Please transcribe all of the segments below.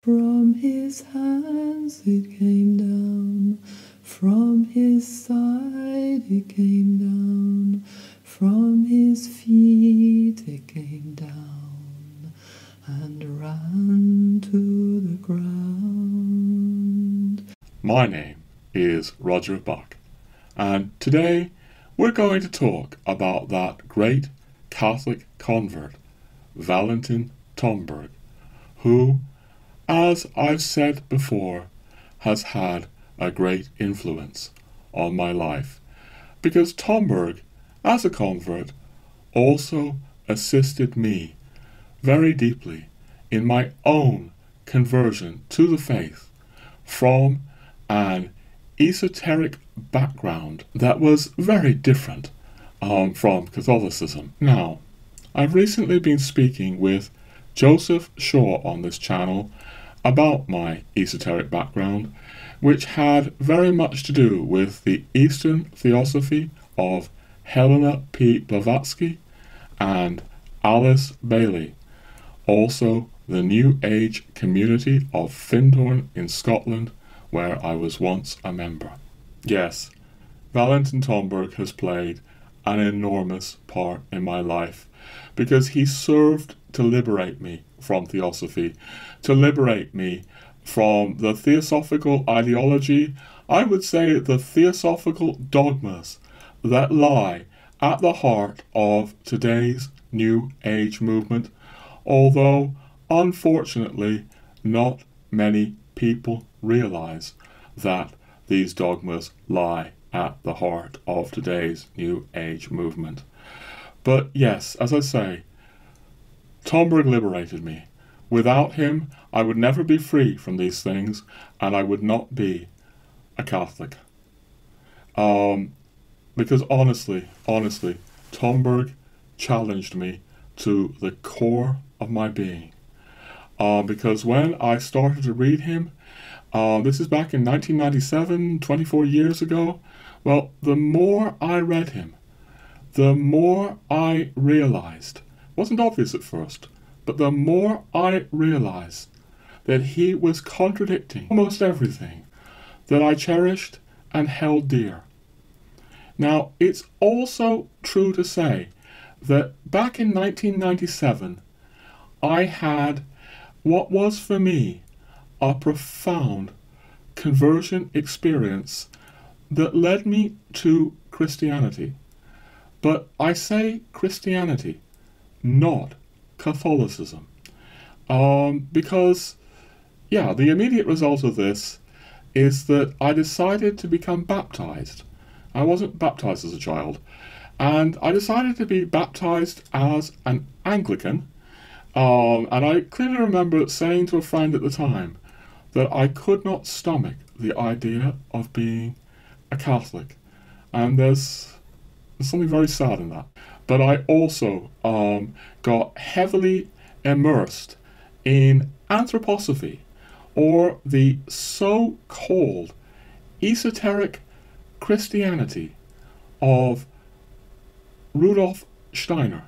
From his hands it came down, from his side it came down, from his feet it came down, and ran to the ground. My name is Roger Buck, and today we're going to talk about that great Catholic convert, Valentin Tomberg, who, as I've said before, has had a great influence on my life, because Tomberg, as a convert, also assisted me very deeply in my own conversion to the faith from an esoteric background that was very different from Catholicism. Now, I've recently been speaking with Joseph Shaw on this channel about my esoteric background, which had very much to do with the Eastern Theosophy of Helena P. Blavatsky and Alice Bailey, also the New Age community of Findhorn in Scotland, where I was once a member. Yes, Valentin Tomberg has played an enormous part in my life because he served to liberate me from Theosophy, to liberate me from the Theosophical ideology, I would say the Theosophical dogmas that lie at the heart of today's New Age movement, although unfortunately not many people realize that these dogmas lie at the heart of today's New Age movement. But yes, as I say, Tomberg liberated me. Without him, I would never be free from these things, and I would not be a Catholic. Because honestly, Tomberg challenged me to the core of my being. Because when I started to read him, this is back in 1997, 24 years ago, well, the more I read him, the more I realized, wasn't obvious at first, but the more I realized that he was contradicting almost everything that I cherished and held dear. Now, it's also true to say that back in 1997, I had what was for me a profound conversion experience that led me to Christianity. But I say Christianity, not Catholicism. Because, yeah, the immediate result of this is that I decided to become baptized. I wasn't baptized as a child, and I decided to be baptized as an Anglican, and I clearly remember saying to a friend at the time that I could not stomach the idea of being a Catholic, and there's something very sad in that. But I also got heavily immersed in Anthroposophy, or the so-called esoteric Christianity of Rudolf Steiner.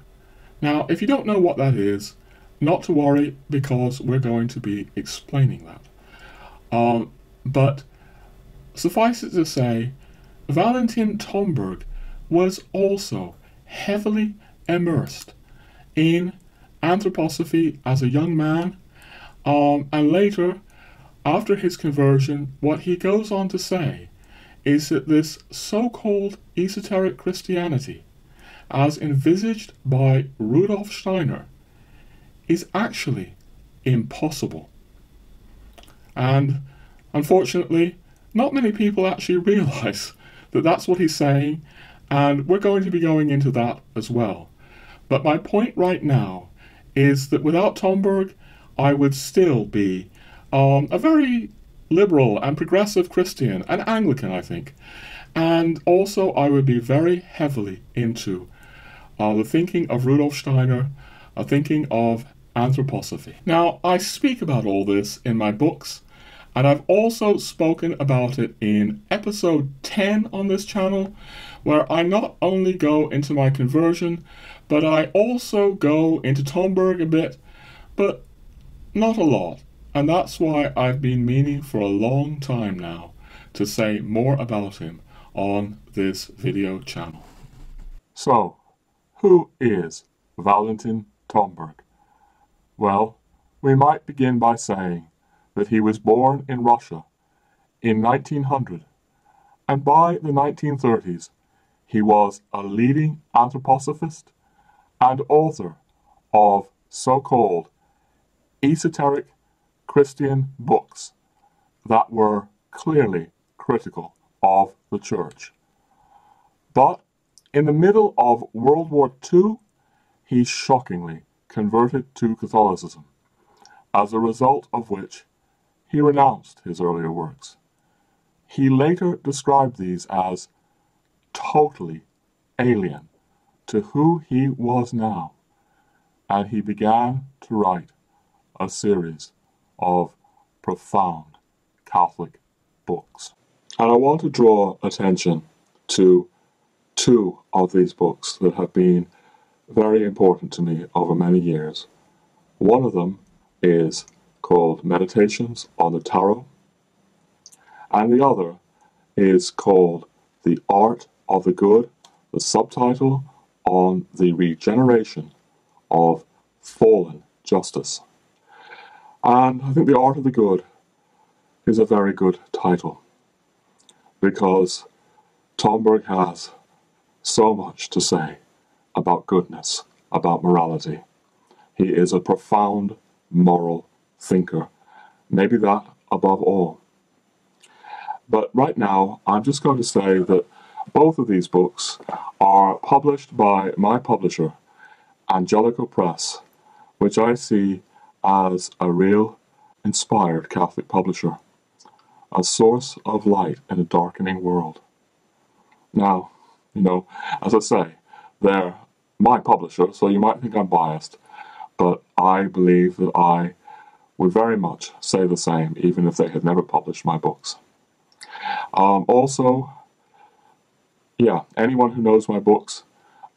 Now, if you don't know what that is, not to worry, because we're going to be explaining that. But suffice it to say, Valentin Tomberg was also heavily immersed in Anthroposophy as a young man, and later, after his conversion, what he goes on to say is that this so-called esoteric Christianity, as envisaged by Rudolf Steiner, is actually impossible. And unfortunately, not many people actually realize that that's what he's saying, and we're going to be going into that as well. But my point right now is that without Tomberg, I would still be a very liberal and progressive Christian, an Anglican, I think. And also I would be very heavily into the thinking of Rudolf Steiner, a thinking of Anthroposophy. Now, I speak about all this in my books, and I've also spoken about it in episode 10 on this channel, where I not only go into my conversion, but I also go into Tomberg a bit, but not a lot. And that's why I've been meaning for a long time now to say more about him on this video channel. So, who is Valentin Tomberg? Well, we might begin by saying that he was born in Russia in 1900, and by the 1930s he was a leading anthroposophist and author of so-called esoteric Christian books that were clearly critical of the Church. But in the middle of World War II, he shockingly converted to Catholicism, as a result of which he renounced his earlier works. He later described these as totally alien to who he was now, and he began to write a series of profound Catholic books. And I want to draw attention to two of these books that have been very important to me over many years. One of them is called Meditations on the Tarot, and the other is called The Art of the Good, the subtitle on the regeneration of fallen justice. And I think The Art of the Good is a very good title, because Tomberg has so much to say about goodness, about morality. He is a profound moral thinker, maybe that above all. But right now, I'm just going to say that both of these books are published by my publisher, Angelico Press, which I see as a real inspired Catholic publisher, a source of light in a darkening world. Now, as I say, they're my publisher, so you might think I'm biased, but I believe that I would very much say the same, even if they had never published my books. Also, anyone who knows my books,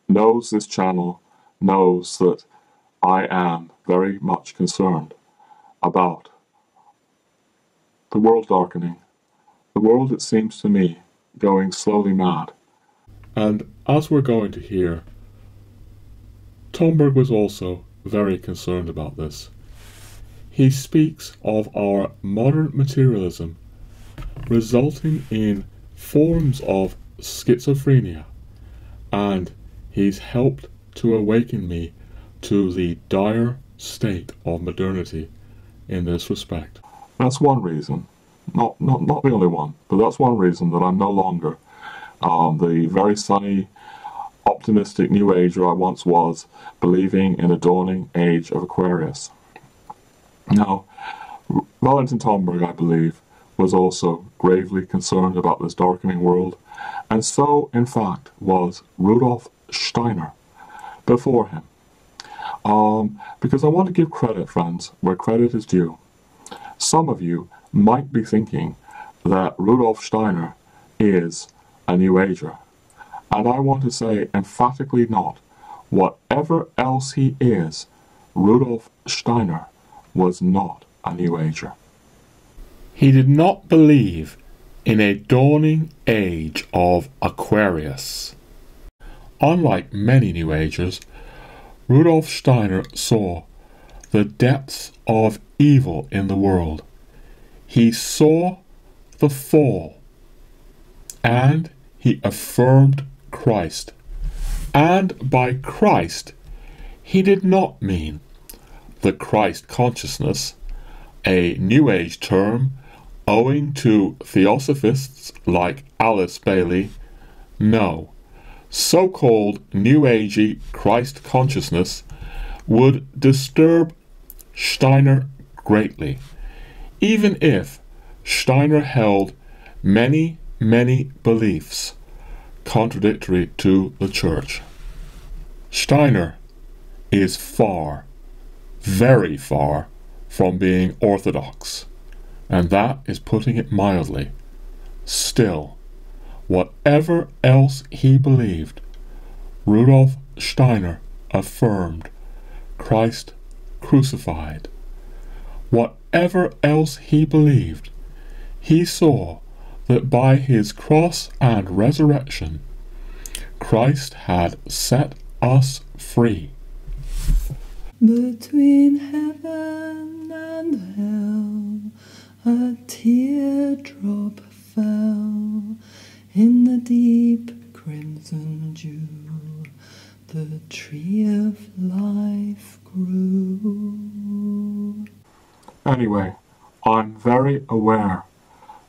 knows this channel, knows that I am very much concerned about the world darkening, the world, it seems to me, going slowly mad. And as we're going to hear, Tomberg was also very concerned about this. He speaks of our modern materialism resulting in forms of schizophrenia, and he's helped to awaken me to the dire state of modernity in this respect. That's one reason, not the only one, but that's one reason that I'm no longer the very sunny, optimistic New Ager I once was, believing in a dawning age of Aquarius. Now, Valentin Tomberg, I believe, was also gravely concerned about this darkening world, and so, in fact, was Rudolf Steiner before him. Because I want to give credit, friends, where credit is due. Some of you might be thinking that Rudolf Steiner is a New Ager, and I want to say emphatically not. Whatever else he is, Rudolf Steiner was not a New Ager. He did not believe in a dawning age of Aquarius. Unlike many New Agers, Rudolf Steiner saw the depths of evil in the world. He saw the fall, and he affirmed Christ. And by Christ, he did not mean the Christ consciousness, a New Age term owing to theosophists like Alice Bailey. No, so-called New Agey Christ consciousness would disturb Steiner greatly, even if Steiner held many beliefs contradictory to the Church. Steiner is far, very far from being orthodox, and that is putting it mildly. Still, whatever else he believed, Rudolf Steiner affirmed Christ crucified. whatever else he believed, he saw that by his cross and resurrection, Christ had set us free. Between heaven and hell, a teardrop fell. In the deep crimson dew, the tree of life grew. Anyway, I'm very aware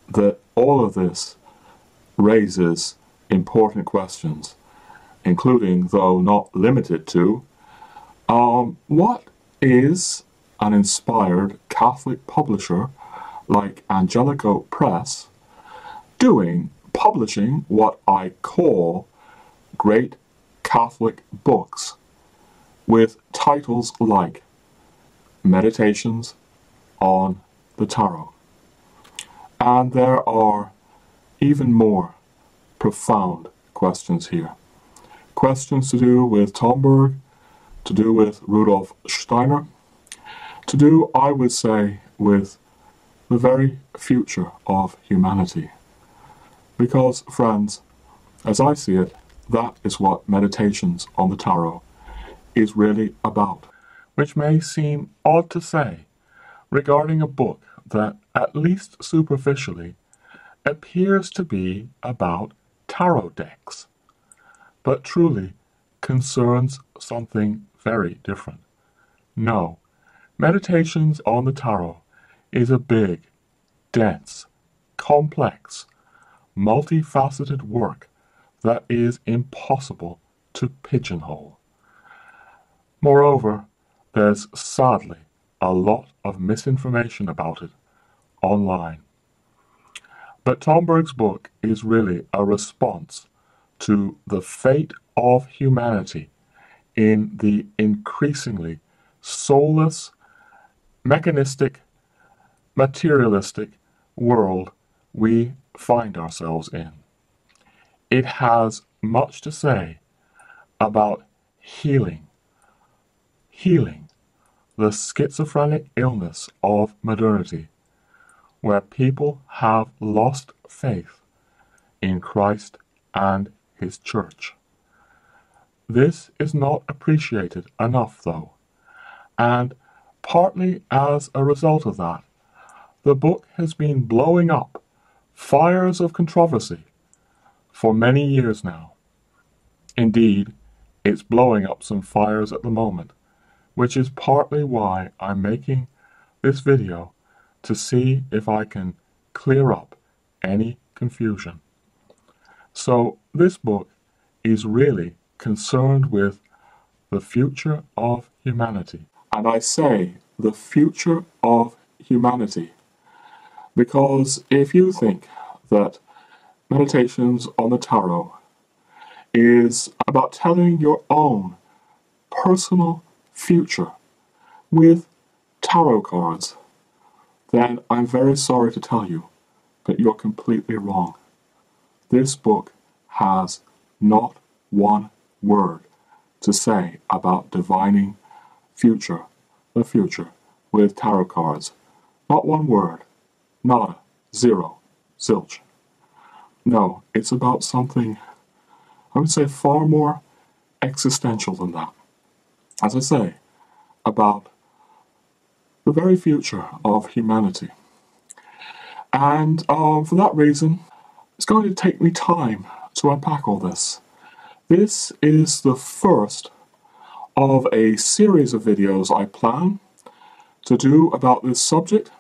that all of this raises important questions, including, though not limited to, what is an inspired Catholic publisher like Angelico Press doing publishing what I call great Catholic books with titles like Meditations on the Tarot? And there are even more profound questions here. Questions to do with Tomberg, to do with Rudolf Steiner, to do, I would say, with the very future of humanity. Because, friends, as I see it, that is what Meditations on the Tarot is really about. Which may seem odd to say regarding a book that, at least superficially, appears to be about tarot decks, but truly concerns something very different. No, Meditations on the Tarot is a big, dense, complex, multifaceted work that is impossible to pigeonhole. Moreover, there's sadly a lot of misinformation about it online. But Tomberg's book is really a response to the fate of humanity in the increasingly soulless, mechanistic, materialistic world we find ourselves in. It has much to say about healing the schizophrenic illness of modernity, where people have lost faith in Christ and His Church. This is not appreciated enough, though, and partly as a result of that, the book has been blowing up fires of controversy for many years now. Indeed, it's blowing up some fires at the moment, which is partly why I'm making this video, to see if I can clear up any confusion. So this book is really concerned with the future of humanity. And I say the future of humanity because if you think that Meditations on the Tarot is about telling your own personal future with tarot cards, then I'm very sorry to tell you, but you're completely wrong. This book has not one word to say about divining the future, with tarot cards. Not one word. Nada. Zero. Zilch. No, it's about something, I would say, far more existential than that. As I say, about the very future of humanity. And for that reason, it's going to take me time to unpack all this. This is the first of a series of videos I plan to do about this subject.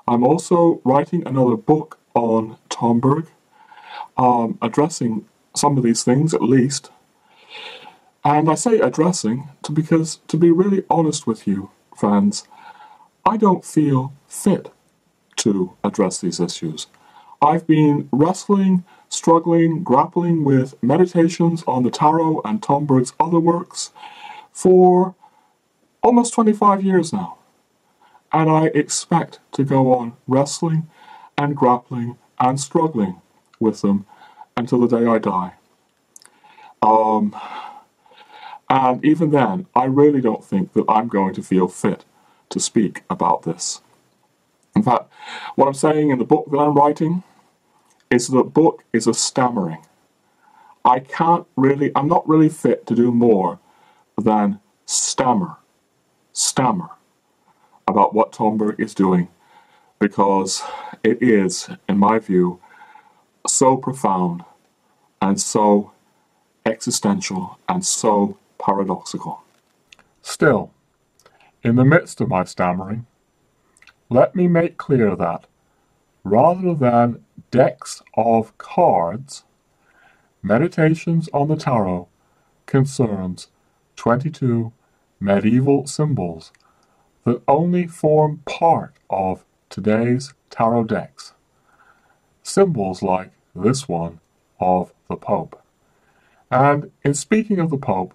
I'm also writing another book on Tomberg, addressing some of these things at least. And I say addressing because, to be really honest with you, friends, I don't feel fit to address these issues. I've been wrestling, struggling, grappling with Meditations on the Tarot and Tomberg's other works for almost 25 years now. And I expect to go on wrestling and grappling and struggling with them until the day I die. And even then, I really don't think that I'm going to feel fit to speak about this. In fact, what I'm saying in the book that I'm writing is that the book is a stammering. I'm not really fit to do more than stammer about what Tomberg is doing, because it is, in my view, so profound and so existential and so paradoxical. Still, in the midst of my stammering, let me make clear that, rather than decks of cards, Meditations on the Tarot concerns 22 medieval symbols that only form part of today's tarot decks. Symbols like this one of the Pope. And in speaking of the Pope,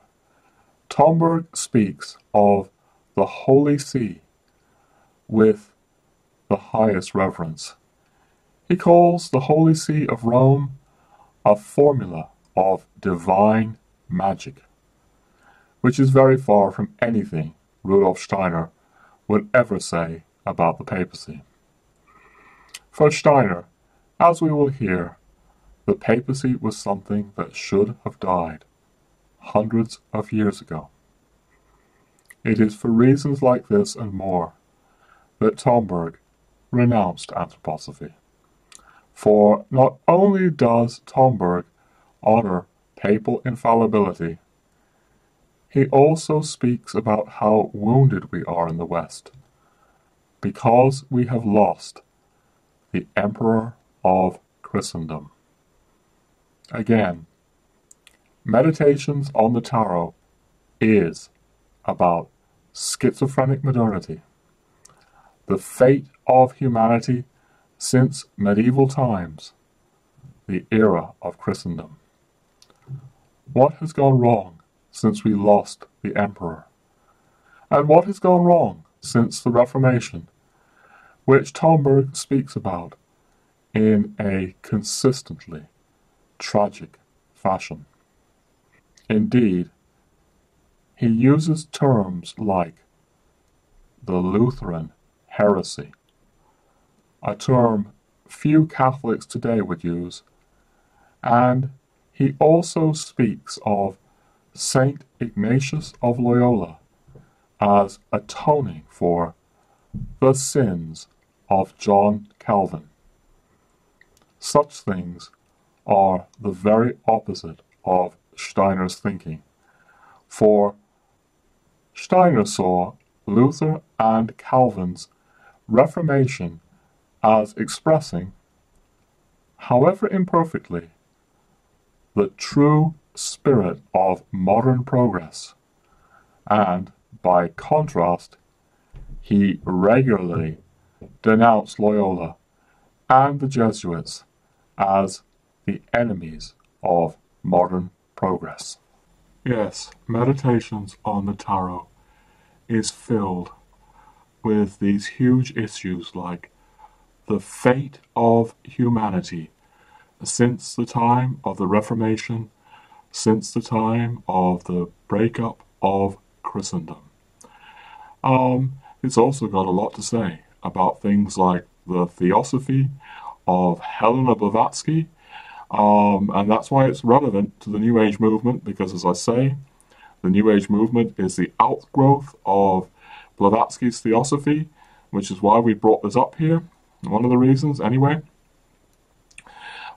Tomberg speaks of the Holy See with the highest reverence. He calls the Holy See of Rome a formula of divine magic, which is very far from anything Rudolf Steiner would ever say about the papacy. For Steiner, as we will hear, the papacy was something that should have died hundreds of years ago. It is for reasons like this and more that Tomberg renounced anthroposophy. For not only does Tomberg honor papal infallibility, he also speaks about how wounded we are in the West, because we have lost the Emperor of Christendom. Again, Meditations on the Tarot is about schizophrenic modernity, the fate of humanity since medieval times, the era of Christendom. What has gone wrong since we lost the Emperor? And what has gone wrong since the Reformation, which Tomberg speaks about in a consistently tragic fashion? Indeed, he uses terms like the Lutheran heresy, a term few Catholics today would use, and he also speaks of Saint Ignatius of Loyola as atoning for the sins of John Calvin. Such things are the very opposite of Steiner's thinking, for Steiner saw Luther and Calvin's Reformation as expressing, however imperfectly, the true spirit of modern progress, and, by contrast, he regularly denounced Loyola and the Jesuits as the enemies of modern progress. Yes, Meditations on the Tarot is filled with these huge issues like the fate of humanity since the time of the Reformation, since the time of the breakup of Christendom. It's also got a lot to say about things like the Theosophy of Helena Blavatsky, and that's why it's relevant to the New Age movement, because, as I say, the New Age movement is the outgrowth of Blavatsky's Theosophy, which is why we brought this up here. One of the reasons, anyway.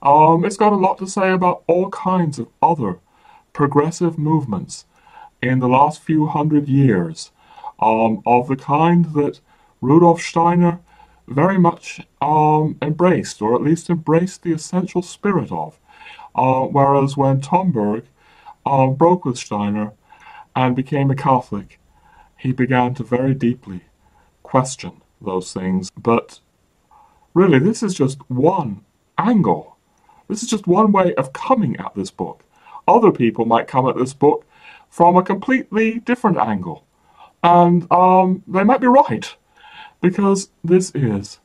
It's got a lot to say about all kinds of other progressive movements in the last few hundred years, of the kind that Rudolf Steiner very much embraced, or at least embraced the essential spirit of. Whereas when Tomberg broke with Steiner and became a Catholic, he began to very deeply question those things. But really, this is just one angle. This is just one way of coming at this book. Other people might come at this book from a completely different angle. And they might be right, because this is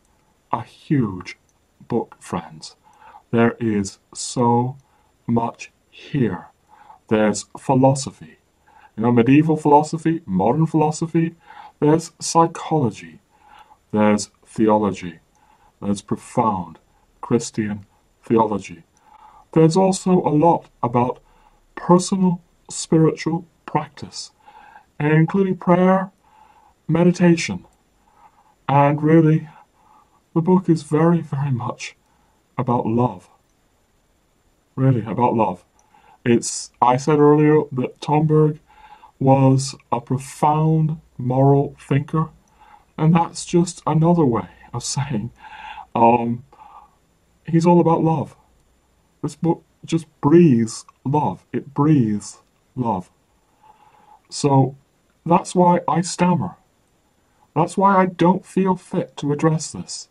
a huge book, friends. There is so much here. There's philosophy, medieval philosophy, modern philosophy. There's psychology. There's theology. There's profound Christian theology. There's also a lot about personal spiritual practice, including prayer, meditation, and really, the book is very, very much about love. Really, about love. I said earlier that Tomberg was a profound moral thinker, and that's just another way of saying he's all about love. This book just breathes love. It breathes love. So that's why I stammer. That's why I don't feel fit to address this.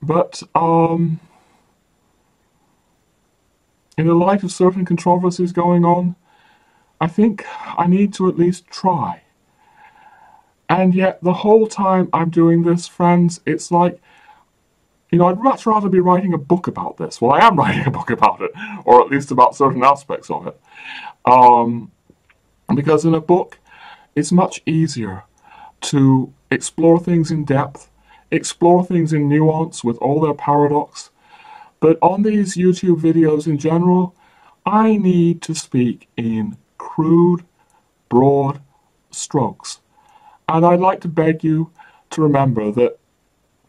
But in the light of certain controversies going on, I think I need to at least try. And yet, the whole time I'm doing this, friends, it's like, I'd much rather be writing a book about this. Well, I am writing a book about it, or at least about certain aspects of it. Because in a book, it's much easier to explore things in depth, explore things in nuance with all their paradox. But on these YouTube videos in general, I need to speak in crude, broad strokes. And I'd like to beg you to remember that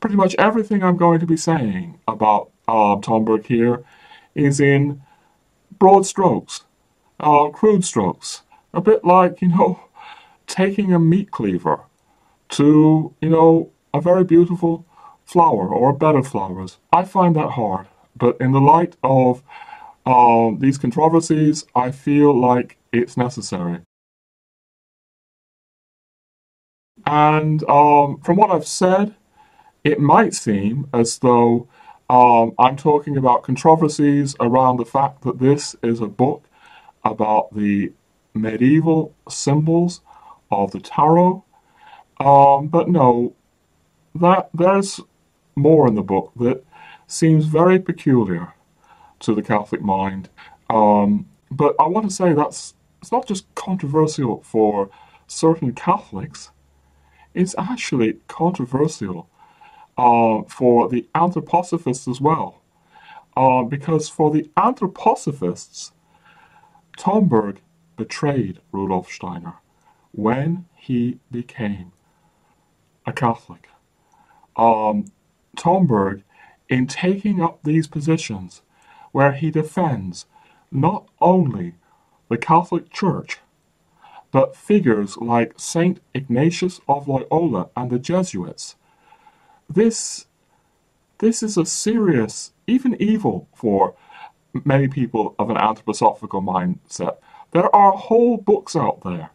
pretty much everything I'm going to be saying about Tomberg here is in broad strokes, crude strokes. A bit like, taking a meat cleaver to, a very beautiful flower or a bed of flowers. I find that hard, but in the light of these controversies, I feel like it's necessary. And from what I've said, it might seem as though I'm talking about controversies around the fact that this is a book about the medieval symbols of the tarot. But no, there's more in the book that seems very peculiar to the Catholic mind. But I want to say it's not just controversial for certain Catholics. It's actually controversial for the Anthroposophists as well. Because for the Anthroposophists, Tomberg betrayed Rudolf Steiner when he became a Catholic. Tomberg, in taking up these positions where he defends not only the Catholic Church, but figures like Saint Ignatius of Loyola and the Jesuits, this is a serious, even evil for many people of an anthroposophical mindset. There are whole books out there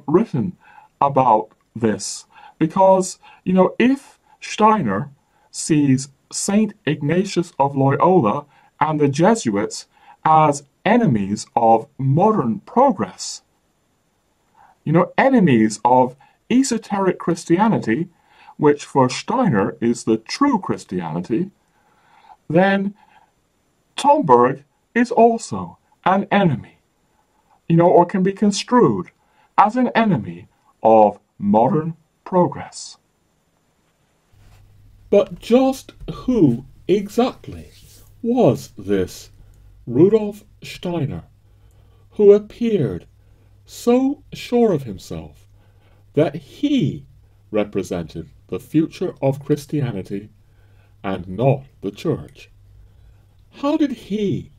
written about this because, if Steiner sees Saint Ignatius of Loyola and the Jesuits as enemies of modern progress, enemies of esoteric Christianity, which for Steiner is the true Christianity, then Tomberg is also an enemy, or can be construed as an enemy of modern progress. But just who exactly was this Rudolf Steiner, who appeared so sure of himself that he represented the future of Christianity and not the Church? How did he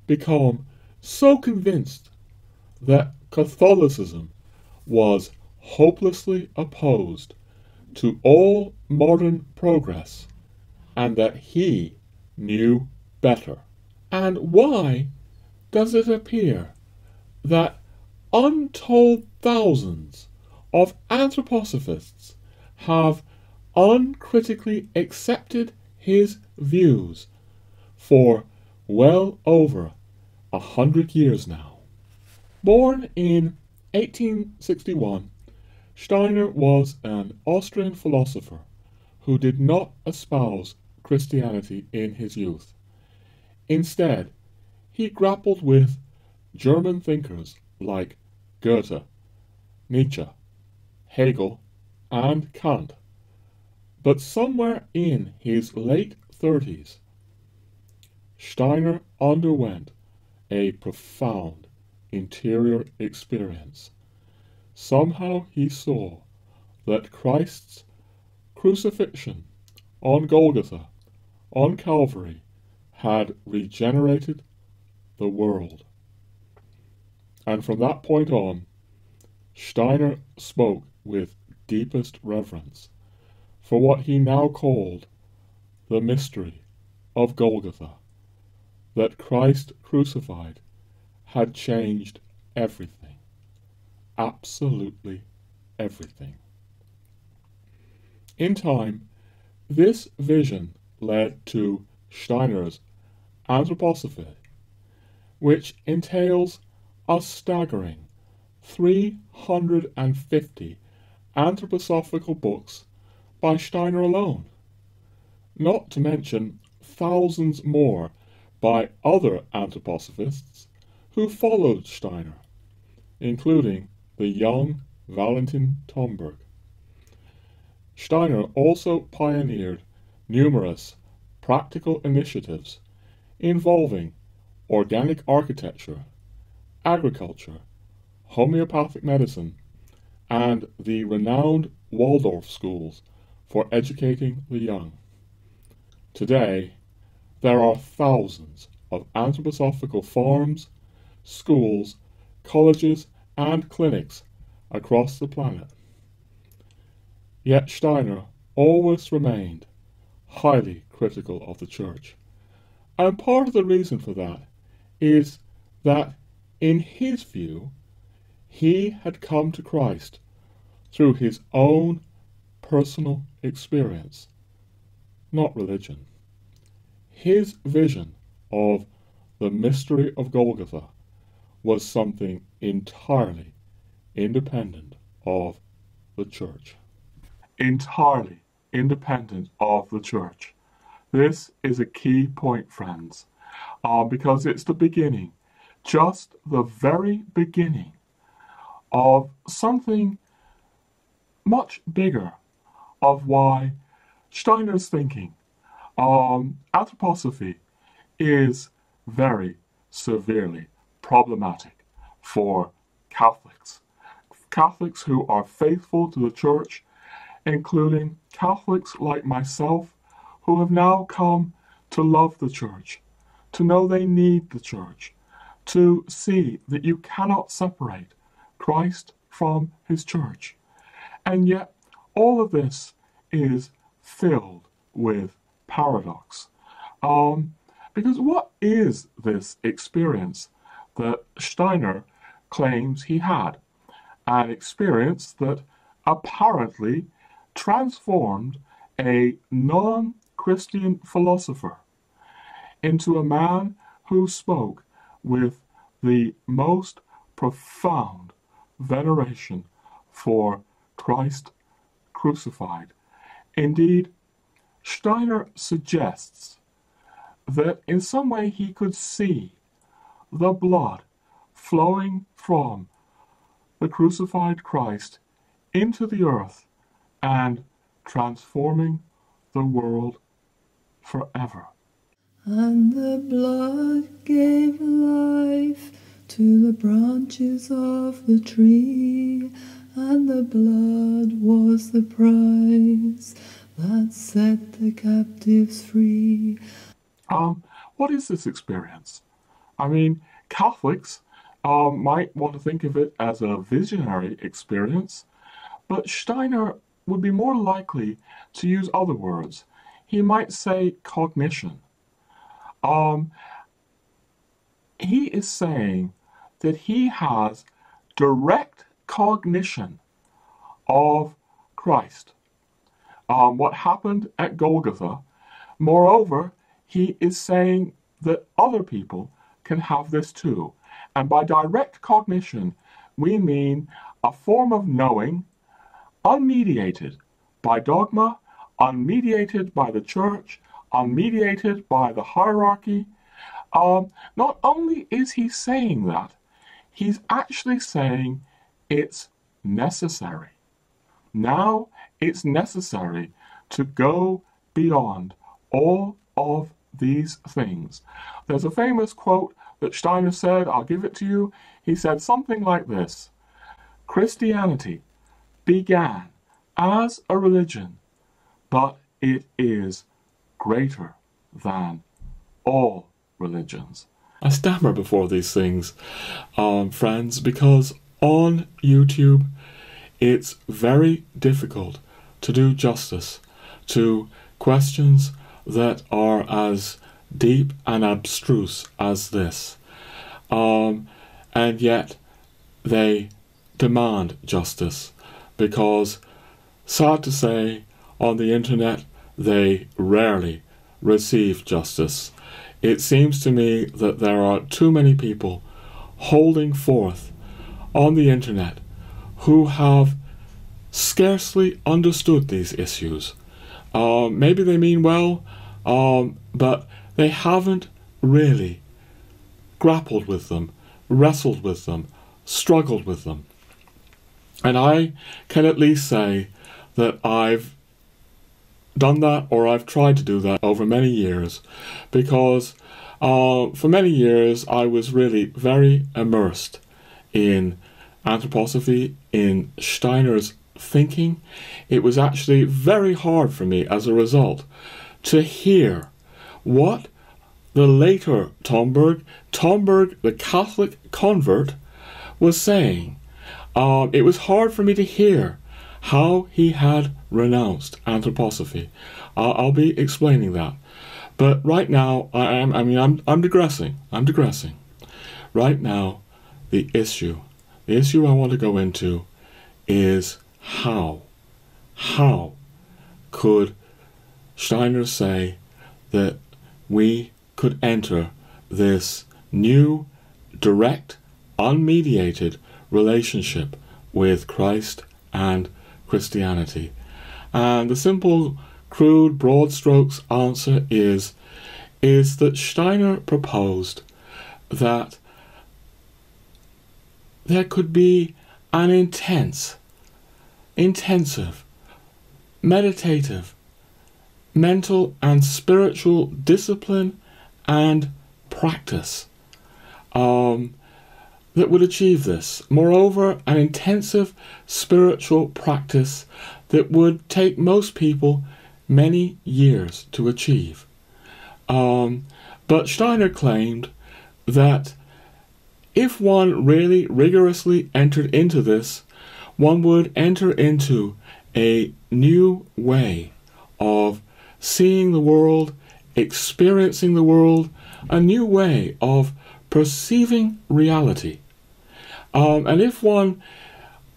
become so convinced that Catholicism was hopelessly opposed to all modern progress and that he knew better? And why does it appear that untold thousands of anthroposophists have uncritically accepted his views for well over 100 years now? Born in 1861, Steiner was an Austrian philosopher who did not espouse Christianity in his youth. Instead, he grappled with German thinkers like Goethe, Nietzsche, Hegel, and Kant. But somewhere in his late 30s, Steiner underwent a profound interior experience. Somehow he saw that Christ's crucifixion on Golgotha, on Calvary, had regenerated the world. And from that point on, Steiner spoke with deepest reverence for what he now called the mystery of Golgotha, that Christ crucified had changed everything, absolutely everything. In time, this vision led to Steiner's Anthroposophy, which entails a staggering 350 anthroposophical books by Steiner alone, not to mention thousands more by other anthroposophists who followed Steiner, including the young Valentin Tomberg. Steiner also pioneered numerous practical initiatives involving organic architecture, agriculture, homeopathic medicine, and the renowned Waldorf schools for educating the young. Today, there are thousands of anthroposophical farms, schools, colleges, and clinics across the planet. Yet Steiner always remained highly critical of the Church. And part of the reason for that is that, in his view, he had come to Christ through his own personal experience, not religion. His vision of the mystery of Golgotha was something entirely independent of the Church. Entirely independent of the Church. This is a key point, friends, because it's the beginning, just the very beginning of something much bigger, of why Steiner's thinking, anthroposophy, is very severely problematic for Catholics. Catholics who are faithful to the Church, including Catholics like myself, who have now come to love the Church, to know they need the Church, to see that you cannot separate Christ from his Church. And yet, all of this is filled with paradox. Because what is this experience that Steiner claims he had? An experience that apparently transformed a non-Christian philosopher into a man who spoke with the most profound veneration for Christ crucified. Indeed, Steiner suggests that in some way he could see the blood flowing from the crucified Christ into the earth and transforming the world forever. And the blood gave life to the branches of the tree, and the blood was the price that set the captives free. What is this experience? I mean, Catholics might want to think of it as a visionary experience, but Steiner would be more likely to use other words. He might say cognition. He is saying that he has direct cognition of Christ, what happened at Golgotha. Moreover, he is saying that other people can have this too. And by direct cognition, we mean a form of knowing unmediated by dogma, unmediated by the Church, unmediated by the hierarchy. Not only is he saying that, he's actually saying it's necessary. Now it's necessary to go beyond all of these things. There's a famous quote that Steiner said, I'll give it to you. He said something like this: Christianity began as a religion, but it is greater than all religions. I stammer before these things, friends, because on YouTube it's very difficult to do justice to questions that are as deep and abstruse as this. And yet they demand justice, because, sad to say, on the internet they rarely receive justice. It seems to me that there are too many people holding forth on the internet who have scarcely understood these issues. Maybe they mean well, but they haven't really grappled with them, wrestled with them, struggled with them. And I can at least say that I've done that, or I've tried to do that over many years, because for many years I was really very immersed in Anthroposophy, in Steiner's thinking. It was actually very hard for me as a result to hear what the later Tomberg, the Catholic convert, was saying. It was hard for me to hear how he had renounced Anthroposophy. I'll be explaining that. But right now, I'm digressing. Right now, the issue I want to go into is how could Steiner say that we could enter this new, direct, unmediated relationship with Christ and Christianity? And the simple, crude, broad strokes answer is that Steiner proposed that there could be an intensive, meditative, mental and spiritual discipline and practice that would achieve this. Moreover, an intensive spiritual practice that would take most people many years to achieve. But Steiner claimed that if one really rigorously entered into this, one would enter into a new way of seeing the world, experiencing the world, a new way of perceiving reality. And if one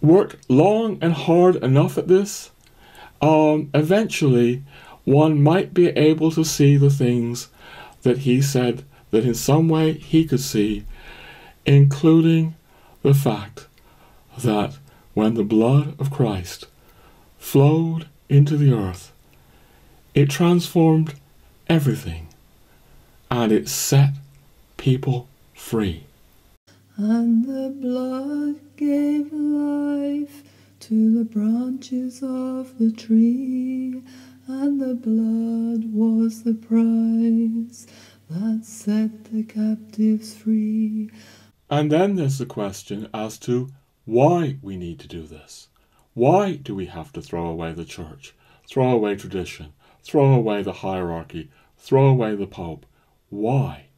worked long and hard enough at this, eventually one might be able to see the things that he said that in some way he could see, including the fact that when the blood of Christ flowed into the earth, it transformed everything, and it set people free. And the blood gave life to the branches of the tree, and the blood was the price that set the captives free. And then there's the question as to why we need to do this. Why do we have to throw away the church, throw away tradition, throw away the hierarchy, throw away the Pope? Why?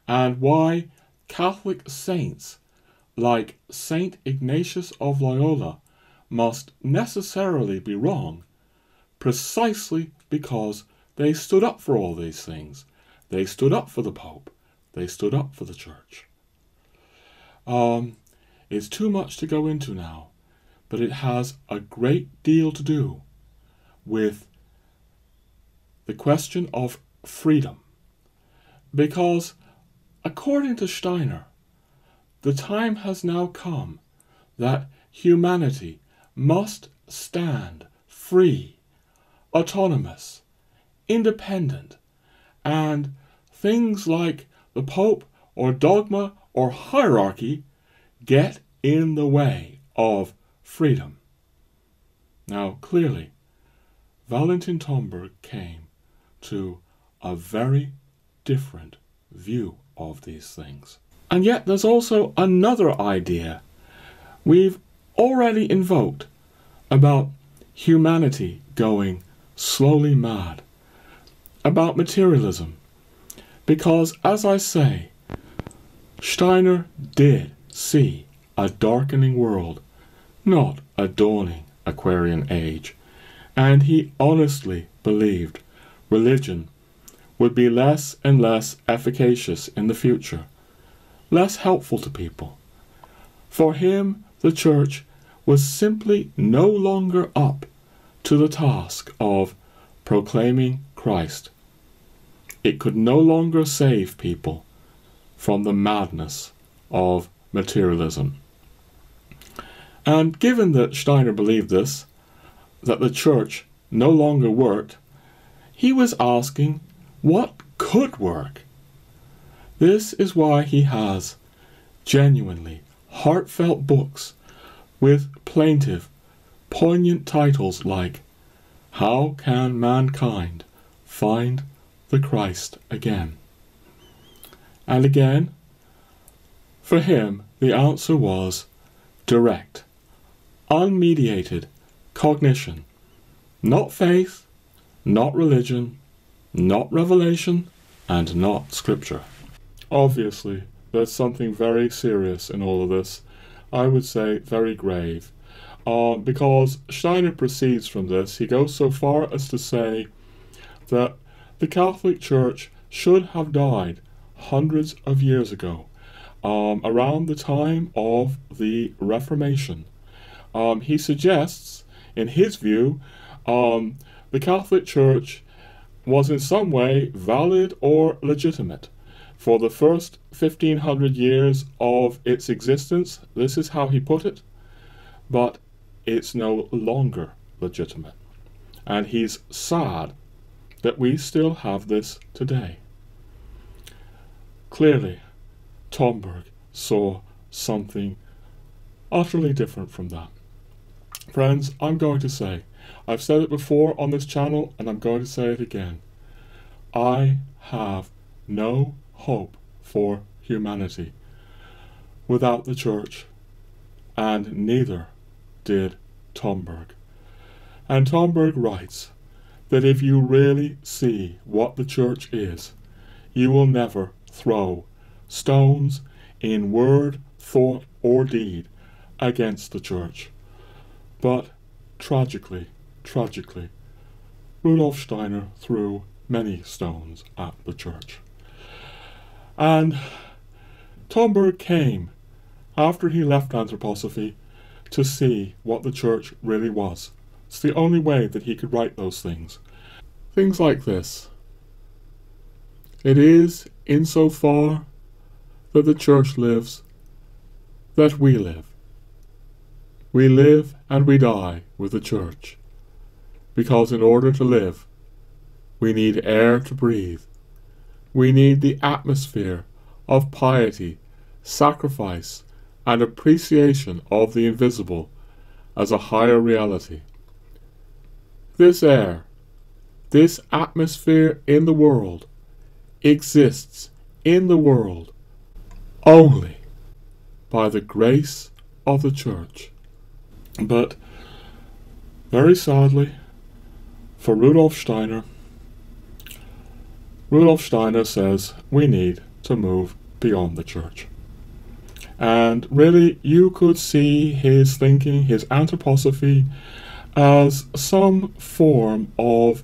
And why Catholic saints like Saint Ignatius of Loyola must necessarily be wrong, precisely because they stood up for all these things. They stood up for the Pope. They stood up for the church. It's too much to go into now, but it has a great deal to do with the question of freedom. Because, according to Steiner, the time has now come that humanity must stand free, autonomous, independent, and things like the Pope or dogma or hierarchy get in the way of freedom. Now, clearly, Valentin Tomberg came to a very different view of these things. And yet there's also another idea we've already invoked about humanity going slowly mad, about materialism. Because, as I say, Steiner did see a darkening world, not a dawning Aquarian age, and he honestly believed religion would be less and less efficacious in the future, less helpful to people. For him, the Church was simply no longer up to the task of proclaiming Christ. It could no longer save people from the madness of materialism. And given that Steiner believed this, that the Church no longer worked, he was asking what could work. This is why he has genuinely heartfelt books with plaintive, poignant titles like How Can Mankind Find the Christ Again? And again, for him, the answer was direct, unmediated cognition, not faith, not religion, not revelation, and not scripture. Obviously, there's something very serious in all of this. I would say very grave. Because Steiner proceeds from this, he goes so far as to say that the Catholic Church should have died hundreds of years ago, around the time of the Reformation. He suggests, in his view, the Catholic Church was in some way valid or legitimate. For the first 1500 years of its existence, this is how he put it, but it's no longer legitimate. And he's sad that we still have this today. Clearly, Tomberg saw something utterly different from that. Friends, I'm going to say, I've said it before on this channel, and I'm going to say it again. I have no hope for humanity without the Church, and neither did Tomberg. And Tomberg writes that if you really see what the Church is, you will never throw stones in word, thought, or deed against the Church. But tragically, Rudolf Steiner threw many stones at the Church. And Tomberg came, after he left Anthroposophy, to see what the Church really was. It's the only way that he could write those things. Things like this. It is insofar that the Church lives that we live. We live and we die with the Church, because in order to live, we need air to breathe. We need the atmosphere of piety, sacrifice, and appreciation of the invisible as a higher reality. This air, this atmosphere in the world, exists in the world only by the grace of the Church. But, very sadly, for Rudolf Steiner says we need to move beyond the Church. And really, you could see his thinking, his anthroposophy, as some form of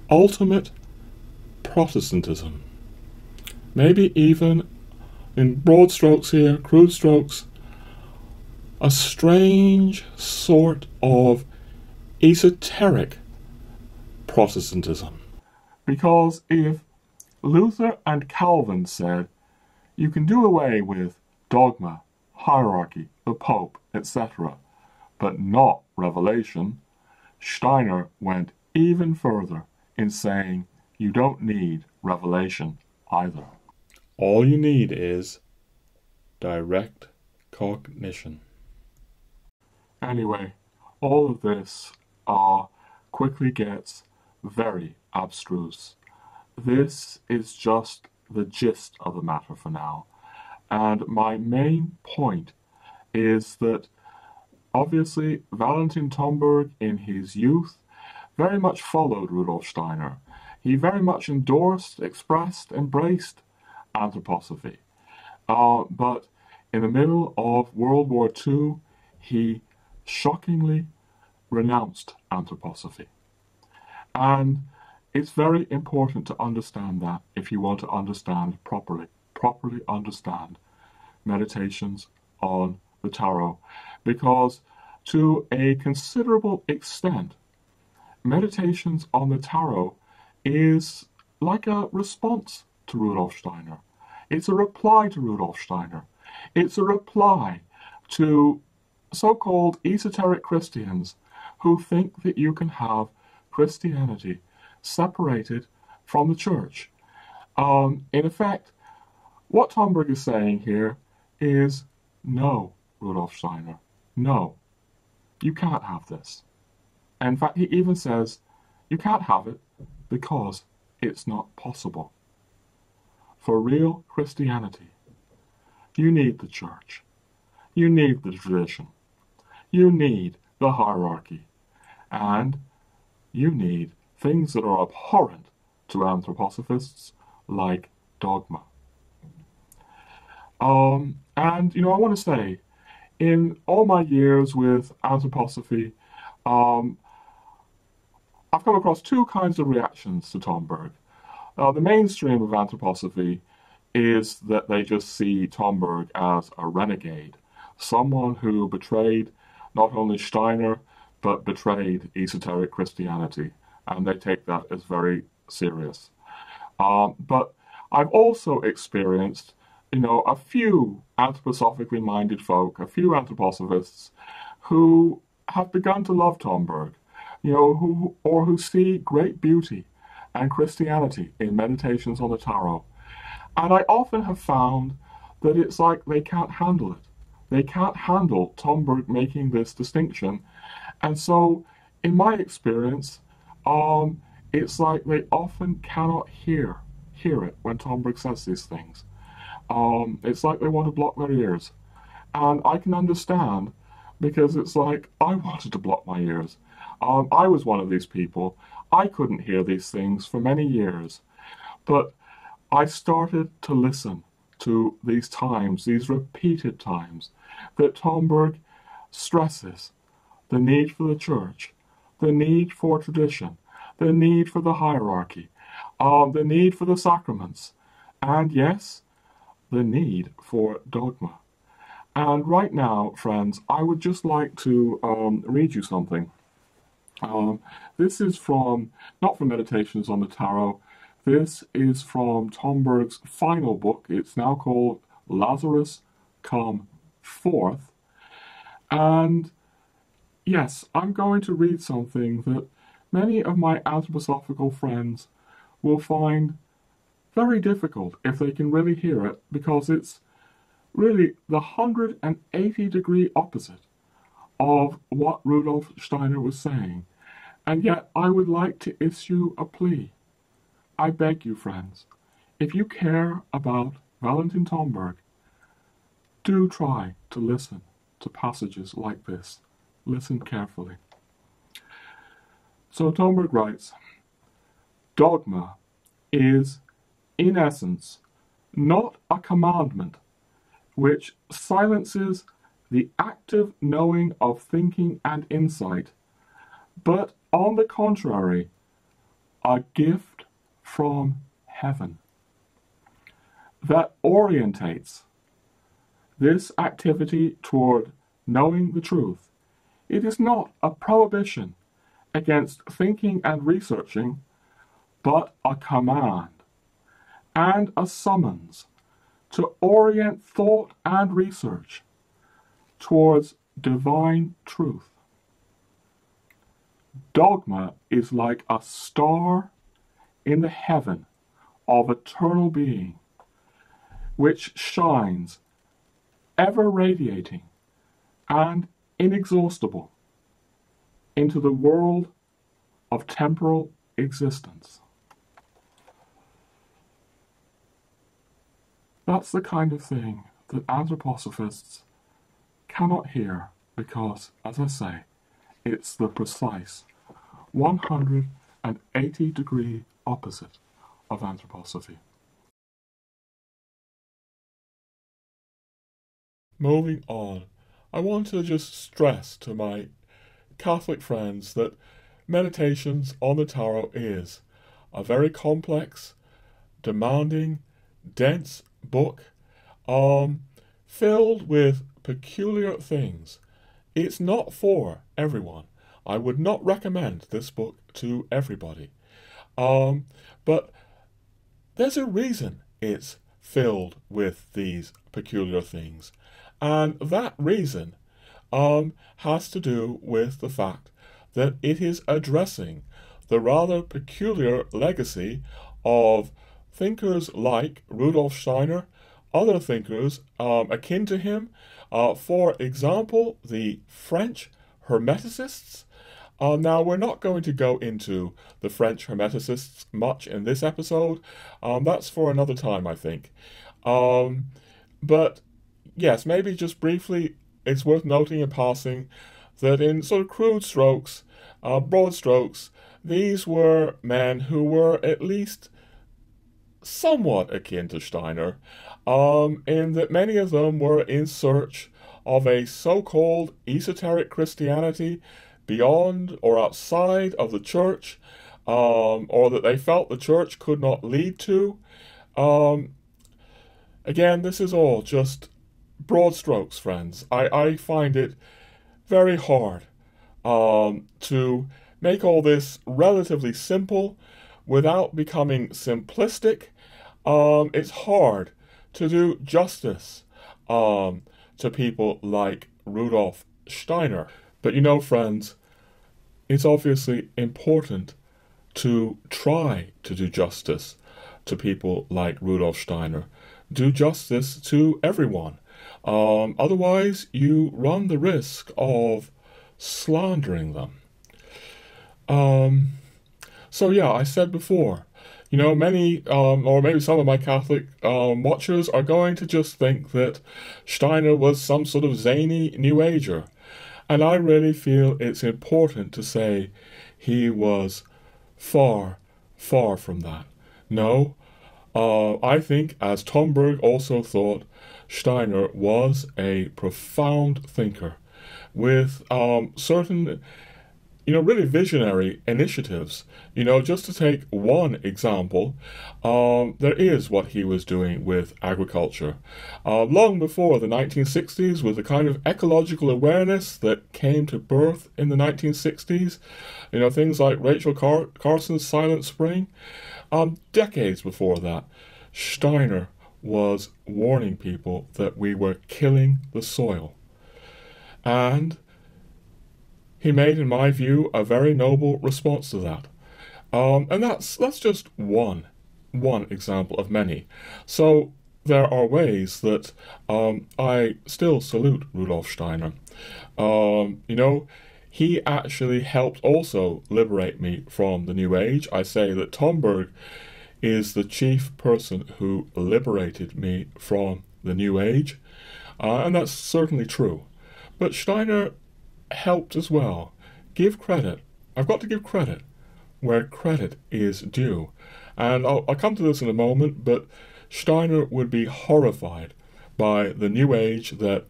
ultimate Protestantism. Maybe even, in broad strokes here, crude strokes, a strange sort of esoteric Protestantism. Because if Luther and Calvin said, you can do away with dogma, hierarchy, the Pope, etc., but not revelation, Steiner went even further in saying you don't need revelation either. All you need is direct cognition. Anyway, all of this are quickly gets very abstruse. This is just the gist of the matter for now. And my main point is that obviously Valentin Tomberg in his youth very much followed Rudolf Steiner. He very much endorsed, expressed, embraced anthroposophy. But in the middle of World War II, he shockingly renounced anthroposophy. And it's very important to understand that if you want to understand properly understand meditations on the tarot, because to a considerable extent, meditations on the tarot is like a response to Rudolf Steiner. It's a reply to Rudolf Steiner. It's a reply to so-called esoteric Christians who think that you can have Christianity separated from the church. In effect, what Tomberg is saying here is, no, Rudolf Steiner, no, you can't have this. And in fact, he even says, you can't have it because it's not possible. For real Christianity, you need the church. You need the tradition. You need the hierarchy. And you need things that are abhorrent to anthroposophists like dogma. And, I want to say, in all my years with anthroposophy, I've come across two kinds of reactions to Tomberg. The mainstream of anthroposophy is that they just see Tomberg as a renegade, someone who betrayed not only Steiner, but betrayed esoteric Christianity, and they take that as very serious. But I've also experienced, a few anthroposophically minded folk, a few anthroposophists, who have begun to love Tomberg, who see great beauty and Christianity in meditations on the tarot. And I often have found that it's like they can't handle it. They can't handle Tomberg making this distinction. And so, in my experience, it's like they often cannot hear it when Tomberg says these things. It's like they want to block their ears. And I can understand, because it's like I wanted to block my ears. I was one of these people. I couldn't hear these things for many years. But I started to listen to these times, these repeated times, that Tomberg stresses the need for the church, the need for tradition, the need for the hierarchy, the need for the sacraments, and yes, the need for dogma. And right now, friends, I would just like to read you something. This is not from Meditations on the Tarot. This is from Tomberg's final book. It's now called Lazarus Come Forth. And yes, I'm going to read something that many of my anthroposophical friends will find very difficult if they can really hear it, because it's really the 180-degree opposite of what Rudolf Steiner was saying. And yet I would like to issue a plea. I beg you, friends, if you care about Valentin Tomberg, do try to listen to passages like this. Listen carefully. So Tomberg writes, dogma is, in essence, not a commandment which silences the active knowing of thinking and insight, but on the contrary, a gift from heaven that orientates this activity toward knowing the truth. It is not a prohibition against thinking and researching, but a command and a summons to orient thought and research towards divine truth. Dogma is like a star in the heaven of eternal being, which shines ever radiating and inexhaustible into the world of temporal existence. That's the kind of thing that anthroposophists cannot hear because, as I say, it's the precise 180-degree opposite of anthroposophy. Moving on, I want to just stress to my Catholic friends that Meditations on the Tarot is a very complex, demanding, dense book, filled with peculiar things. It's not for everyone. I would not recommend this book to everybody. But there's a reason it's filled with these peculiar things. And that reason has to do with the fact that it is addressing the rather peculiar legacy of thinkers like Rudolf Steiner, other thinkers akin to him, for example, the French Hermeticists. Now, we're not going to go into the French Hermeticists much in this episode. That's for another time, I think. But, yes, maybe just briefly, it's worth noting in passing that in sort of crude strokes, broad strokes, these were men who were at least somewhat akin to Steiner, in that many of them were in search of a so-called esoteric Christianity beyond or outside of the church, or that they felt the church could not lead to. Again, this is all just broad strokes, friends. I find it very hard to make all this relatively simple without becoming simplistic. It's hard to do justice to people like Rudolf Steiner. But you know, friends, it's obviously important to try to do justice to people like Rudolf Steiner. Do justice to everyone. Otherwise, you run the risk of slandering them. So yeah, I said before, you know, many, or maybe some of my Catholic watchers are going to just think that Steiner was some sort of zany New Ager. And I really feel it's important to say he was far, far from that. No, I think, as Tomberg also thought, Steiner was a profound thinker with certain, really visionary initiatives. Just to take one example, there is what he was doing with agriculture. Long before the 1960s, with the kind of ecological awareness that came to birth in the 1960s, things like Rachel Carson's Silent Spring, decades before that, Steiner was warning people that we were killing the soil. And he made, in my view, a very noble response to that. And that's just one example of many. So there are ways that I still salute Rudolf Steiner. He actually helped also liberate me from the New Age. I say that Tomberg is the chief person who liberated me from the New Age, and that's certainly true. But Steiner helped as well. Give credit. I've got to give credit where credit is due. And I'll come to this in a moment, but Steiner would be horrified by the New Age that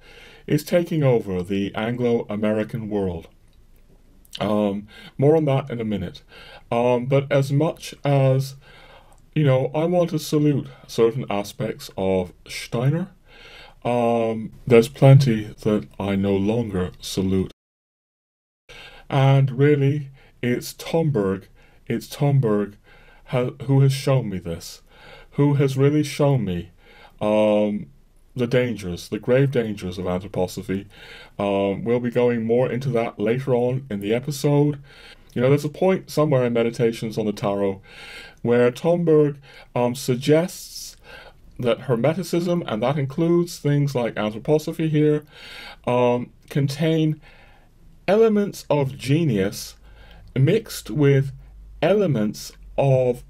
is taking over the Anglo-American world. More on that in a minute. But as much as, I want to salute certain aspects of Steiner, there's plenty that I no longer salute. And really, it's Tomberg who has shown me this, who has really shown me the grave dangers of anthroposophy. We'll be going more into that later on in the episode. There's a point somewhere in Meditations on the Tarot where Tomberg suggests that Hermeticism, and that includes things like anthroposophy here, contain elements of genius mixed with elements of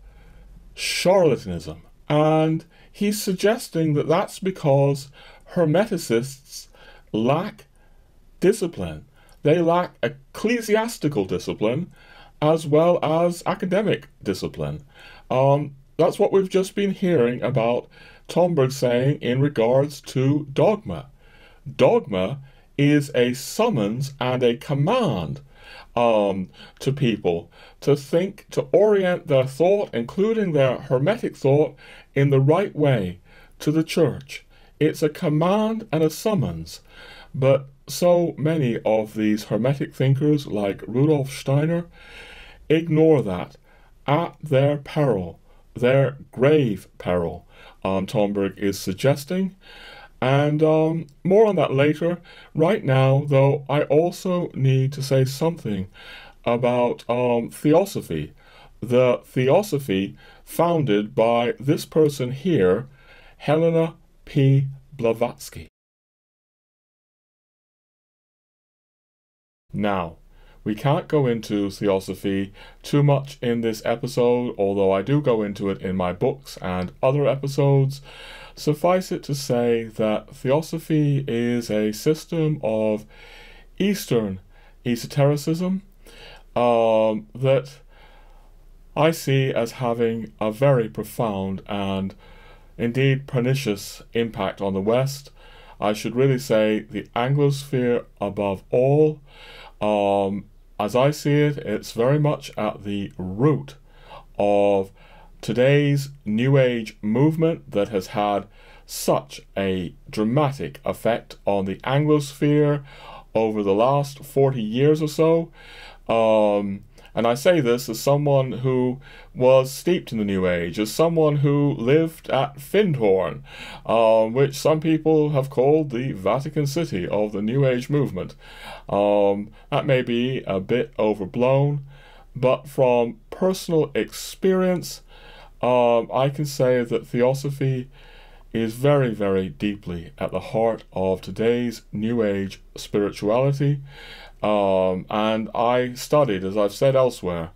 charlatanism. And he's suggesting that that's because Hermeticists lack discipline. They lack ecclesiastical discipline as well as academic discipline. That's what we've just been hearing about Tomberg saying in regards to dogma. Dogma is a summons and a command to people to think, to orient their thought, including their Hermetic thought, in the right way to the church. It's a command and a summons. But so many of these Hermetic thinkers, like Rudolf Steiner, ignore that at their peril, their grave peril, Tomberg is suggesting. And more on that later. Right now, though, I also need to say something about Theosophy. The Theosophy founded by this person here, Helena P. Blavatsky. Now, we can't go into Theosophy too much in this episode, although I do go into it in my books and other episodes. Suffice it to say that Theosophy is a system of Eastern esotericism that I see as having a very profound and indeed pernicious impact on the West. I should really say the Anglosphere above all. As I see it, it's very much at the root of today's New Age movement that has had such a dramatic effect on the Anglosphere over the last 40 years or so. And I say this as someone who was steeped in the New Age, as someone who lived at Findhorn, which some people have called the Vatican City of the New Age movement. That may be a bit overblown, but from personal experience, I can say that Theosophy is very, very deeply at the heart of today's New Age spirituality. And I studied, as I've said elsewhere,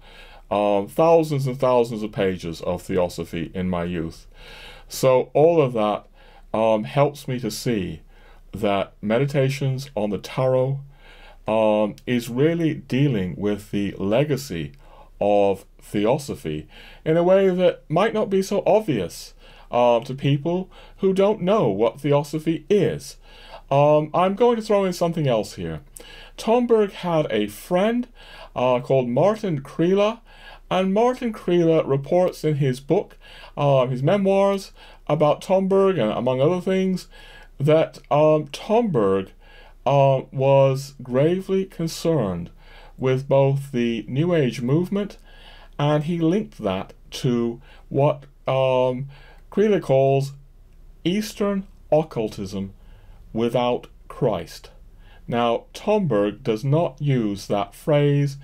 thousands and thousands of pages of Theosophy in my youth. So all of that helps me to see that Meditations on the Tarot is really dealing with the legacy of Theosophy in a way that might not be so obvious to people who don't know what Theosophy is. I'm going to throw in something else here. Tomberg had a friend called Martin Creela, and Martin Creela reports in his book, his memoirs, about Tomberg, and among other things, that Tomberg was gravely concerned with both the New Age movement, and he linked that to what Creela calls Eastern occultism without Christ. Now, Tomberg does not use that phrase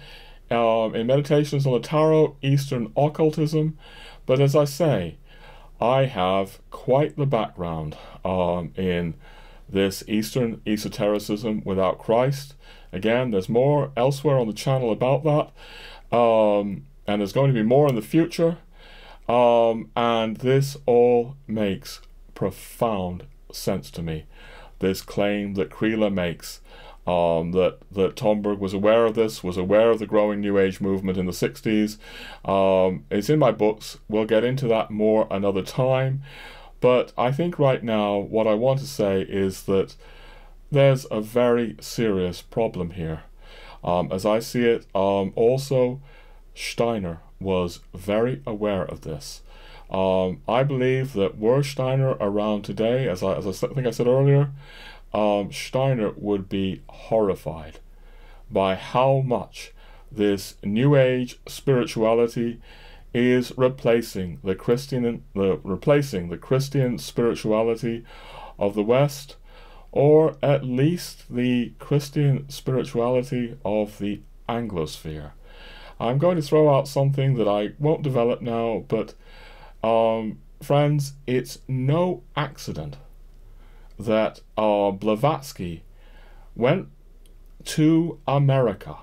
in Meditations on the Tarot, Eastern occultism, but as I say, I have quite the background in this Eastern esotericism without Christ. Again, there's more elsewhere on the channel about that, and there's going to be more in the future, and this all makes profound sense to me. This claim that Creela makes, that Tomberg was aware of this, was aware of the growing New Age movement in the 60s. It's in my books. We'll get into that more another time. But I think right now what I want to say is that there's a very serious problem here. As I see it, also Steiner was very aware of this. I believe that were Steiner around today, as I think I said earlier, Steiner would be horrified by how much this New Age spirituality is replacing the Christian spirituality of the West, or at least the Christian spirituality of the Anglosphere. I'm going to throw out something that I won't develop now, but friends, it's no accident that Blavatsky went to America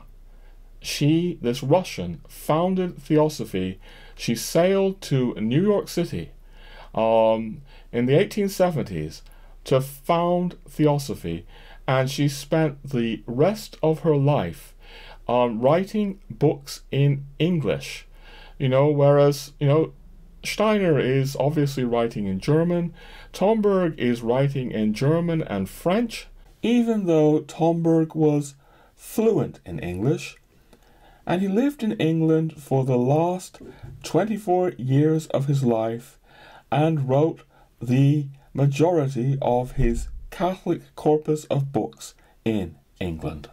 she, this Russian, founded Theosophy. She sailed to New York City in the 1870s to found Theosophy, and she spent the rest of her life writing books in English. Whereas, Steiner is obviously writing in German, Tomberg is writing in German and French, even though Tomberg was fluent in English, and he lived in England for the last 24 years of his life and wrote the majority of his Catholic corpus of books in England.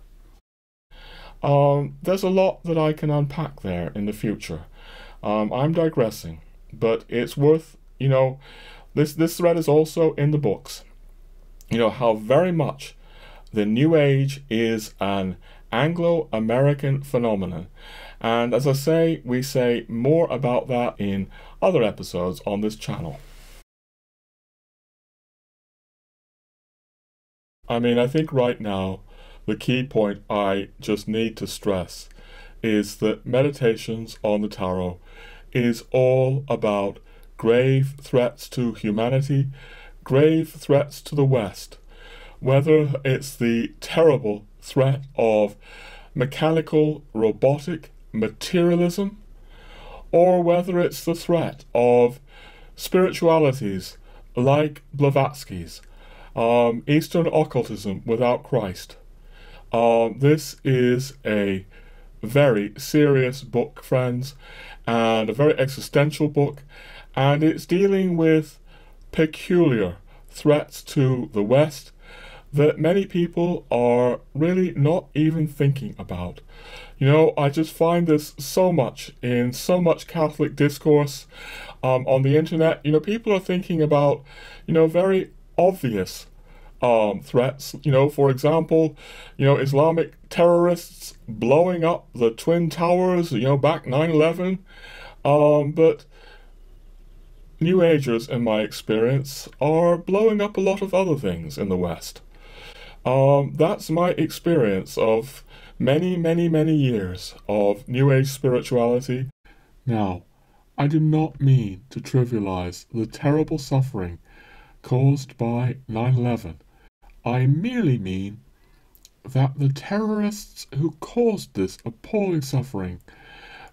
There's a lot that I can unpack there in the future. I'm digressing, but it's worth, this thread is also in the books. How very much the New Age is an Anglo-American phenomenon. And as I say, we say more about that in other episodes on this channel. I think right now, the key point I just need to stress is that Meditations on the Tarot is all about grave threats to humanity, grave threats to the West, whether it's the terrible threat of mechanical, robotic materialism, or whether it's the threat of spiritualities like Blavatsky's, Eastern occultism without Christ. This is a very serious book, friends, and a very existential book, and it's dealing with peculiar threats to the West that many people are really not even thinking about. I just find this so much in so much Catholic discourse on the internet. People are thinking about, very obvious threats. For example, Islamic terrorists blowing up the Twin Towers, back 9/11. But New Agers, in my experience, are blowing up a lot of other things in the West. That's my experience of many, many, many years of New Age spirituality. Now, I do not mean to trivialize the terrible suffering caused by 9/11. I merely mean that the terrorists who caused this appalling suffering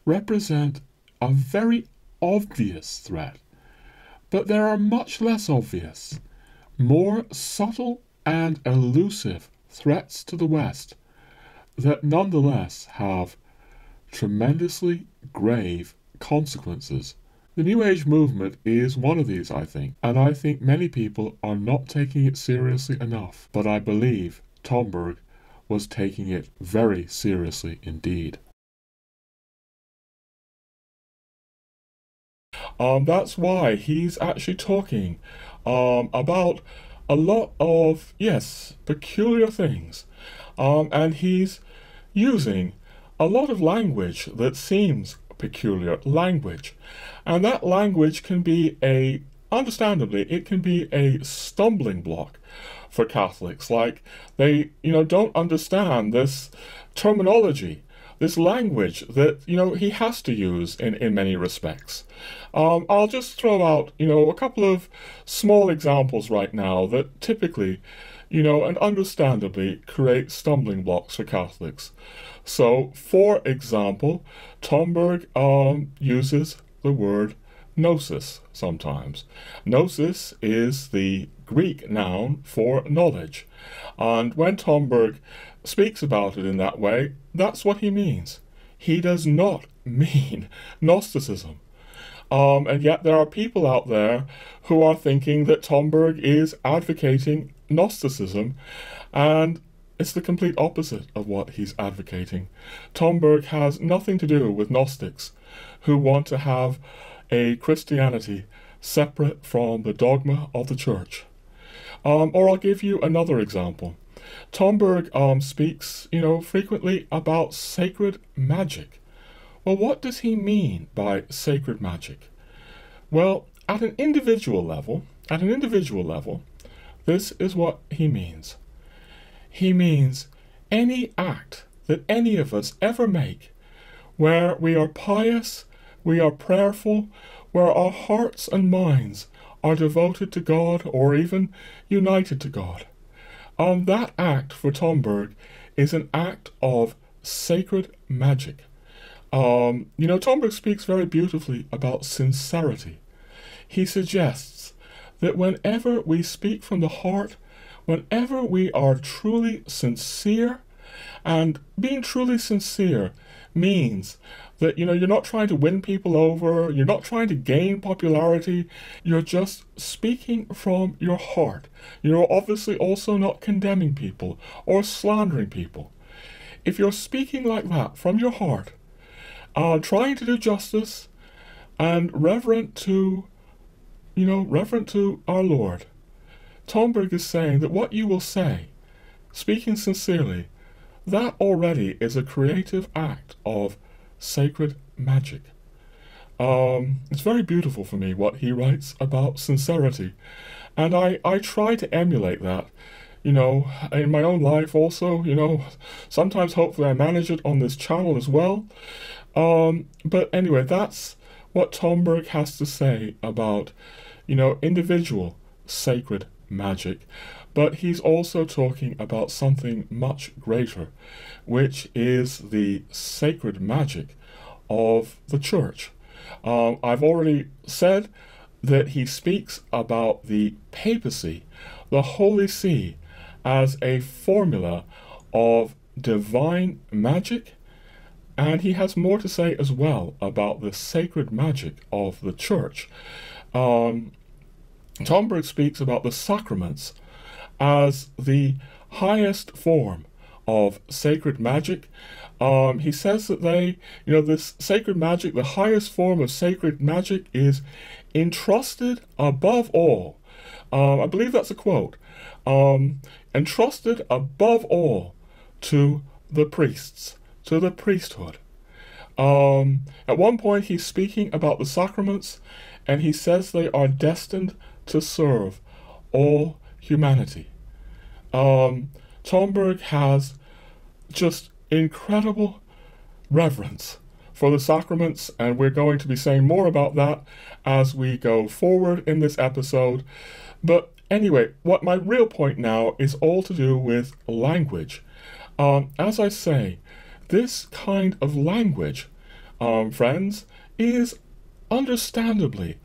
represent a very obvious threat. But there are much less obvious, more subtle and elusive threats to the West that nonetheless have tremendously grave consequences. The New Age movement is one of these, I think, and I think many people are not taking it seriously enough, but I believe Tomberg was taking it very seriously indeed. That's why he's actually talking about a lot of, peculiar things, and he's using a lot of language that seems peculiar language, and that language can be understandably, it can be a stumbling block for Catholics. Like, they, don't understand this terminology, this language that, he has to use in many respects. I'll just throw out, a couple of small examples right now that typically, and understandably create stumbling blocks for Catholics. So, for example, Tomberg uses the word gnosis sometimes. Gnosis is the Greek noun for knowledge, and when Tomberg speaks about it in that way, that's what he means. He does not mean Gnosticism. And yet there are people out there who are thinking that Tomberg is advocating Gnosticism, and it's the complete opposite of what he's advocating. Tomberg has nothing to do with Gnostics who want to have a Christianity separate from the dogma of the Church. Or I'll give you another example. Tomberg speaks, frequently about sacred magic. Well, what does he mean by sacred magic? Well, at an individual level, this is what he means. He means any act that any of us ever make, where we are pious, we are prayerful, where our hearts and minds are devoted to God or even united to God. That act for Tomberg is an act of sacred magic. Tomberg speaks very beautifully about sincerity. He suggests that whenever we speak from the heart, whenever we are truly sincere, and being truly sincere means that, you're not trying to win people over, you're not trying to gain popularity, you're just speaking from your heart. You're obviously also not condemning people or slandering people. If you're speaking like that from your heart, trying to do justice and reverent to our Lord, Tomberg is saying that what you will say, speaking sincerely, that already is a creative act of sacred magic. It's very beautiful for me what he writes about sincerity, and I try to emulate that, in my own life also. Sometimes hopefully I manage it on this channel as well. But anyway, that's what Tomberg has to say about, individual sacred magic. But he's also talking about something much greater, which is the sacred magic of the church. I've already said that he speaks about the papacy, the Holy See, as a formula of divine magic, and he has more to say as well about the sacred magic of the church. Tomberg speaks about the sacraments as the highest form of sacred magic. He says that this sacred magic, the highest form of sacred magic, is entrusted above all. I believe that's a quote. Entrusted above all to the priests, to the priesthood. At one point he's speaking about the sacraments, and he says they are destined to serve all humanity. Tomberg has just incredible reverence for the sacraments, and we're going to be saying more about that as we go forward in this episode. But anyway, what my real point now is all to do with language. As I say, this kind of language, friends, is understandably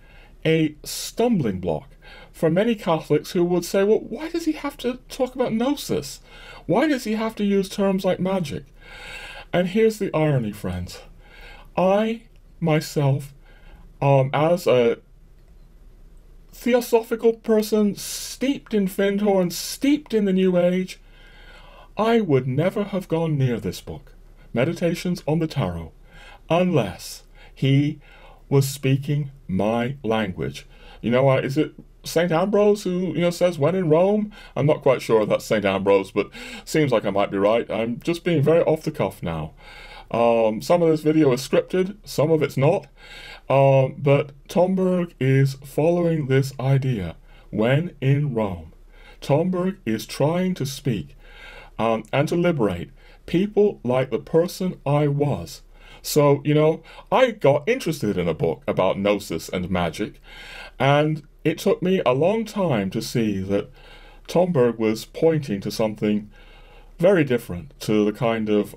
a stumbling block for many Catholics who would say, well, why does he have to talk about gnosis? Why does he have to use terms like magic? And here's the irony, friends. I, myself, as a theosophical person, steeped in Findhorn, steeped in the New Age, I would never have gone near this book, Meditations on the Tarot, unless he was speaking my language. Is it St. Ambrose who, says, when in Rome? I'm not quite sure that's St. Ambrose, but seems like I might be right. I'm just being very off the cuff now. Some of this video is scripted, some of it's not. But Tomberg is following this idea, when in Rome. Tomberg is trying to speak and to liberate people like the person I was. So, I got interested in a book about gnosis and magic, and it took me a long time to see that Tomberg was pointing to something very different to the kind of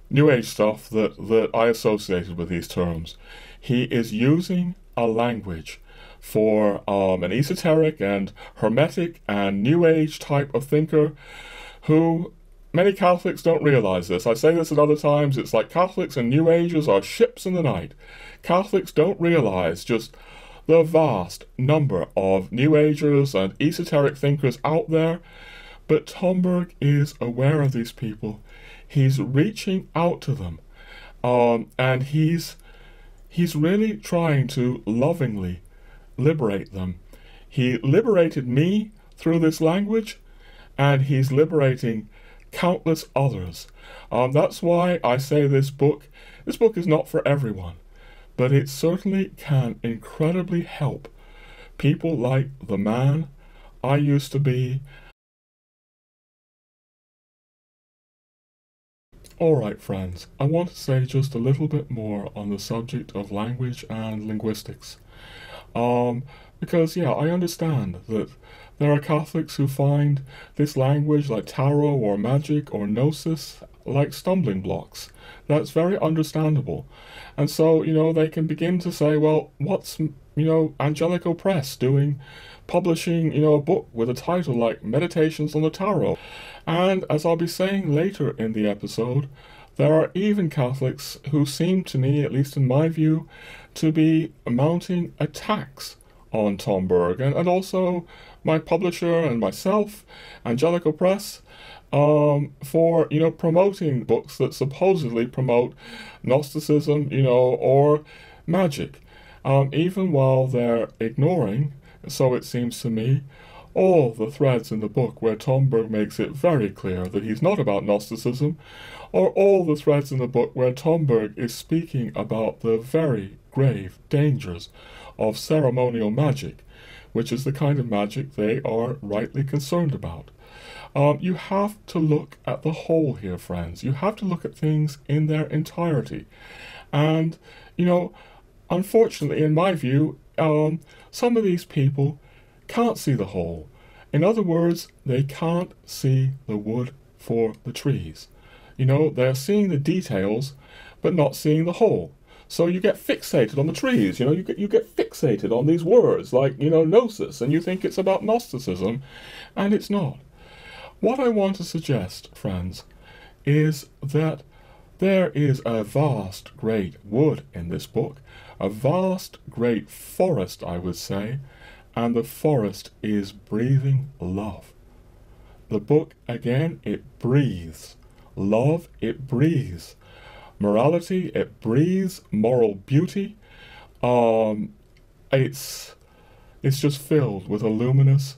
New Age stuff that I associated with these terms. He is using a language for an esoteric and hermetic and New Age type of thinker who many Catholics don't realize this. I say this at other times. It's like Catholics and New Agers are ships in the night. Catholics don't realize just the vast number of New Agers and esoteric thinkers out there. But Tomberg is aware of these people. He's reaching out to them. And he's really trying to lovingly liberate them. He liberated me through this language, and he's liberating countless others. That's why I say this book is not for everyone, but it certainly can incredibly help people like the man I used to be Alright friends, I want to say just a little bit more on the subject of language and linguistics. Because yeah, I understand that there are Catholics who find this language like tarot or magic or gnosis like stumbling blocks. That's very understandable. And so, they can begin to say, well, what's, Angelico Press doing, publishing, a book with a title like Meditations on the Tarot? And as I'll be saying later in the episode, there are even Catholics who seem to me, at least in my view, to be mounting attacks on Tomberg and also my publisher and myself, Angelico Press, for, promoting books that supposedly promote Gnosticism, or magic, even while they're ignoring, so it seems to me, all the threads in the book where Tomberg makes it very clear that he's not about Gnosticism, or all the threads in the book where Tomberg is speaking about the very grave dangers of ceremonial magic, which is the kind of magic they are rightly concerned about. You have to look at the whole here, friends. You have to look at things in their entirety. And, unfortunately, in my view, some of these people can't see the whole. In other words, they can't see the wood for the trees. They're seeing the details, but not seeing the whole. So you get fixated on the trees, you get fixated on these words like, gnosis, and you think it's about Gnosticism, and it's not. What I want to suggest, friends, is that there is a vast, great wood in this book, a vast, great forest, I would say, and the forest is breathing love. The book, again, it breathes. Love, it breathes. Morality, it breathes. Moral beauty. It's just filled with a luminous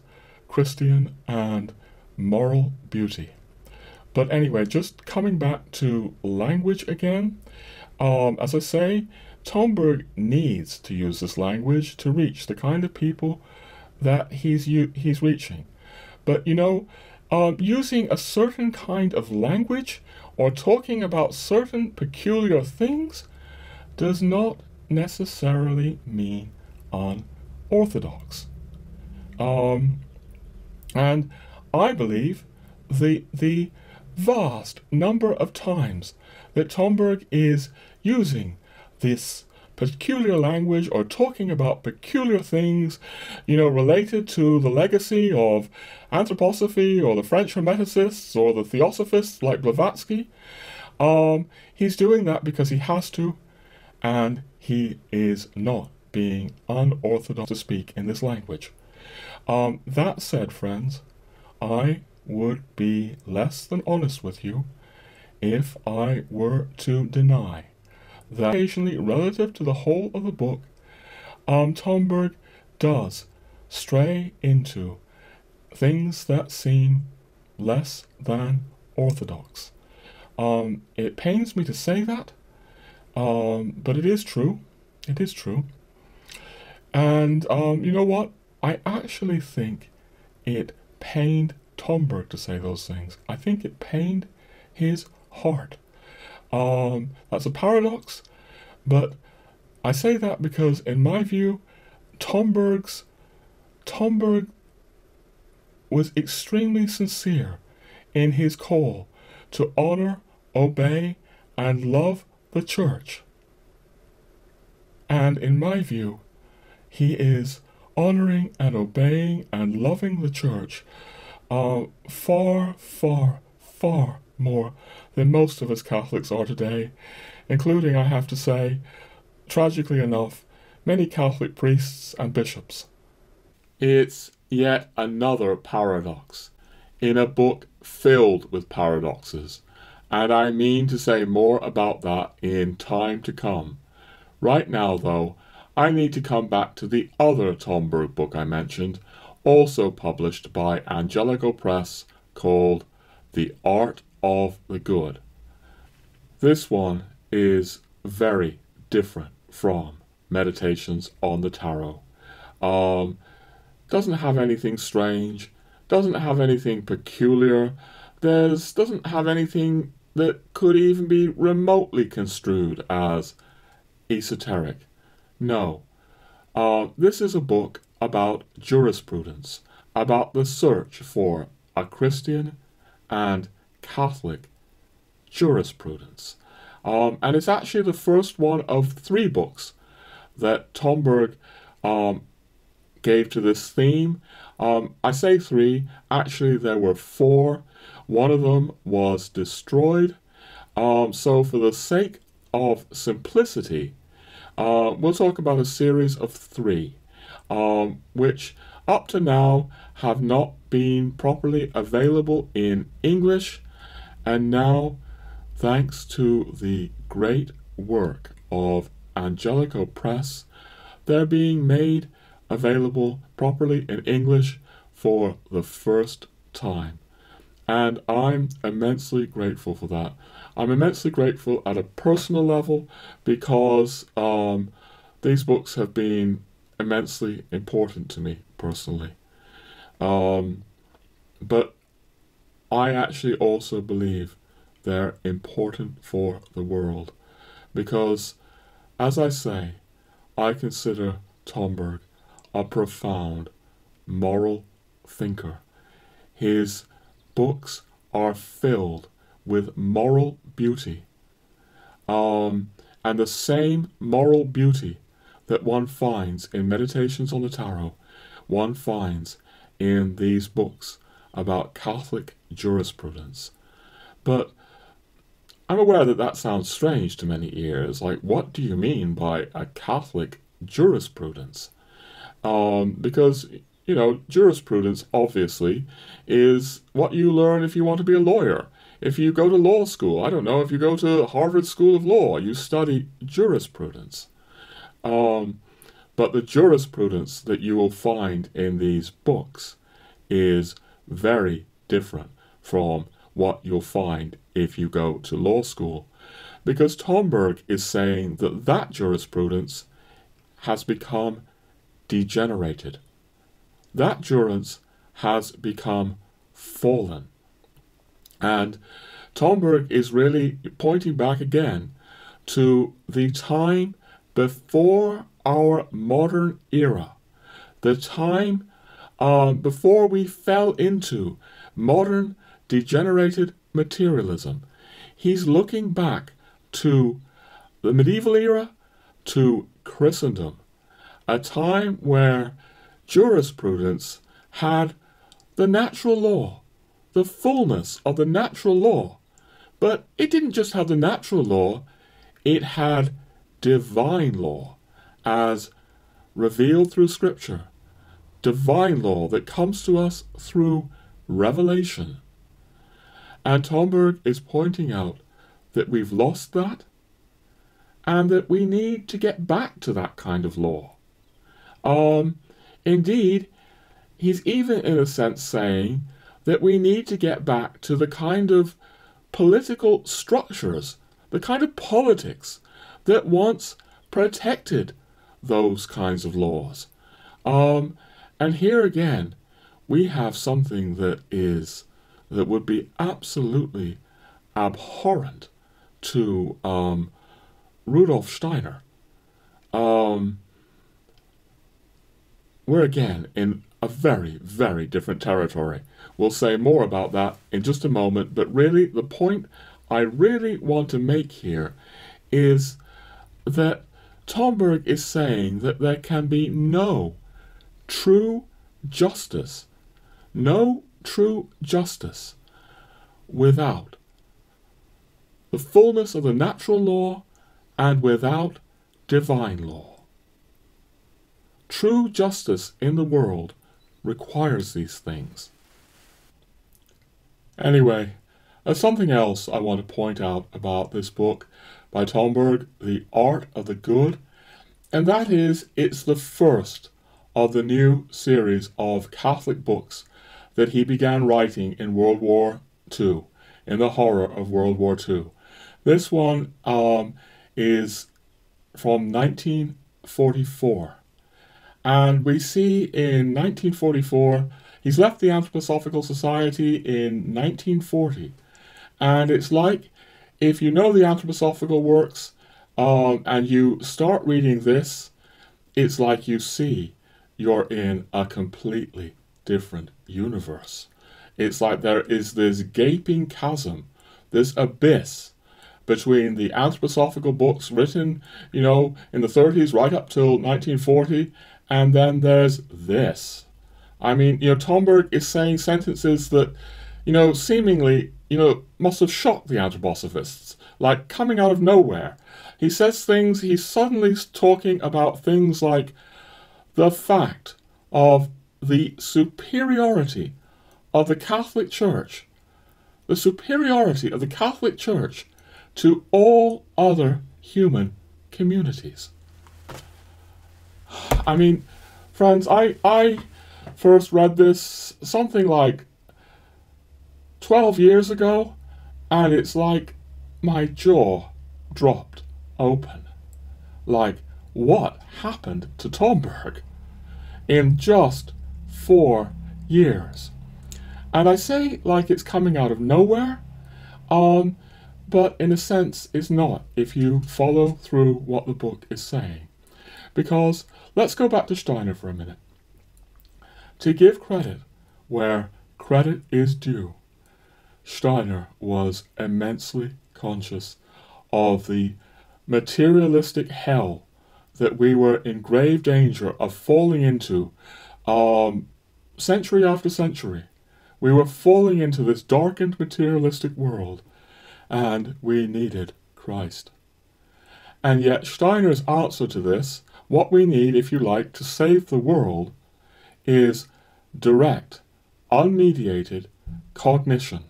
Christian and moral beauty. But anyway, just coming back to language again, as I say, Tomberg needs to use this language to reach the kind of people that he's reaching. But using a certain kind of language or talking about certain peculiar things does not necessarily mean unorthodox. And I believe the vast number of times that Tomberg is using this peculiar language or talking about peculiar things, related to the legacy of Anthroposophy or the French Hermeticists or the Theosophists like Blavatsky, he's doing that because he has to, and he is not being unorthodox to speak in this language. That said, friends, I would be less than honest with you if I were to deny that occasionally, relative to the whole of the book, Tomberg does stray into things that seem less than orthodox. It pains me to say that, but it is true. It is true. And you know what? I actually think it pained Tomberg to say those things. I think it pained his heart. That's a paradox, but I say that because, in my view, Tomberg was extremely sincere in his call to honor, obey, and love the Church. And in my view, he is honoring and obeying and loving the Church far, far, far more than most of us Catholics are today, including, I have to say, tragically enough, many Catholic priests and bishops. It's yet another paradox in a book filled with paradoxes, and I mean to say more about that in time to come. Right now, though, I need to come back to the other Tomberg book I mentioned, also published by Angelico Press, called The Art of the Good. This one is very different from Meditations on the Tarot. Doesn't have anything strange, doesn't have anything peculiar, doesn't have anything that could even be remotely construed as esoteric. No. This is a book about jurisprudence, about the search for a Christian and Catholic jurisprudence. And it's actually the first one of 3 books that Tomberg gave to this theme. I say 3, actually there were 4. One of them was destroyed. So for the sake of simplicity, we'll talk about a series of 3, which up to now have not been properly available in English, and now, thanks to the great work of Angelico Press, they're being made available properly in English for the first time. And I'm immensely grateful for that. I'm immensely grateful at a personal level because these books have been immensely important to me personally. But I actually also believe they're important for the world because, as I say, I consider Tomberg a profound moral thinker. His books are filled with moral beauty, and the same moral beauty that one finds in Meditations on the Tarot, one finds in these books about Catholic jurisprudence. But I'm aware that that sounds strange to many ears. Like, what do you mean by a Catholic jurisprudence? Because, you know, jurisprudence obviously is what you learn if you want to be a lawyer. If you go to law school, I don't know, if you go to Harvard School of Law, you study jurisprudence. But the jurisprudence that you will find in these books is very different from what you'll find if you go to law school. Because Tomberg is saying that that jurisprudence has become degenerated. That jurisprudence has become fallen. And Tomberg is really pointing back again to the time before our modern era, the time before we fell into modern degenerated materialism. He's looking back to the medieval era, to Christendom, a time where jurisprudence had the natural law, the fullness of the natural law. But it didn't just have the natural law, it had divine law, as revealed through Scripture. Divine law that comes to us through revelation. And Tomberg is pointing out that we've lost that, and that we need to get back to that kind of law. Indeed, he's even in a sense saying that we need to get back to the kind of political structures, the kind of politics that once protected those kinds of laws. And here again, we have something that would be absolutely abhorrent to Rudolf Steiner. We're again in a very, very different territory. We'll say more about that in just a moment, but really the point I really want to make here is that Tomberg is saying that there can be no true justice, without the fullness of the natural law and without divine law. True justice in the world requires these things. Anyway, there's something else I want to point out about this book by Tomberg, The Art of the Good, and that is it's the first of the new series of Catholic books that he began writing in World War II, in the horror of World War II. This one is from 1944. And we see in 1944, he's left the Anthroposophical Society in 1940. And it's like if you know the Anthroposophical works, and you start reading this, it's like you see you're in a completely different universe. It's like there is this gaping chasm, this abyss between the Anthroposophical books written, in the 30s right up till 1940, and then there's this. I mean, Tomberg is saying sentences that, seemingly, must have shocked the anthroposophists, like coming out of nowhere. He says things, he's suddenly talking about things like the fact of the superiority of the Catholic Church, the superiority of the Catholic Church to all other human communities. I mean, friends, I first read this something like 12 years ago, and it's like my jaw dropped open. Like, what happened to Tomberg in just 4 years? And I say like it's coming out of nowhere, but in a sense it's not if you follow through what the book is saying. Because let's go back to Steiner for a minute. To give credit where credit is due, Steiner was immensely conscious of the materialistic hell that we were in grave danger of falling into century after century. We were falling into this darkened materialistic world, and we needed Christ. And yet Steiner's answer to this, what we need, if you like, to save the world, is direct, unmediated cognition.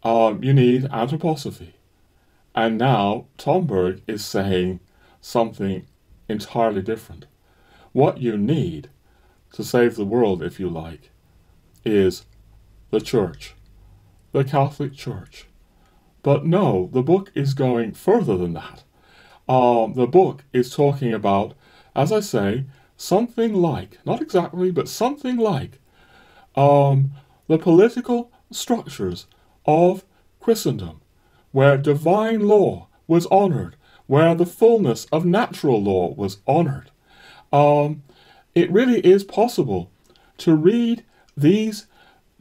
You need anthroposophy. And now Tomberg is saying something entirely different. What you need to save the world, if you like, is the Church, the Catholic Church. But no, the book is going further than that. The book is talking about, as I say, something like, not exactly, but something like, the political structures of Christendom, where divine law was honored, where the fullness of natural law was honored. It really is possible to read these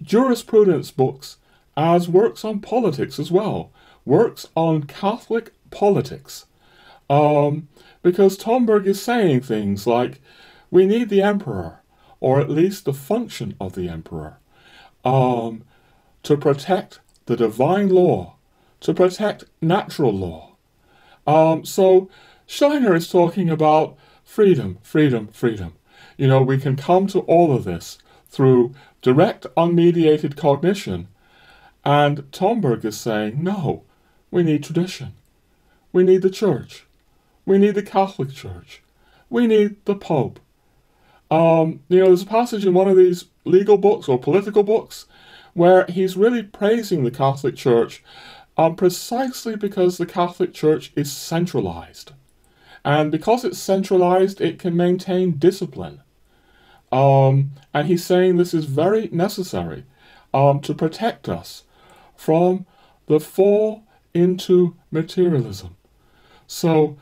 jurisprudence books as works on politics as well, works on Catholic politics. Because Tomberg is saying things like, we need the emperor, or at least the function of the emperor, to protect the divine law, to protect natural law. So Steiner is talking about freedom, freedom, freedom. We can come to all of this through direct, unmediated cognition. And Tomberg is saying, no, we need tradition. We need the Church. We need the Catholic Church. We need the Pope. There's a passage in one of these legal books or political books where he's really praising the Catholic Church precisely because the Catholic Church is centralized. And because it's centralized, it can maintain discipline. And he's saying this is very necessary to protect us from the fall into materialism. So,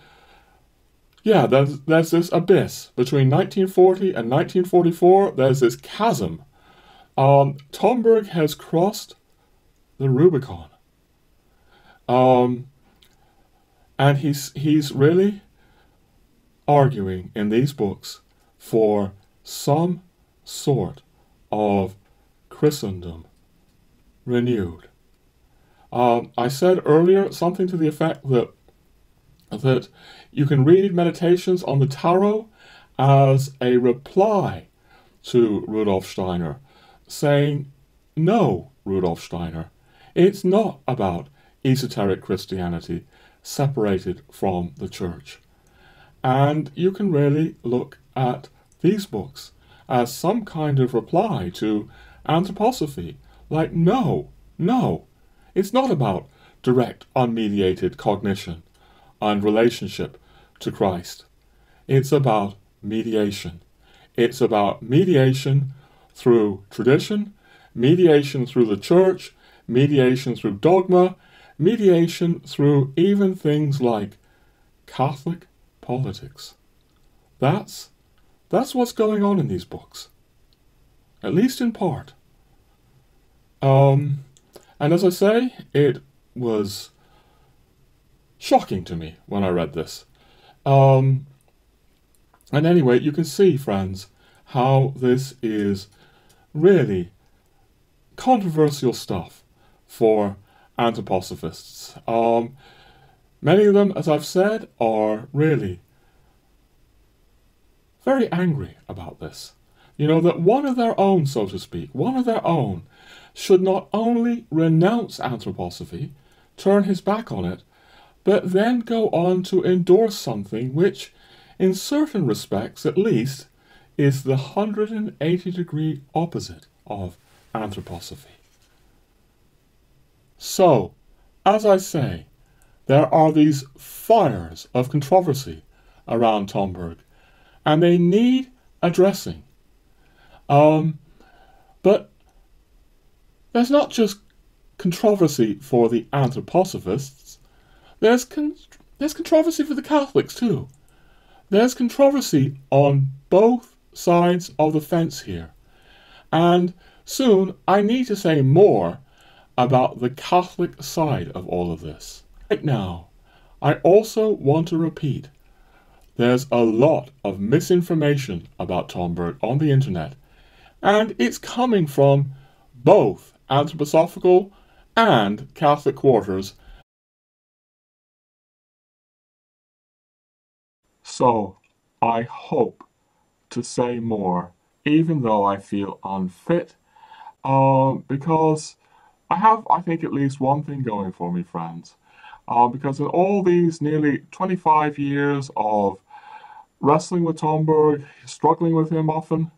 yeah, there's this abyss between 1940 and 1944. There's this chasm. Tomberg has crossed the Rubicon. And he's really arguing in these books for some sort of Christendom renewed. I said earlier something to the effect that you can read Meditations on the Tarot as a reply to Rudolf Steiner, saying, no, Rudolf Steiner, it's not about esoteric Christianity separated from the Church. And you can really look at these books as some kind of reply to anthroposophy. Like, no, it's not about direct, unmediated cognition and relationship to Christ. It's about mediation. It's about mediation through tradition, mediation through the Church, mediation through dogma, mediation through even things like Catholic politics. That's what's going on in these books, at least in part. And as I say, it was shocking to me when I read this. And anyway, you can see, friends, how this is really controversial stuff for anthroposophists. Many of them, as I've said, are really very angry about this. You know, that one of their own, so to speak, one of their own, should not only renounce anthroposophy, turn his back on it, but then go on to endorse something which, in certain respects at least, is the 180-degree opposite of anthroposophy. So, as I say, there are these fires of controversy around Tomberg, and they need addressing. But there's not just controversy for the anthroposophists, there's controversy for the Catholics too. There's controversy on both sides of the fence here. And soon I need to say more about the Catholic side of all of this. Right now, I also want to repeat, there's a lot of misinformation about Tomberg on the internet, and it's coming from both anthroposophical and Catholic quarters. So, I hope to say more, even though I feel unfit, because I have, I think, at least one thing going for me, friends. Because in all these nearly 25 years of wrestling with Tomberg, struggling with him often,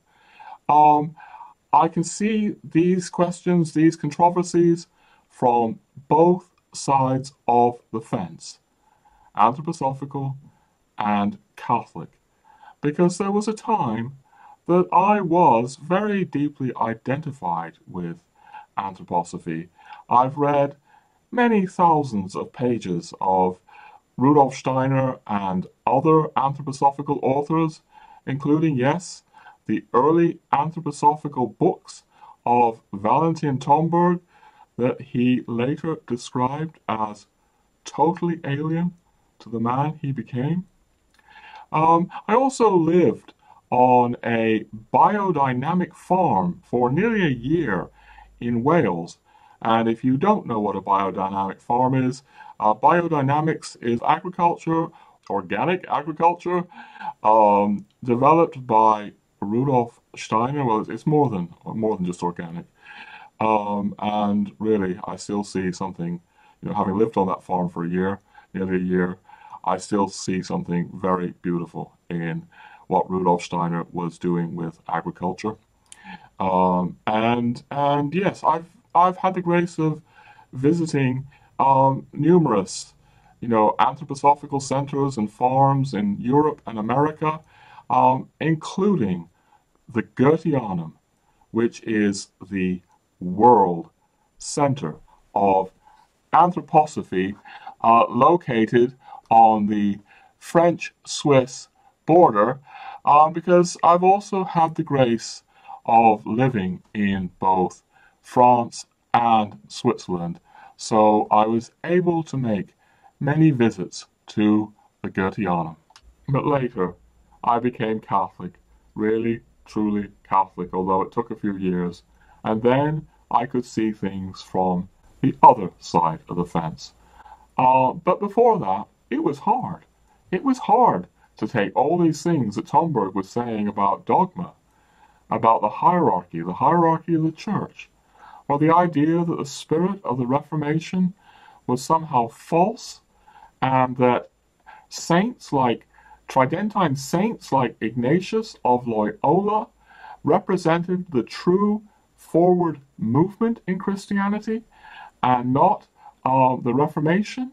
I can see these questions, these controversies from both sides of the fence, anthroposophical and Catholic, because there was a time that I was very deeply identified with anthroposophy. I've read many thousands of pages of Rudolf Steiner and other anthroposophical authors, including, yes, the early anthroposophical books of Valentin Tomberg that he later described as totally alien to the man he became. I also lived on a biodynamic farm for nearly a year in Wales. And if you don't know what a biodynamic farm is, biodynamics is agriculture, organic agriculture, developed by Rudolf Steiner. Well, it's more than just organic. And really, I still see something, you know, having lived on that farm for a year, nearly a year, I still see something very beautiful in what Rudolf Steiner was doing with agriculture. And yes, I've had the grace of visiting numerous, you know, anthroposophical centers and farms in Europe and America, including the Goetheanum, which is the world center of anthroposophy, located on the French-Swiss border, because I've also had the grace of living in both France and Switzerland, so I was able to make many visits to the Goetheanum. But later, I became Catholic, really, truly Catholic, although it took a few years, and then I could see things from the other side of the fence. But before that, it was hard. It was hard to take all these things that Tomberg was saying about dogma, about the hierarchy of the church, or the idea that the spirit of the Reformation was somehow false, and that saints like Tridentine saints like Ignatius of Loyola represented the true forward movement in Christianity and not the Reformation.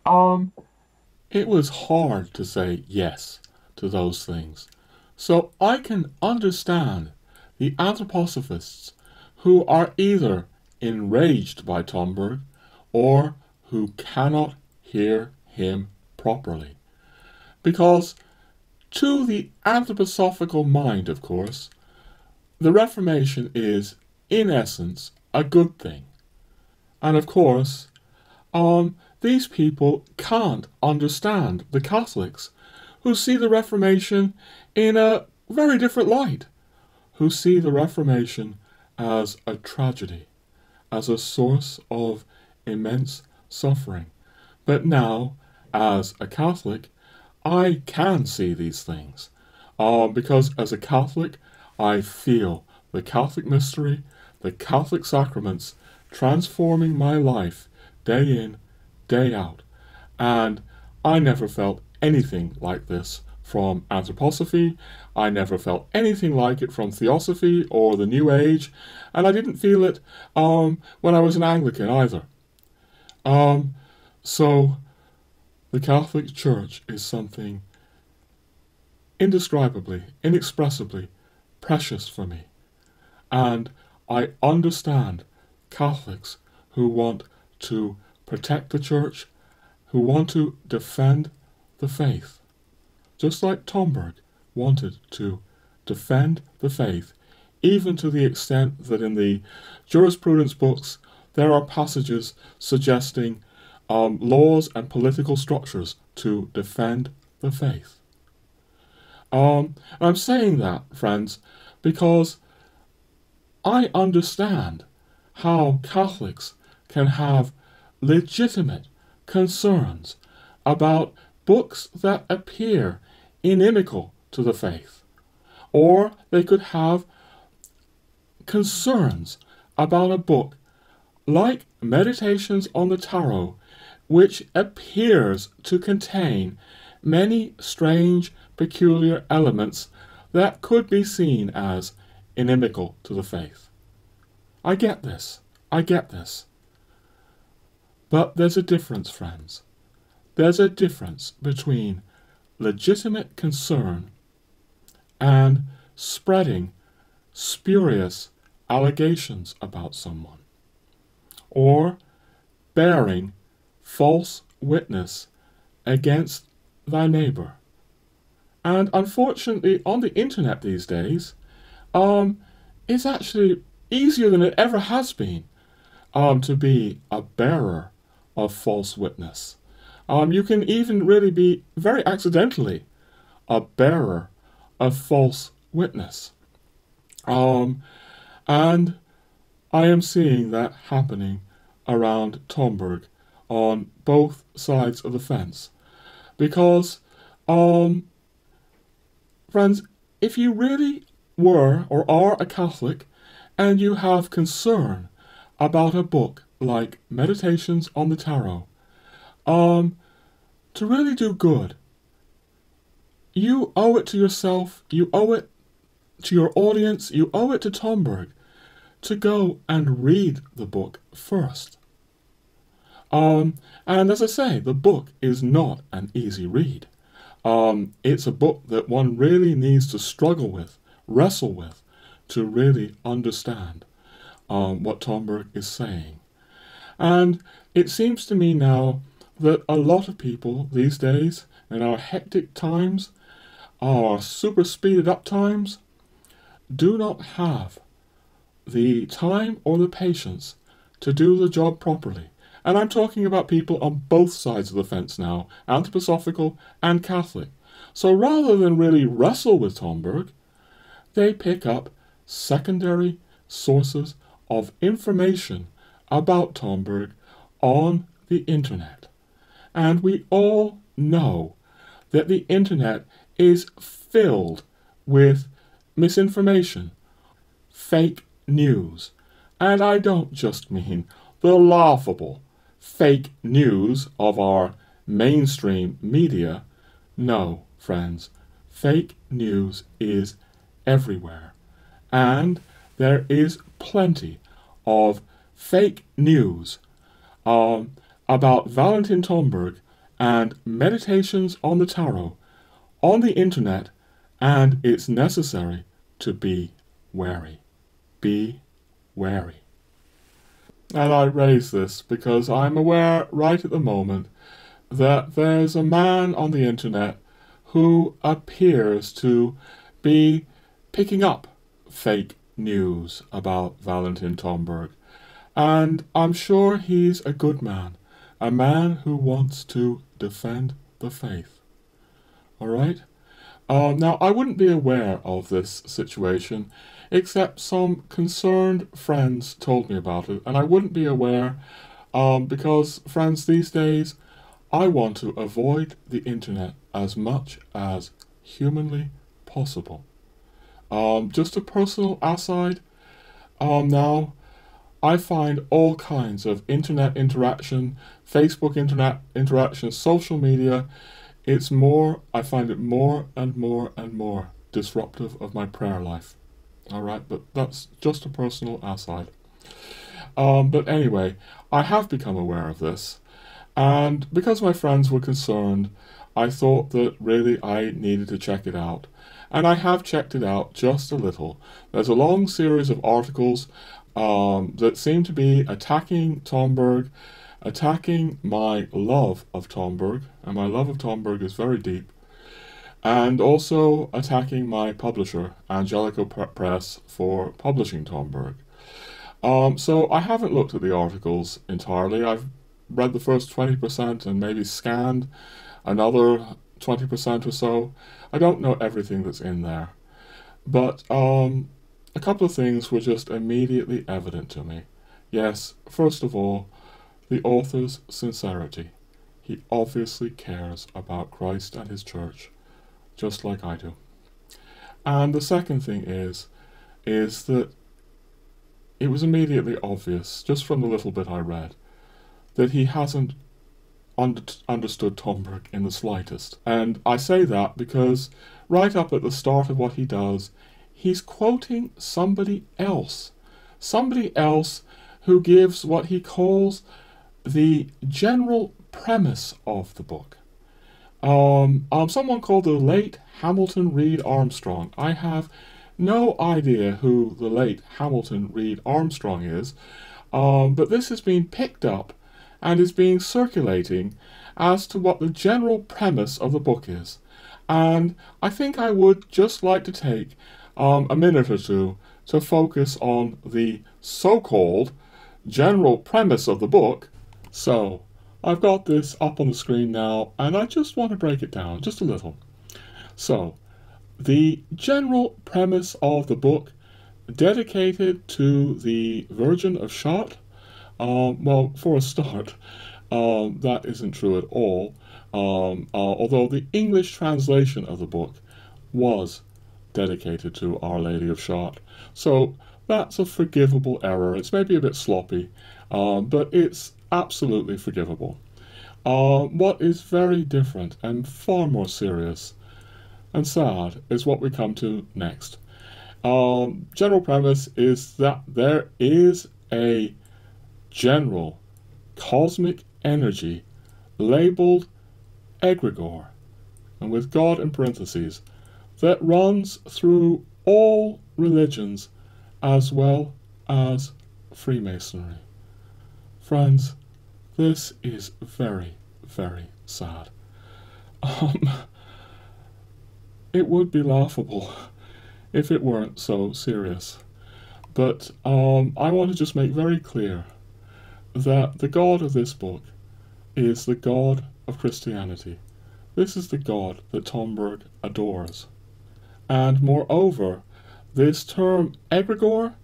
It was hard to say yes to those things. So I can understand the anthroposophists who are either enraged by Tomberg or who cannot hear him properly. Because to the anthroposophical mind, of course, the Reformation is, in essence, a good thing. And of course, these people can't understand the Catholics, who see the Reformation in a very different light, who see the Reformation as a tragedy, as a source of immense suffering. But now, as a Catholic, I can see these things, because as a Catholic, I feel the Catholic mystery, the Catholic sacraments, transforming my life day in, day out. And I never felt anything like this from Anthroposophy. I never felt anything like it from Theosophy or the New Age, and I didn't feel it when I was an Anglican either. So the Catholic Church is something indescribably, inexpressibly precious for me. And I understand Catholics who want to protect the Church, who want to defend the faith, just like Tomberg wanted to defend the faith, even to the extent that in the jurisprudence books there are passages suggesting laws and political structures to defend the faith. I'm saying that, friends, because I understand how Catholics can have legitimate concerns about books that appear inimical to the faith, or they could have concerns about a book like Meditations on the Tarot, which appears to contain many strange, peculiar elements that could be seen as inimical to the faith. I get this. But there's a difference, friends. There's a difference between legitimate concern and spreading spurious allegations about someone, or bearing false witness against thy neighbour. And unfortunately, on the internet these days, it's actually easier than it ever has been to be a bearer of false witness. You can even really be very accidentally a bearer of false witness. And I am seeing that happening around Tomberg on both sides of the fence. Because, friends, if you really were or are a Catholic and you have concern about a book like Meditations on the Tarot, to really do good, you owe it to yourself, you owe it to your audience, you owe it to Tomberg to go and read the book first. And as I say, the book is not an easy read. It's a book that one really needs to struggle with, wrestle with, to really understand what Tomberg is saying. And it seems to me now that a lot of people these days, in our hectic times, our super speeded up times, do not have the time or the patience to do the job properly. And I'm talking about people on both sides of the fence now, Anthroposophical and Catholic. So rather than really wrestle with Tomberg, they pick up secondary sources of information about Tomberg on the internet. And we all know that the internet is filled with misinformation, fake news. And I don't just mean the laughable fake news of our mainstream media. No, friends, fake news is everywhere. And there is plenty of fake news about Valentin Tomberg and Meditations on the Tarot on the internet, and it's necessary to be wary. Be wary. And I raise this because I'm aware right at the moment that there's a man on the internet who appears to be picking up fake news about Valentin Tomberg. And I'm sure he's a good man, a man who wants to defend the faith. All right? Now, I wouldn't be aware of this situation except some concerned friends told me about it, and I wouldn't be aware because, friends, these days I want to avoid the internet as much as humanly possible. Just a personal aside, now I find all kinds of internet interaction, Facebook internet interaction, social media, I find it more and more and more disruptive of my prayer life. All right, but that's just a personal aside. But anyway, I have become aware of this, and because my friends were concerned, I thought that really I needed to check it out. And I have checked it out just a little. There's a long series of articles that seem to be attacking Tomberg, attacking my love of Tomberg, and my love of Tomberg is very deep, and also attacking my publisher, Angelica Press, for publishing Tomberg. So I haven't looked at the articles entirely. I've read the first 20% and maybe scanned another 20% or so. I don't know everything that's in there. But a couple of things were just immediately evident to me. Yes, first of all, the author's sincerity. He obviously cares about Christ and his church, just like I do. And the second thing is that it was immediately obvious, just from the little bit I read, that he hasn't understood Tomberg in the slightest. And I say that because right up at the start of what he does, he's quoting somebody else who gives what he calls the general premise of the book. Someone called the late Hamilton Reed Armstrong. I have no idea who the late Hamilton Reed Armstrong is, but this has been picked up and is being circulating as to what the general premise of the book is. And I think I would just like to take a minute or two to focus on the so-called general premise of the book. So, I've got this up on the screen now, and I just want to break it down just a little. So, the general premise of the book, dedicated to the Virgin of Chartres. Well, for a start, that isn't true at all, although the English translation of the book was dedicated to Our Lady of Chartres. So that's a forgivable error. It's maybe a bit sloppy, but it's absolutely forgivable. What is very different and far more serious and sad is what we come to next. General premise is that there is a general cosmic energy labeled egregore, and with God in parentheses, that runs through all religions as well as Freemasonry. Friends, this is very, very sad. It would be laughable if it weren't so serious. But I want to just make very clear that the God of this book is the God of Christianity. This is the God that Tomberg adores. And moreover, this term egregore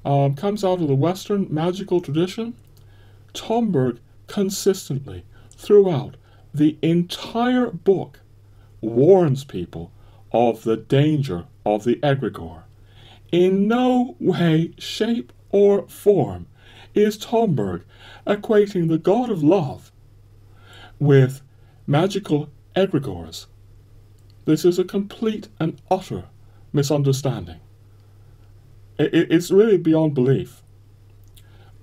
comes out of the Western magical tradition. Tomberg consistently, throughout the entire book, warns people of the danger of the egregore. In no way, shape, or form is Tomberg equating the God of love with magical egregores. This is a complete and utter misunderstanding. It's really beyond belief.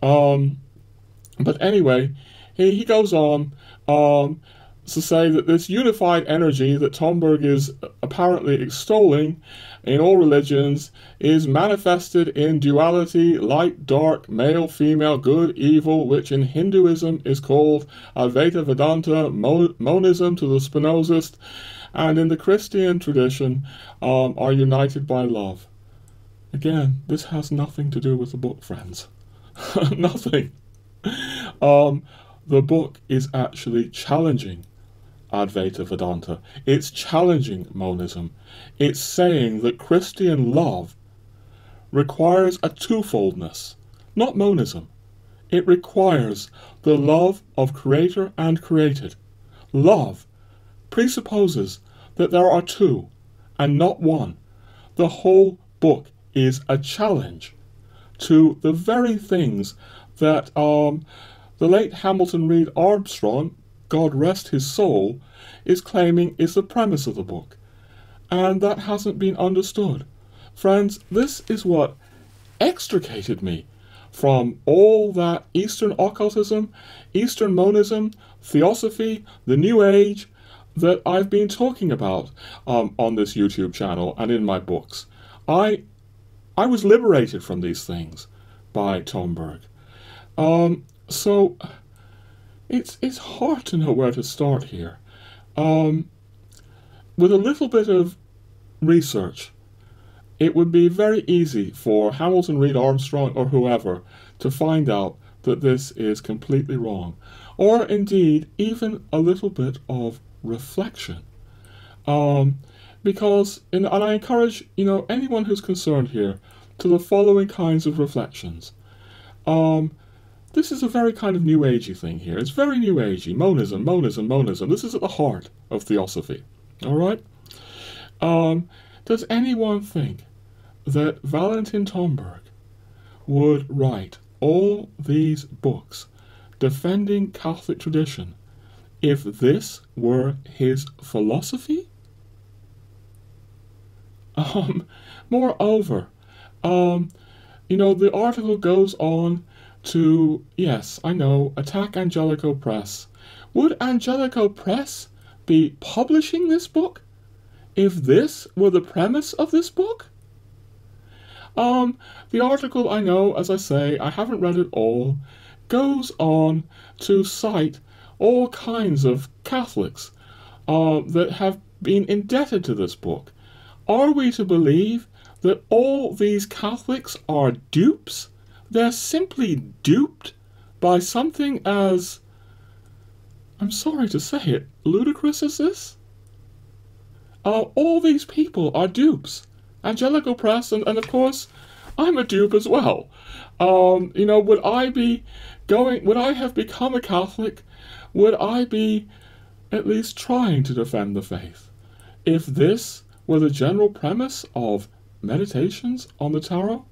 But anyway, he goes on. to say that this unified energy that Tomberg is apparently extolling in all religions is manifested in duality, light, dark, male, female, good, evil, which in Hinduism is called Advaita Vedanta, monism to the Spinozist, and in the Christian tradition are united by love. Again, this has nothing to do with the book, friends. Nothing. The book is actually challenging Advaita Vedanta. It's challenging monism. It's saying that Christian love requires a twofoldness, not monism. It requires the love of creator and created. Love presupposes that there are two and not one. The whole book is a challenge to the very things that the late Hamilton Reed Armstrong, God rest his soul, is claiming is the premise of the book. And that hasn't been understood. Friends, this is what extricated me from all that Eastern occultism, Eastern monism, Theosophy, the New Age that I've been talking about on this YouTube channel and in my books. I was liberated from these things by Tomberg. So it's hard to know where to start here. With a little bit of research, it would be very easy for Hamilton Reed Armstrong or whoever to find out that this is completely wrong, or indeed even a little bit of reflection. Because, and I encourage anyone who's concerned here to the following kinds of reflections. This is a very kind of New Agey thing here. It's very New Agey. Monism. This is at the heart of Theosophy. All right? Does anyone think that Valentin Tomberg would write all these books defending Catholic tradition if this were his philosophy? Moreover, the article goes on to, yes, I know, attack Angelico Press. Would Angelico Press be publishing this book if this were the premise of this book? The article, I know, as I say, I haven't read it all, goes on to cite all kinds of Catholics that have been indebted to this book. Are we to believe that all these Catholics are dupes? They're simply duped by something as, I'm sorry to say it, ludicrous as this? All these people are dupes. Angelico Press, and of course, I'm a dupe as well. Would I have become a Catholic? Would I be at least trying to defend the faith if this were the general premise of meditations on the tarot?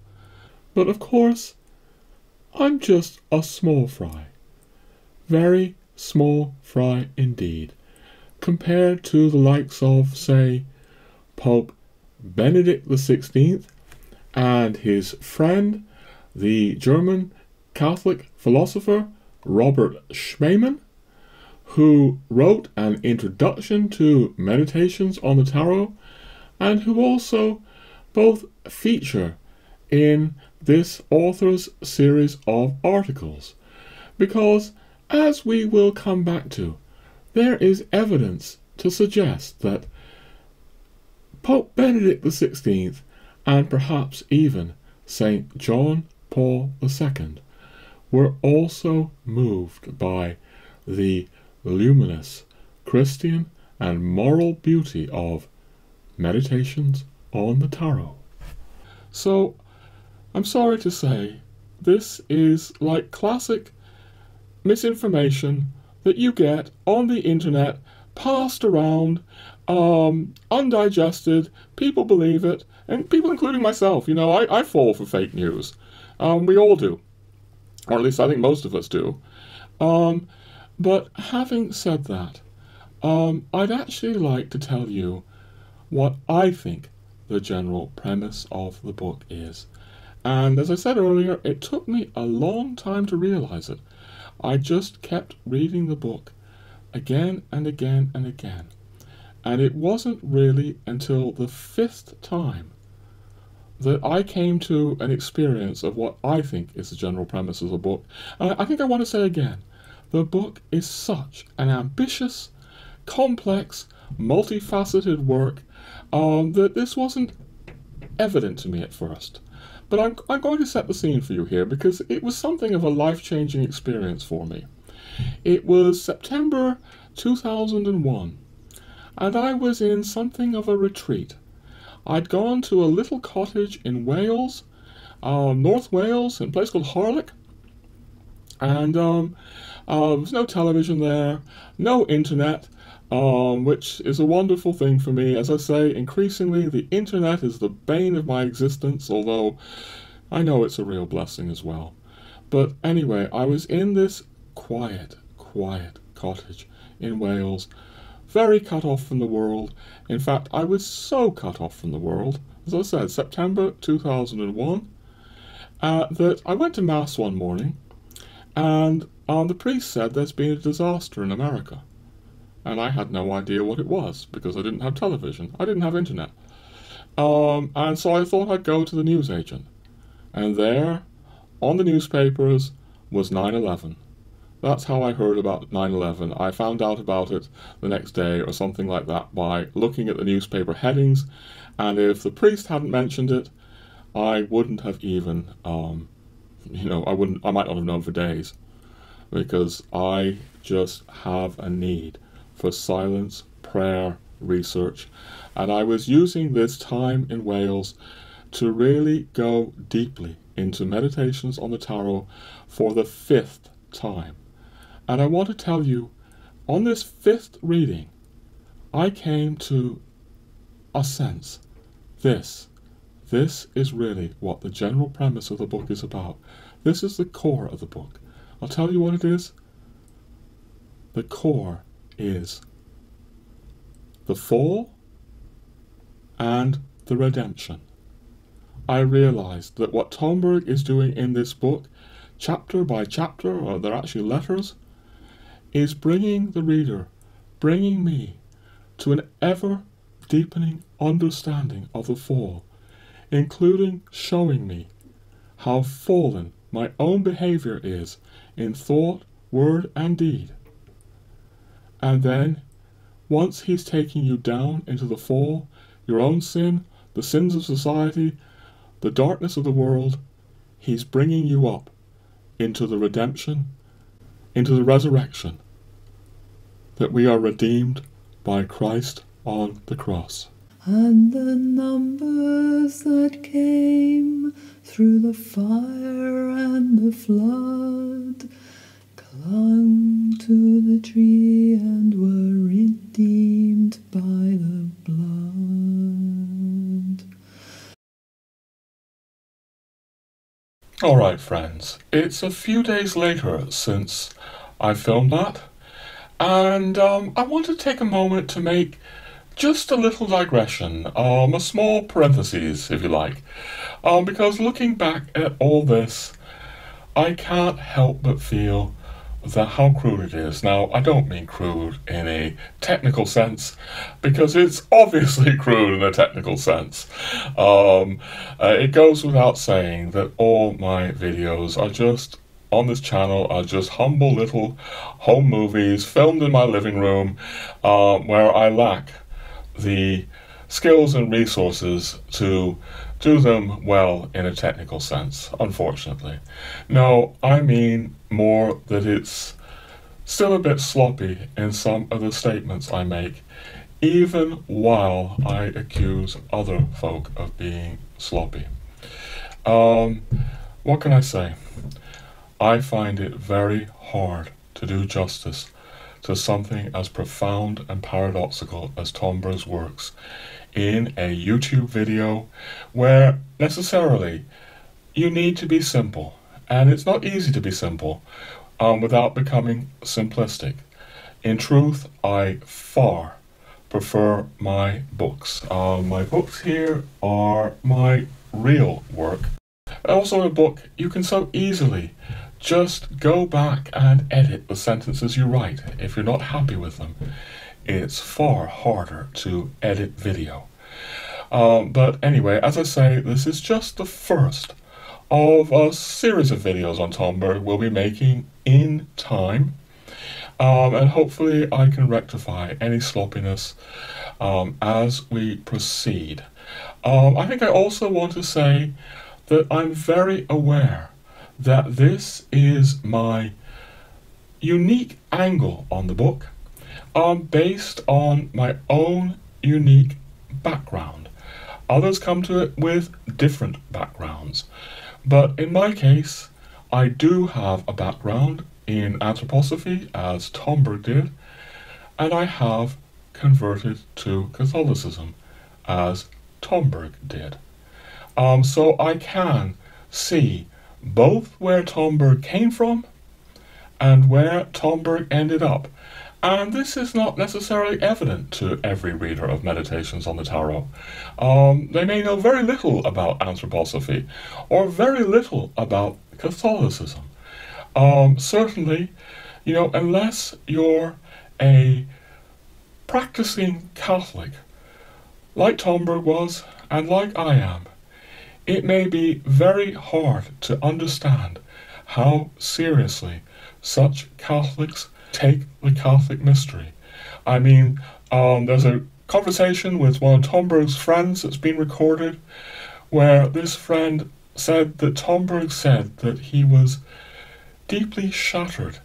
But of course, I'm just a small fry. Very small fry indeed, compared to the likes of, say, Pope Benedict XVI and his friend, the German Catholic philosopher Robert Spaemann, who wrote an introduction to meditations on the tarot, and who also both feature in this author's series of articles. Because, as we will come back to, there is evidence to suggest that Pope Benedict XVI and perhaps even St. John Paul II were also moved by the luminous Christian and moral beauty of meditations on the tarot. So, I'm sorry to say, this is like classic misinformation that you get on the internet, passed around, undigested, people believe it, and people including myself. I fall for fake news. We all do. Or at least I think most of us do. But having said that, I'd actually like to tell you what I think the general premise of the book is. And as I said earlier, it took me a long time to realize it. I just kept reading the book again and again and again. And it wasn't really until the 5th time that I came to an experience of what I think is the general premise of the book. And I think I want to say again, the book is such an ambitious, complex, multifaceted work that this wasn't evident to me at first. But I'm going to set the scene for you here because it was something of a life-changing experience for me. It was September 2001, and I was in something of a retreat. I'd gone to a little cottage in Wales, North Wales, in a place called Harlech, and there was no television there, no internet, which is a wonderful thing for me. As I say, increasingly the internet is the bane of my existence, although I know it's a real blessing as well. But anyway, I was in this quiet cottage in Wales, very cut off from the world. In fact, I was so cut off from the world, as I said, September 2001, that I went to Mass one morning, and the priest said there's been a disaster in America. And I had no idea what it was, because I didn't have television, I didn't have internet. And so I thought I'd go to the newsagent. And there, on the newspapers, was 9/11. That's how I heard about 9/11. I found out about it the next day or something like that by looking at the newspaper headings, and if the priest hadn't mentioned it, I wouldn't have even, I might not have known for days, because I just have a need for silence, prayer, research, and I was using this time in Wales to really go deeply into meditations on the tarot for the 5th time. And I want to tell you, on this 5th reading, I came to a sense, this is really what the general premise of the book is about. This is the core of the book. I'll tell you what it is. The core is the fall and the redemption. I realized that what Tomberg is doing in this book, chapter by chapter, or they're actually letters, is bringing the reader, bringing me, to an ever-deepening understanding of the fall, including showing me how fallen my own behavior is in thought, word, and deed. And then, once he's taking you down into the fall, your own sin, the sins of society, the darkness of the world, he's bringing you up into the redemption, into the resurrection, that we are redeemed by Christ on the cross. And the numbers that came through the fire and the flood clung to the tree and were redeemed by the blood. All right, friends, it's a few days later since I filmed that, and I want to take a moment to make just a little digression, a small parenthesis, if you like, because looking back at all this, I can't help but feel how crude it is. Now, I don't mean crude in a technical sense, because it's obviously crude in a technical sense. It goes without saying that all my videos are just, on this channel, are just humble little home movies filmed in my living room, where I lack the skills and resources to do them well in a technical sense, unfortunately. No, I mean more that it's still a bit sloppy in some of the statements I make, even while I accuse other folk of being sloppy. What can I say? I find it very hard to do justice to something as profound and paradoxical as Tomberg's works in a YouTube video where necessarily you need to be simple, and it's not easy to be simple without becoming simplistic. In truth, I far prefer my books. My books here are my real work. Also in a book, you can so easily just go back and edit the sentences you write if you're not happy with them. It's far harder to edit video. But anyway, as I say, this is just the first of a series of videos on Tomberg we'll be making in time. And hopefully I can rectify any sloppiness as we proceed. I think I also want to say that I'm very aware that this is my unique angle on the book, based on my own unique background. Others come to it with different backgrounds, but in my case, I do have a background in anthroposophy, as Tomberg did, and I have converted to Catholicism, as Tomberg did. So I can see both where Tomberg came from and where Tomberg ended up. And this is not necessarily evident to every reader of Meditations on the Tarot. They may know very little about anthroposophy or very little about Catholicism. Certainly, you know, unless you're a practicing Catholic, like Tomberg was and like I am, it may be very hard to understand how seriously such Catholics take the Catholic mystery. I mean, there's a conversation with one of Tomberg's friends that's been recorded where this friend said that Tomberg said that he was deeply shattered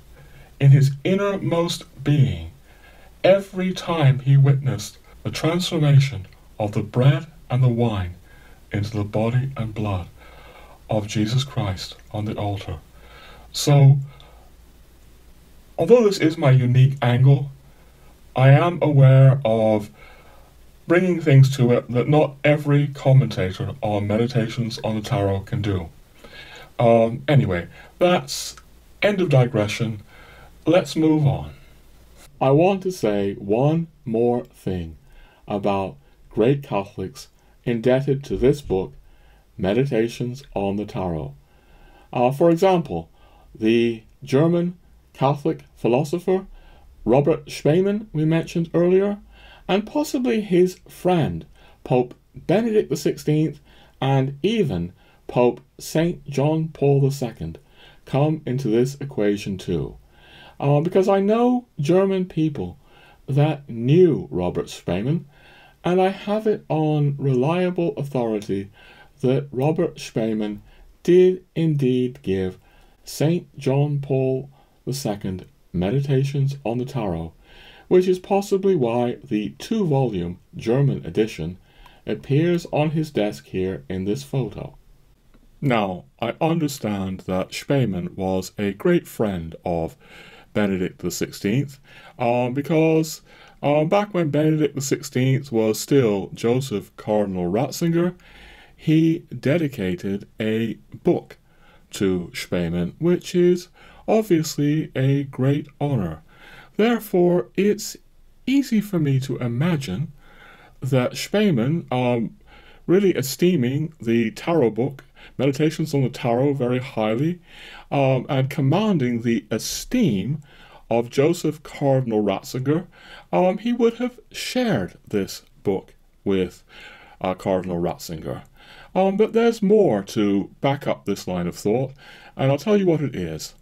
in his innermost being every time he witnessed the transformation of the bread and the wine into the body and blood of Jesus Christ on the altar. So, although this is my unique angle, I am aware of bringing things to it that not every commentator on Meditations on the Tarot can do. Anyway, that's end of digression. Let's move on. I want to say one more thing about great Catholics indebted to this book, Meditations on the Tarot. For example, the German Catholic philosopher Robert Spaemann, we mentioned earlier, and possibly his friend, Pope Benedict XVI, and even Pope St. John Paul II, come into this equation too. Because I know German people that knew Robert Spaemann, and I have it on reliable authority that Robert Spaemann did indeed give St. John Paul II Meditations on the Tarot, which is possibly why the 2-volume German edition appears on his desk here in this photo. Now, I understand that Spaemann was a great friend of Benedict XVI, because back when Benedict XVI was still Joseph Cardinal Ratzinger, he dedicated a book to Spaemann, which is obviously a great honor. Therefore, it's easy for me to imagine that Spaemann, really esteeming the tarot book, Meditations on the Tarot, very highly, and commanding the esteem of Joseph Cardinal Ratzinger, he would have shared this book with Cardinal Ratzinger. But there's more to back up this line of thought, and I'll tell you what it is.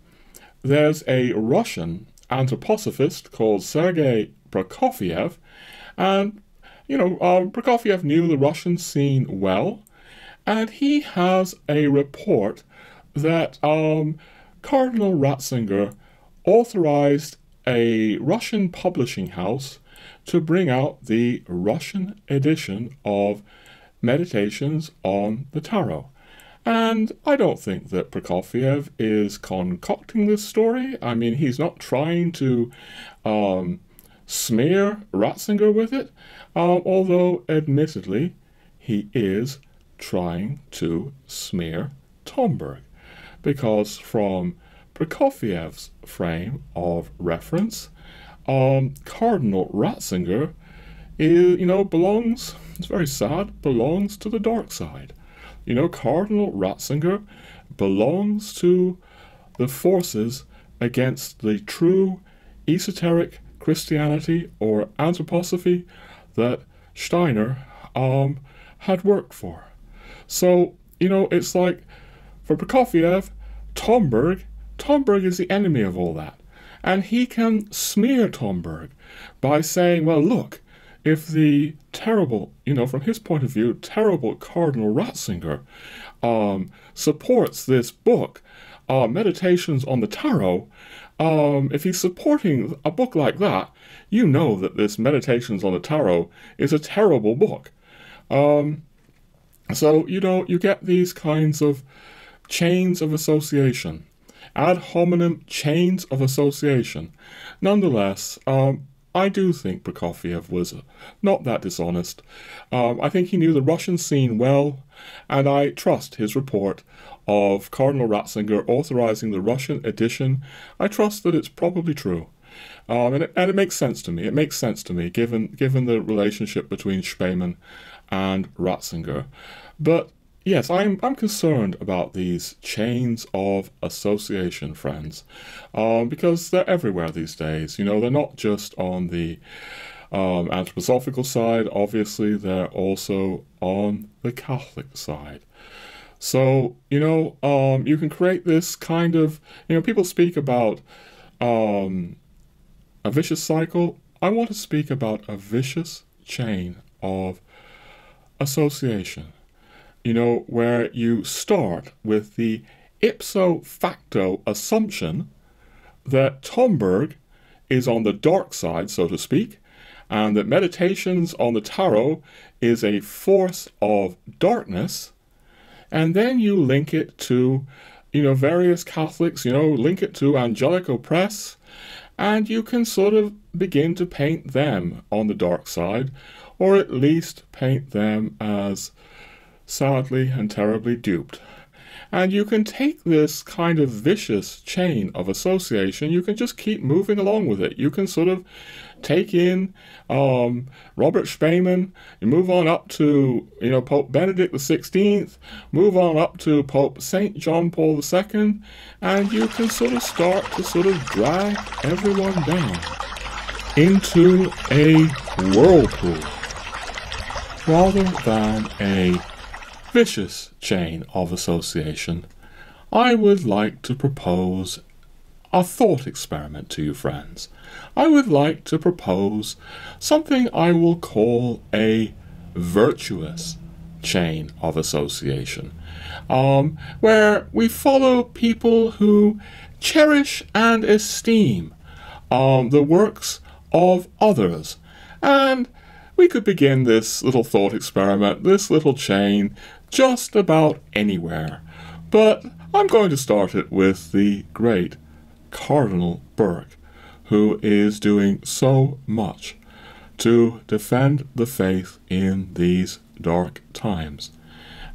There's a Russian anthroposophist called Sergei Prokofiev, and, you know, Prokofiev knew the Russian scene well, and he has a report that Cardinal Ratzinger authorized a Russian publishing house to bring out the Russian edition of Meditations on the Tarot. And I don't think that Prokofiev is concocting this story. I mean, he's not trying to smear Ratzinger with it, although admittedly he is trying to smear Tomberg, because from Prokofiev's frame of reference, Cardinal Ratzinger is, belongs, it's very sad, belongs to the dark side. Cardinal Ratzinger belongs to the forces against the true esoteric Christianity or Anthroposophy that Steiner had worked for. So, you know, it's like, for Prokofiev, Tomberg is the enemy of all that. And he can smear Tomberg by saying, well, look, if the terrible, you know, from his point of view, terrible Cardinal Ratzinger supports this book, Meditations on the Tarot, if he's supporting a book like that, you know that this Meditations on the Tarot is a terrible book. So, you know, you get these kinds of chains of association, ad hominem chains of association. Nonetheless, I do think Prokofiev was not that dishonest. I think he knew the Russian scene well, and I trust his report of Cardinal Ratzinger authorizing the Russian edition. I trust that it's probably true. And it makes sense to me. It makes sense to me, given the relationship between Spaemann and Ratzinger. But yes, I'm concerned about these chains of association, friends, because they're everywhere these days. You know, they're not just on the anthroposophical side. Obviously, they're also on the Catholic side. So, you know, you can create this kind of, you know, people speak about a vicious cycle. I want to speak about a vicious chain of association. You know, where you start with the ipso facto assumption that Tomberg is on the dark side, so to speak, and that Meditations on the Tarot is a force of darkness, and then you link it to, you know, various Catholics, you know, link it to Angelico Press, and you can sort of begin to paint them on the dark side, or at least paint them as sadly and terribly duped. And you can take this kind of vicious chain of association, you can just keep moving along with it. You can sort of take in Robert Spaemann, you move on up to, you know, Pope Benedict XVI, move on up to Pope St. John Paul II, and you can sort of start to sort of drag everyone down into a whirlpool rather than a vicious chain of association. I would like to propose a thought experiment to you, friends. I would like to propose something I will call a virtuous chain of association, where we follow people who cherish and esteem the works of others. And we could begin this little thought experiment, this little chain, just about anywhere. But I'm going to start it with the great Cardinal Burke, who is doing so much to defend the faith in these dark times.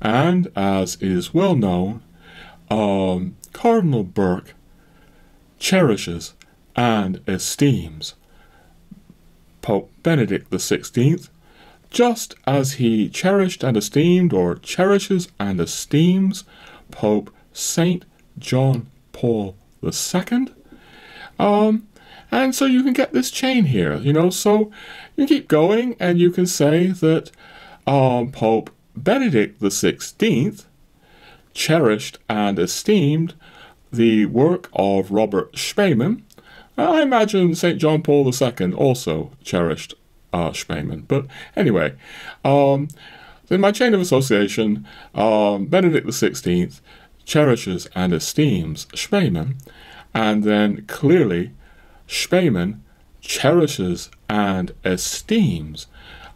And as is well known, Cardinal Burke cherishes and esteems Pope Benedict XVI, just as he cherished and esteemed, or cherishes and esteems, Pope St. John Paul II. And so you can get this chain here, you know, so you keep going and you can say that Pope Benedict XVI cherished and esteemed the work of Robert Spaemann. I imagine St. John Paul II also cherished Spaemann. But anyway, in my chain of association, Benedict XVI cherishes and esteems Spaemann, and then clearly Spaemann cherishes and esteems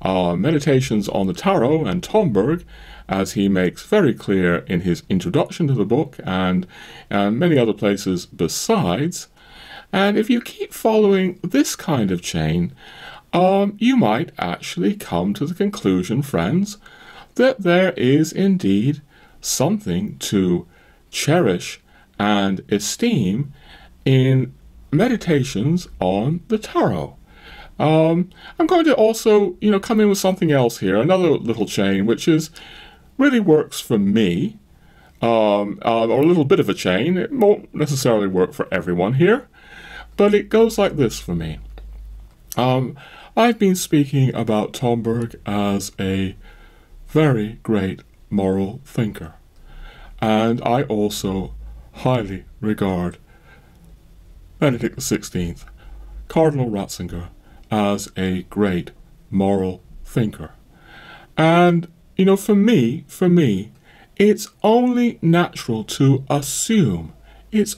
Meditations on the Tarot and Tomberg, as he makes very clear in his introduction to the book and many other places besides. And if you keep following this kind of chain, you might actually come to the conclusion, friends, that there is indeed something to cherish and esteem in Meditations on the Tarot. I'm going to also, you know, come in with something else here, another little chain, which really works for me, or a little bit of a chain. It won't necessarily work for everyone here, but it goes like this for me. I've been speaking about Tomberg as a very great moral thinker, and I also highly regard Benedict XVI, Cardinal Ratzinger, as a great moral thinker. And, you know, for me, it's only natural to assume, that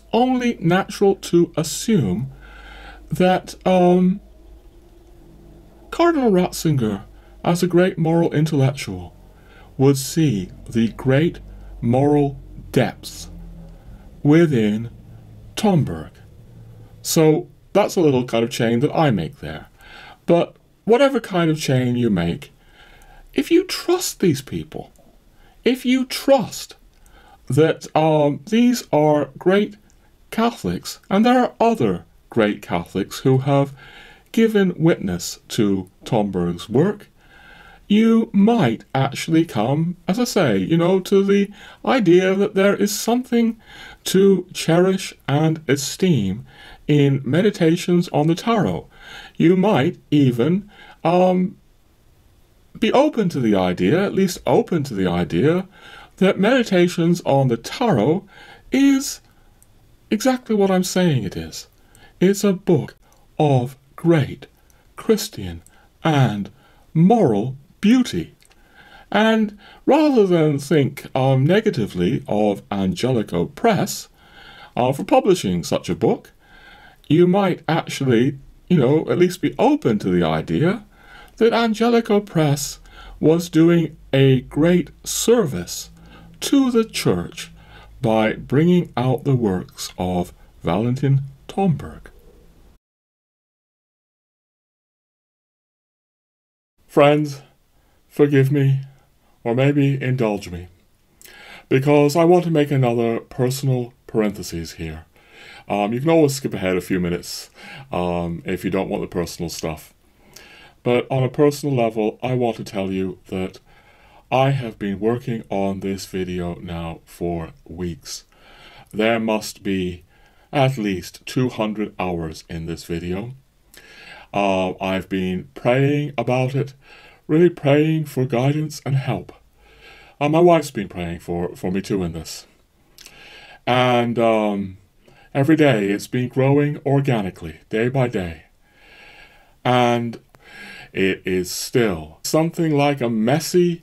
Cardinal Ratzinger, as a great moral intellectual, would see the great moral depths within Tomberg. So that's a little kind of chain that I make there. But whatever kind of chain you make, if you trust these people, if you trust that these are great Catholics, and there are other great Catholics who have given witness to Tomberg's work, you might actually come, as I say, you know, to the idea that there is something to cherish and esteem in meditations on the tarot. You might even be open to the idea, at least open to the idea, that meditations on the tarot is exactly what I'm saying it is. It's a book of great Christian and moral beauty. And rather than think negatively of Angelico Press for publishing such a book, you might actually, you know, at least be open to the idea that Angelico Press was doing a great service to the Church by bringing out the works of Valentin Tomberg. Friends, forgive me, or maybe indulge me, because I want to make another personal parenthesis here. You can always skip ahead a few minutes if you don't want the personal stuff. But on a personal level, I want to tell you that I have been working on this video now for weeks. There must be at least 200 hours in this video. I've been praying about it, really praying for guidance and help. My wife's been praying for me too in this. And every day it's been growing organically, day by day. And it is still something like a messy,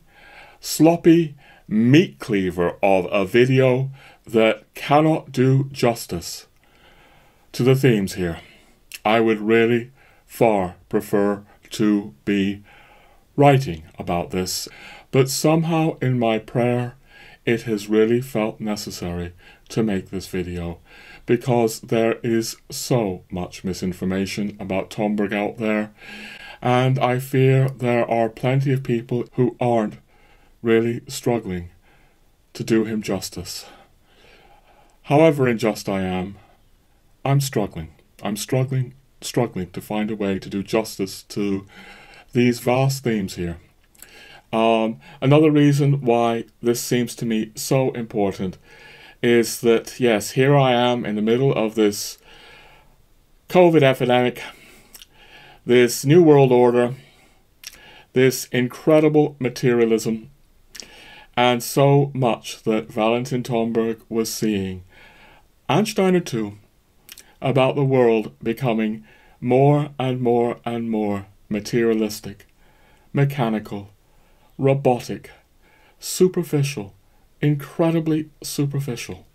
sloppy meat cleaver of a video that cannot do justice to the themes here. I would really far prefer to be writing about this, but somehow in my prayer it has really felt necessary to make this video, because there is so much misinformation about Tomberg out there, and I fear there are plenty of people who aren't really struggling to do him justice. However unjust I am, I'm struggling. I'm struggling to find a way to do justice to these vast themes here. Another reason why this seems to me so important is that, yes, here I am in the middle of this COVID epidemic, this new world order, this incredible materialism, and so much that Valentin Tomberg was seeing, and Steiner too, about the world becoming more and more and more materialistic, mechanical, robotic, superficial, incredibly superficial,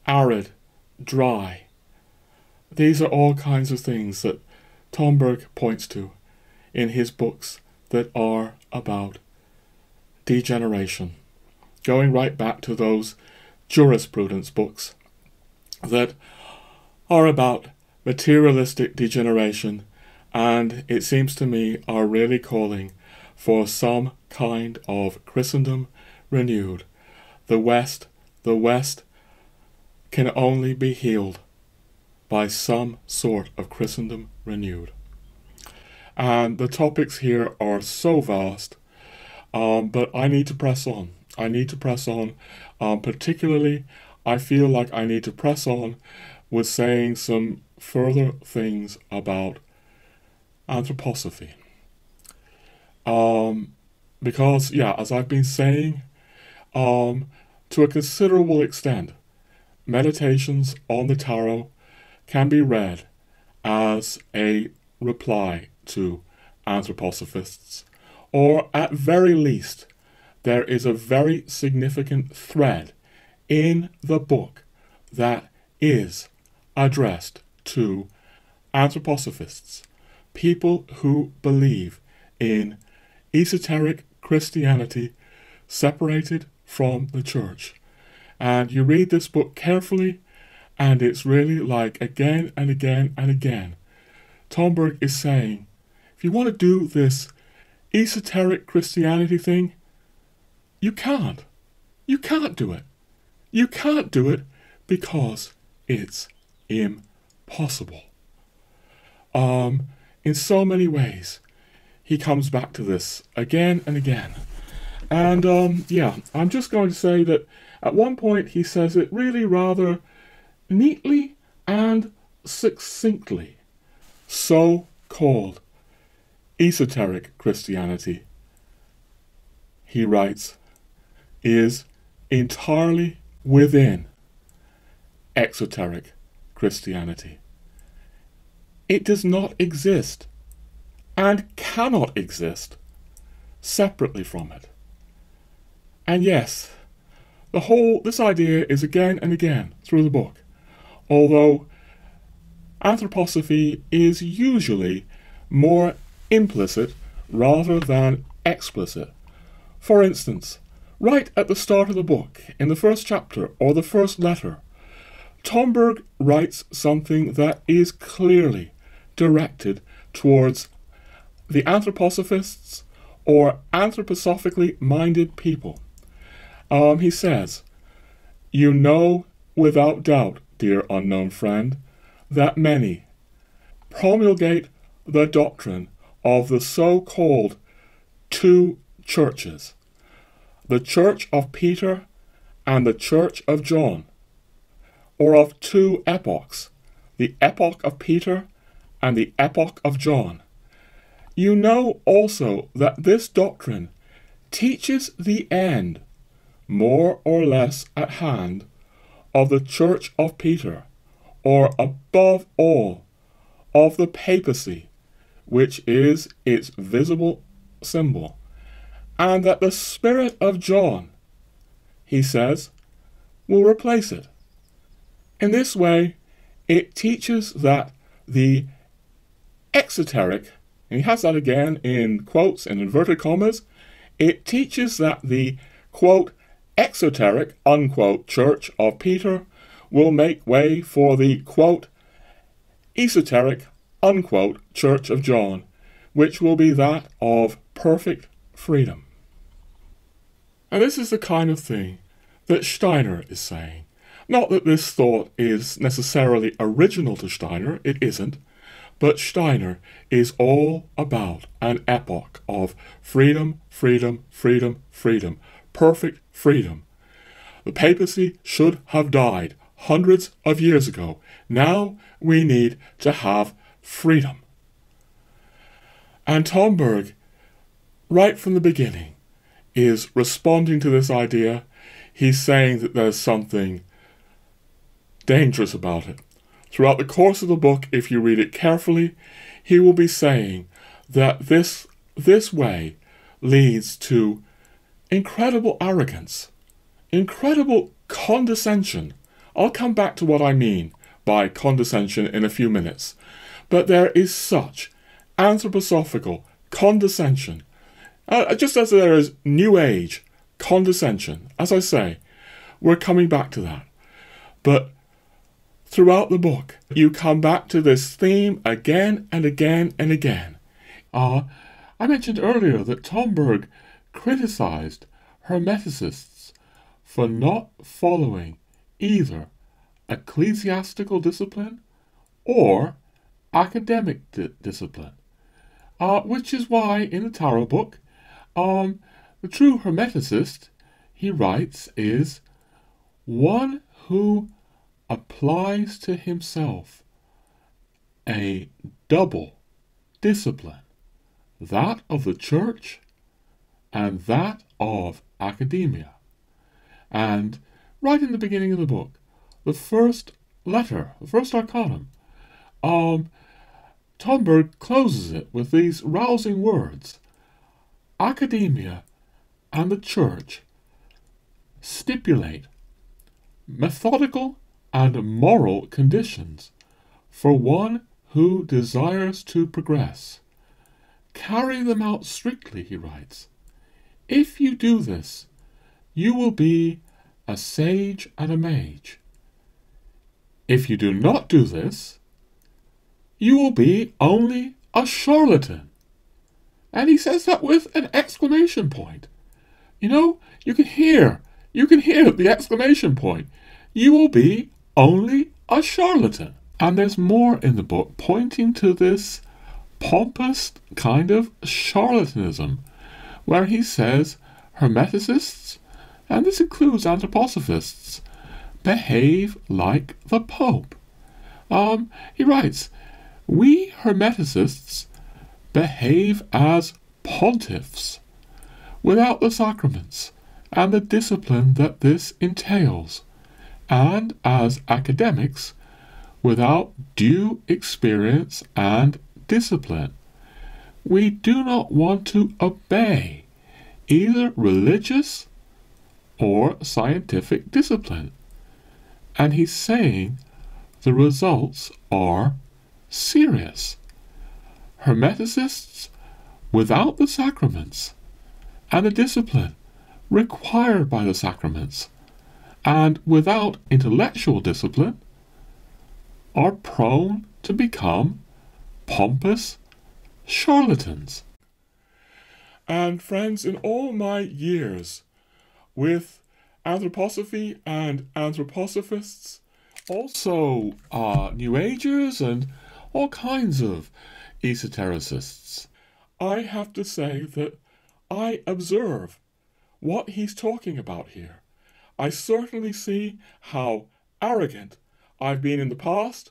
arid, dry. These are all kinds of things that Tomberg points to in his books that are about degeneration, going right back to those jurisprudence books that are about materialistic degeneration, and it seems to me are really calling for some kind of Christendom renewed. The West can only be healed by some sort of Christendom renewed. And the topics here are so vast, but I need to press on. I need to press on. Particularly, I feel like I need to press on with saying some further things about anthroposophy. Because, yeah, as I've been saying, to a considerable extent, Meditations on the Tarot can be read as a reply to anthroposophists, or at very least, there is a very significant thread in the book that is addressed to anthroposophists, people who believe in esoteric Christianity separated from the church. And you read this book carefully, and it's really like again and again and again, Tomberg is saying, if you want to do this esoteric Christianity thing, you can't. You can't do it. You can't do it because it's impossible. In so many ways, he comes back to this again and again. And yeah, I'm just going to say that at one point he says it really rather neatly and succinctly. So-called esoteric Christianity, he writes, is entirely within exoteric Christianity. It does not exist and cannot exist separately from it. And yes, this idea is again and again through the book, although anthroposophy is usually more implicit rather than explicit. For instance, right at the start of the book, in the first chapter or the first letter, Tomberg writes something that is clearly directed towards the anthroposophists or anthroposophically minded people. He says, "You know without doubt, dear unknown friend, that many promulgate the doctrine of the so-called two churches, the Church of Peter and the Church of John, or of two epochs, the epoch of Peter and the epoch of John. You know also that this doctrine teaches the end, more or less at hand, of the Church of Peter, or above all, of the papacy, which is its visible symbol, and that the spirit of John," he says, "will replace it. In this way, it teaches that the exoteric," and he has that again in quotes and inverted commas, "it teaches that the, quote, exoteric, unquote, Church of Peter will make way for the, quote, esoteric, unquote, Church of John, which will be that of perfect freedom." And this is the kind of thing that Steiner is saying. Not that this thought is necessarily original to Steiner, it isn't, but Steiner is all about an epoch of freedom, freedom, freedom, freedom, perfect freedom. The papacy should have died hundreds of years ago. Now we need to have freedom. And Tomberg, right from the beginning, is responding to this idea. He's saying that there's something dangerous about it. Throughout the course of the book, if you read it carefully, he will be saying that this way leads to incredible arrogance, incredible condescension. I'll come back to what I mean by condescension in a few minutes. But there is such anthroposophical condescension, just as there is New Age condescension. As I say, we're coming back to that. But throughout the book, you come back to this theme again and again and again. I mentioned earlier that Tomberg criticized Hermeticists for not following either ecclesiastical discipline or academic discipline, which is why in the Tarot book, the true Hermeticist, he writes, is one who applies to himself a double discipline, that of the church and that of academia. And right in the beginning of the book, the first letter, the first arcanum, Tomberg closes it with these rousing words: academia and the church stipulate methodical and moral conditions for one who desires to progress. Carry them out strictly, he writes. If you do this, you will be a sage and a mage. If you do not do this, you will be only a charlatan. And he says that with an exclamation point. You know, you can hear the exclamation point. You will be only a charlatan. And there's more in the book pointing to this pompous kind of charlatanism, where he says Hermeticists, and this includes Anthroposophists, behave like the Pope. He writes, we Hermeticists behave as pontiffs, without the sacraments and the discipline that this entails, and as academics, without due experience and discipline. We do not want to obey either religious or scientific discipline. And he's saying the results are serious. Hermeticists without the sacraments and the discipline required by the sacraments, and without intellectual discipline, are prone to become pompous charlatans. And friends, in all my years with Anthroposophy and Anthroposophists, also New Agers and all kinds of esotericists, I have to say that I observe what he's talking about here. I certainly see how arrogant I've been in the past.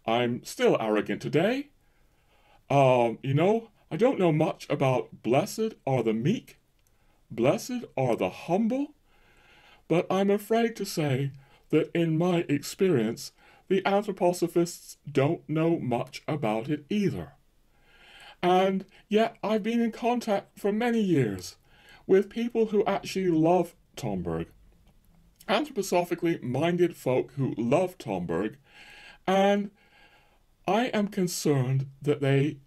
I'm still arrogant today. I don't know much about blessed are the meek, blessed are the humble, but I'm afraid to say that in my experience, the Anthroposophists don't know much about it either. And yet I've been in contact for many years with people who actually love Tomberg, anthroposophically minded folk who love Tomberg, and I am concerned that they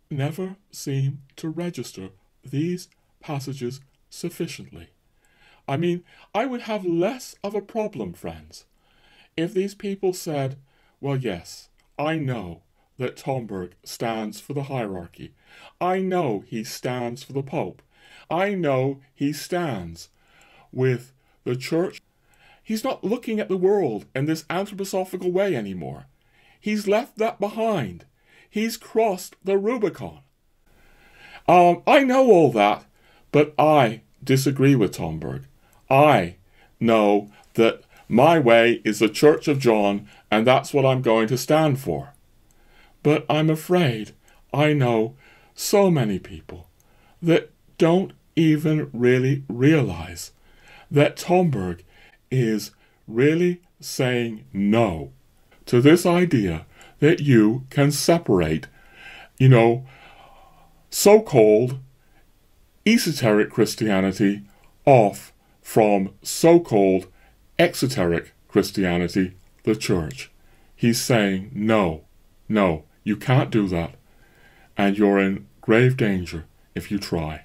never seem to register these passages sufficiently. I mean, I would have less of a problem, friends, if these people said, well, yes, I know that Tomberg stands for the hierarchy. I know he stands for the Pope. I know he stands with the church. He's not looking at the world in this anthroposophical way anymore. He's left that behind. He's crossed the Rubicon. I know all that, but I disagree with Tomberg. I know that my way is the Church of John, and that's what I'm going to stand for. But I'm afraid I know so many people that don't even really realize that Tomberg is really saying no to this idea that you can separate, so-called esoteric Christianity off from so-called exoteric Christianity, the church. He's saying, no, you can't do that, and you're in grave danger if you try.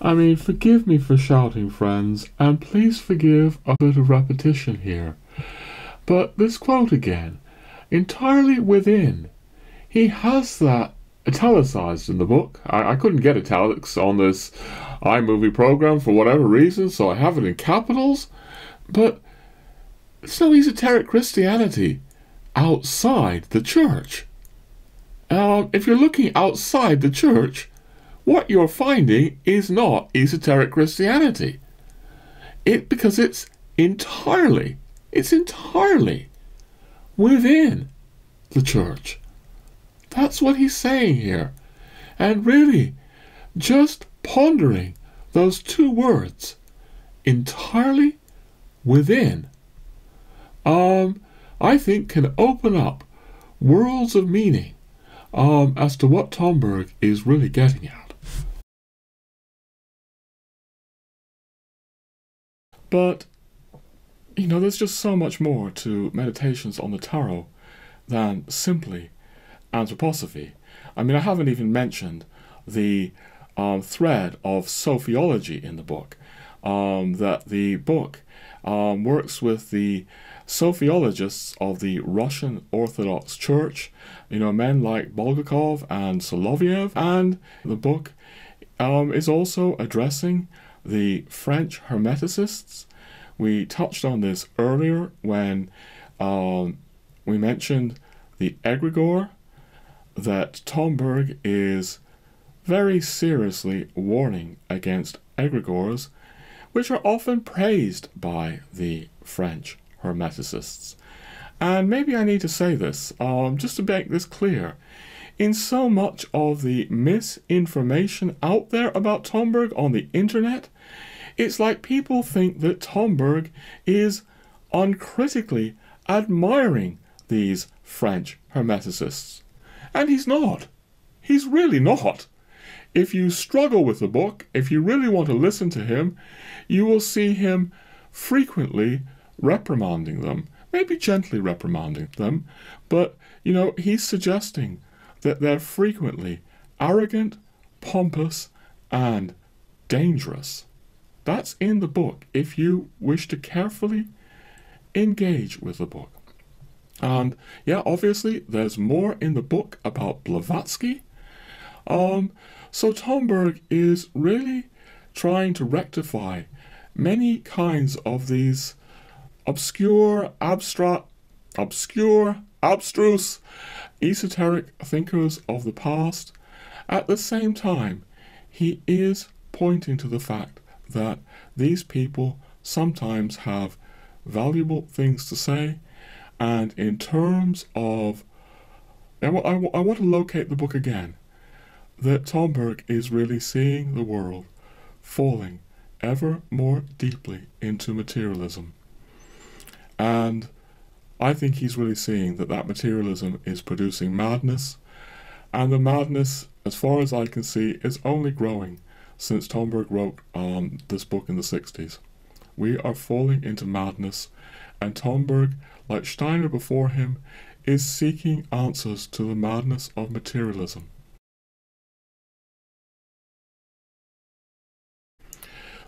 I mean, forgive me for shouting, friends, and please forgive a bit of repetition here. But this quote again, entirely within, he has that italicized in the book. I couldn't get italics on this iMovie program for whatever reason, so I have it in capitals. But it's no esoteric Christianity outside the church. If you're looking outside the church, what you're finding is not esoteric Christianity. Because it's entirely within the church. That's what he's saying here. And really, just pondering those two words, entirely within, I think can open up worlds of meaning as to what Tomberg is really getting at. But, there's just so much more to Meditations on the Tarot than simply Anthroposophy. I haven't even mentioned the thread of sophiology in the book. That the book works with the sophiologists of the Russian Orthodox Church, men like Bulgakov and Soloviev, and the book is also addressing the French Hermeticists. We touched on this earlier when we mentioned the egregore, that Tomberg is very seriously warning against egregores, which are often praised by the French Hermeticists. And maybe I need to say this, just to make this clear. In so much of the misinformation out there about Tomberg on the internet, it's like people think that Tomberg is uncritically admiring these French Hermeticists. And he's not. He's really not. If you struggle with the book, if you really want to listen to him, you will see him frequently reprimanding them, maybe gently reprimanding them, but, he's suggesting that they're frequently arrogant, pompous, and dangerous. That's in the book, if you wish to carefully engage with the book. And, obviously, there's more in the book about Blavatsky. So Tomberg is really trying to rectify many kinds of these obscure, abstruse, esoteric thinkers of the past. At the same time, he is pointing to the fact that these people sometimes have valuable things to say, and in terms of, I want to locate the book again, that Tomberg is really seeing the world falling ever more deeply into materialism. And I think he's really seeing that materialism is producing madness, and the madness, as far as I can see, is only growing since Tomberg wrote this book in the 60s. We are falling into madness, and Tomberg, like Steiner before him, is seeking answers to the madness of materialism.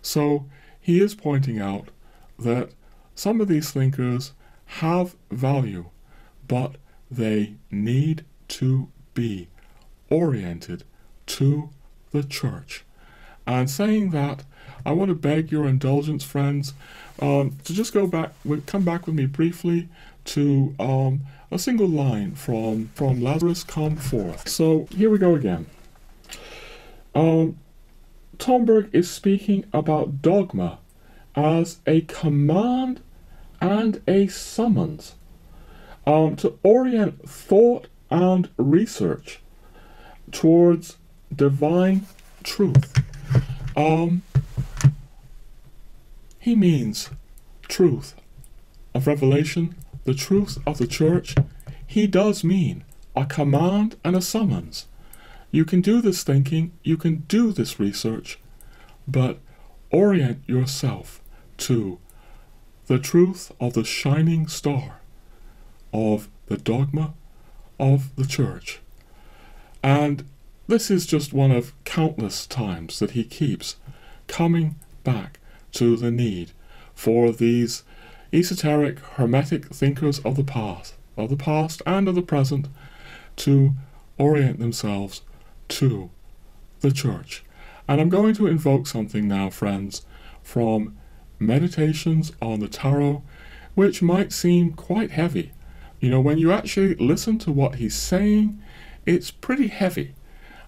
So he is pointing out that some of these thinkers have value, but they need to be oriented to the church. And saying that, I want to beg your indulgence, friends, to just come back with me briefly to a single line from Lazarus Come Forth. So here we go again. Tomberg is speaking about dogma as a command and a summons to orient thought and research towards divine truth. He means truth of revelation, the truth of the church. He does mean a command and a summons. You can do this thinking, you can do this research, but orient yourself to the truth of the shining star of the dogma of the church. And this is just one of countless times that he keeps coming back to the need for these esoteric, hermetic thinkers of the past and of the present to orient themselves to the church. And I'm going to invoke something now, friends, from Meditations on the Tarot, which might seem quite heavy. When you actually listen to what he's saying, it's pretty heavy.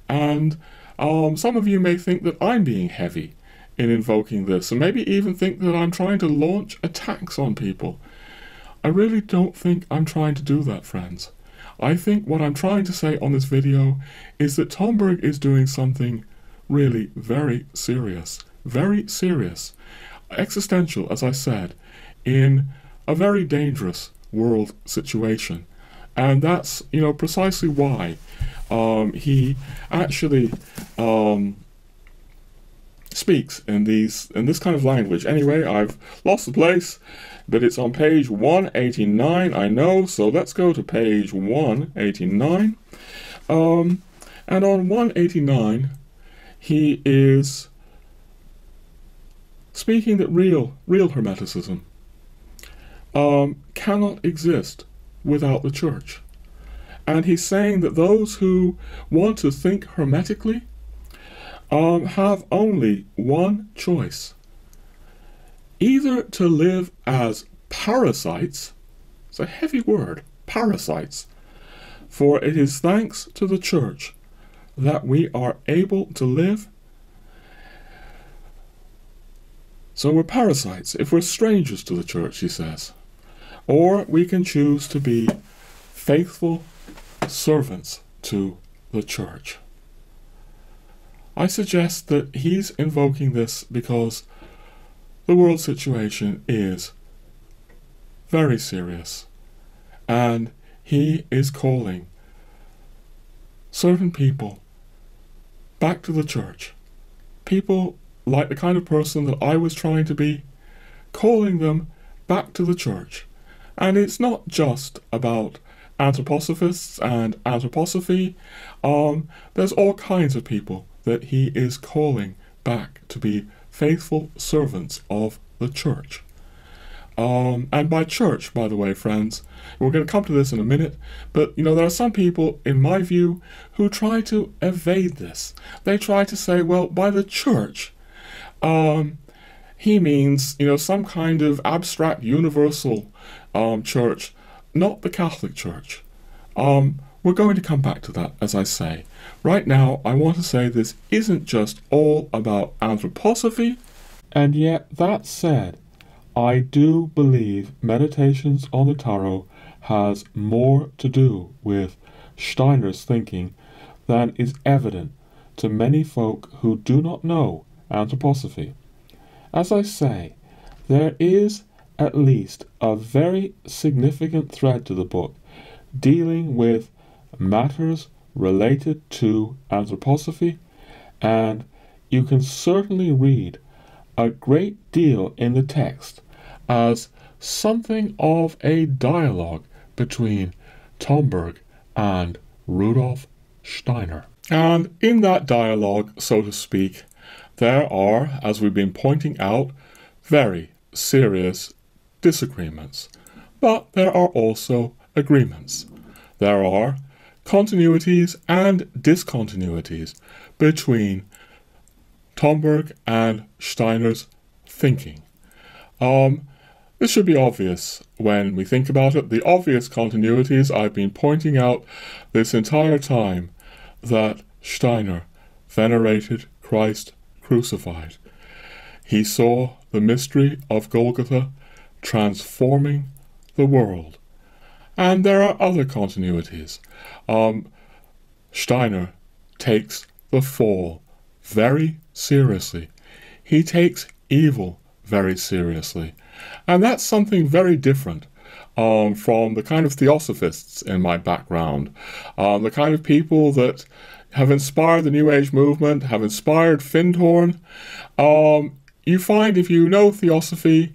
And some of you may think that I'm being heavy in invoking this, and maybe even think that I'm trying to launch attacks on people. I really don't think I'm trying to do that, friends. I think what I'm trying to say on this video is that Tomberg is doing something really very serious, existential, as I said, in a very dangerous world situation. And that's, precisely why he actually speaks in this kind of language. Anyway, I've lost the place, but it's on page 189, I know, so let's go to page 189. And on 189, he is speaking that real Hermeticism cannot exist without the Church. And he's saying that those who want to think hermetically have only one choice. Either to live as parasites, it's a heavy word, parasites, for it is thanks to the Church that we are able to live. So we're parasites if we're strangers to the Church, he says. Or we can choose to be faithful servants to the Church. I suggest that he's invoking this because the world situation is very serious, and he is calling certain people back to the Church. People like the kind of person that I was trying to be, calling them back to the Church. And it's not just about anthroposophists and anthroposophy. There's all kinds of people that he is calling back to be faithful servants of the Church. And by church, by the way, friends, we're going to come to this in a minute, but there are some people, in my view, who try to evade this. They try to say, well, by the Church, he means, some kind of abstract universal church, not the Catholic Church. We're going to come back to that, as I say. Right now, I want to say this isn't just all about anthroposophy, and yet, that said, I do believe Meditations on the Tarot has more to do with Steiner's thinking than is evident to many folk who do not know anthroposophy. As I say, there is at least a very significant thread to the book dealing with matters related to anthroposophy, and you can certainly read a great deal in the text as something of a dialogue between Tomberg and Rudolf Steiner. And in that dialogue, so to speak, there are, as we've been pointing out, very serious disagreements. But there are also agreements. There are continuities and discontinuities between Tomberg and Steiner's thinking. This should be obvious when we think about it. The obvious continuities I've been pointing out this entire time, that Steiner venerated Christ crucified. He saw the mystery of Golgotha transforming the world. And there are other continuities. Steiner takes the fall very seriously. He takes evil very seriously. And that's something very different from the kind of theosophists in my background, the kind of people that have inspired the New Age movement, have inspired Findhorn. You find, if you know Theosophy,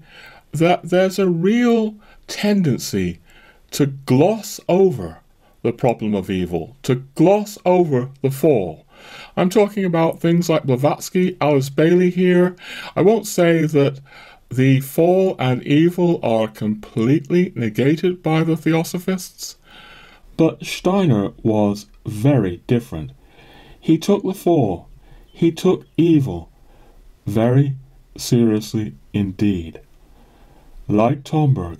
that there's a real tendency to gloss over the problem of evil, to gloss over the fall. I'm talking about things like Blavatsky, Alice Bailey here. I won't say that the fall and evil are completely negated by the Theosophists, but Steiner was very different. He took the fall, he took evil very seriously indeed. Like Tomberg,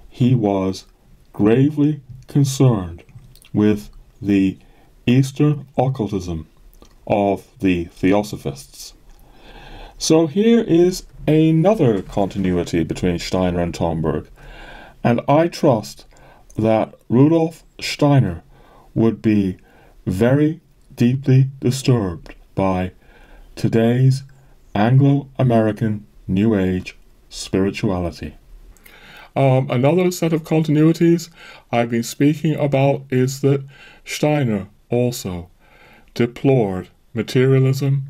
he was gravely concerned with the Eastern occultism of the Theosophists. So here is another continuity between Steiner and Tomberg, and I trust that Rudolf Steiner would be very deeply disturbed by today's Anglo-American New Age spirituality. Another set of continuities I've been speaking about is that Steiner also deplored materialism.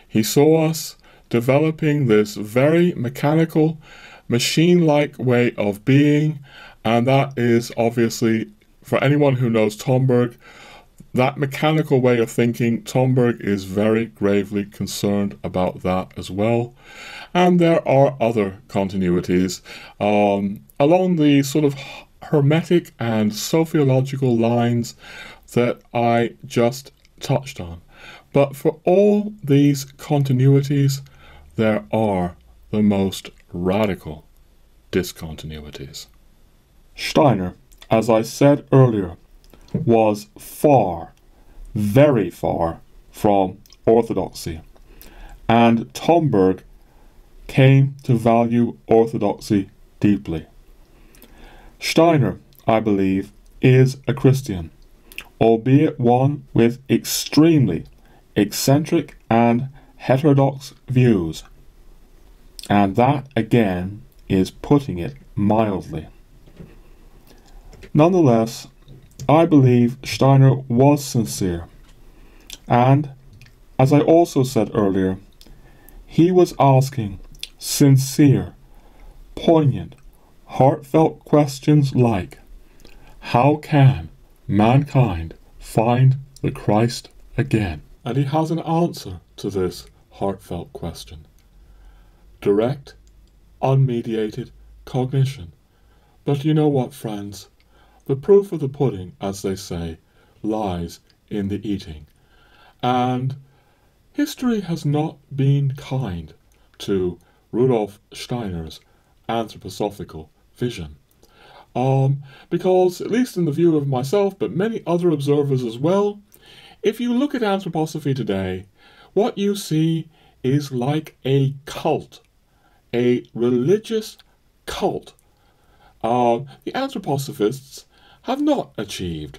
He saw us developing this very mechanical, machine-like way of being, and that is obviously, for anyone who knows Tomberg, that mechanical way of thinking, Tomberg is very gravely concerned about that as well. And there are other continuities along the sort of hermetic and sociological lines that I just touched on. But for all these continuities, there are the most radical discontinuities. Steiner, as I said earlier, was far, very far from orthodoxy, and Tomberg came to value orthodoxy deeply. Steiner, I believe, is a Christian, albeit one with extremely eccentric and heterodox views, and that again is putting it mildly. Nonetheless, I believe Steiner was sincere, and, as I also said earlier, he was asking sincere, poignant, heartfelt questions like, how can mankind find the Christ again? And he has an answer to this heartfelt question. Direct, unmediated cognition. But you know what, friends? The proof of the pudding, as they say, lies in the eating. And history has not been kind to Rudolf Steiner's anthroposophical vision. Because, at least in the view of myself, but many other observers as well, if you look at anthroposophy today, what you see is like a cult, a religious cult. The anthroposophists have not achieved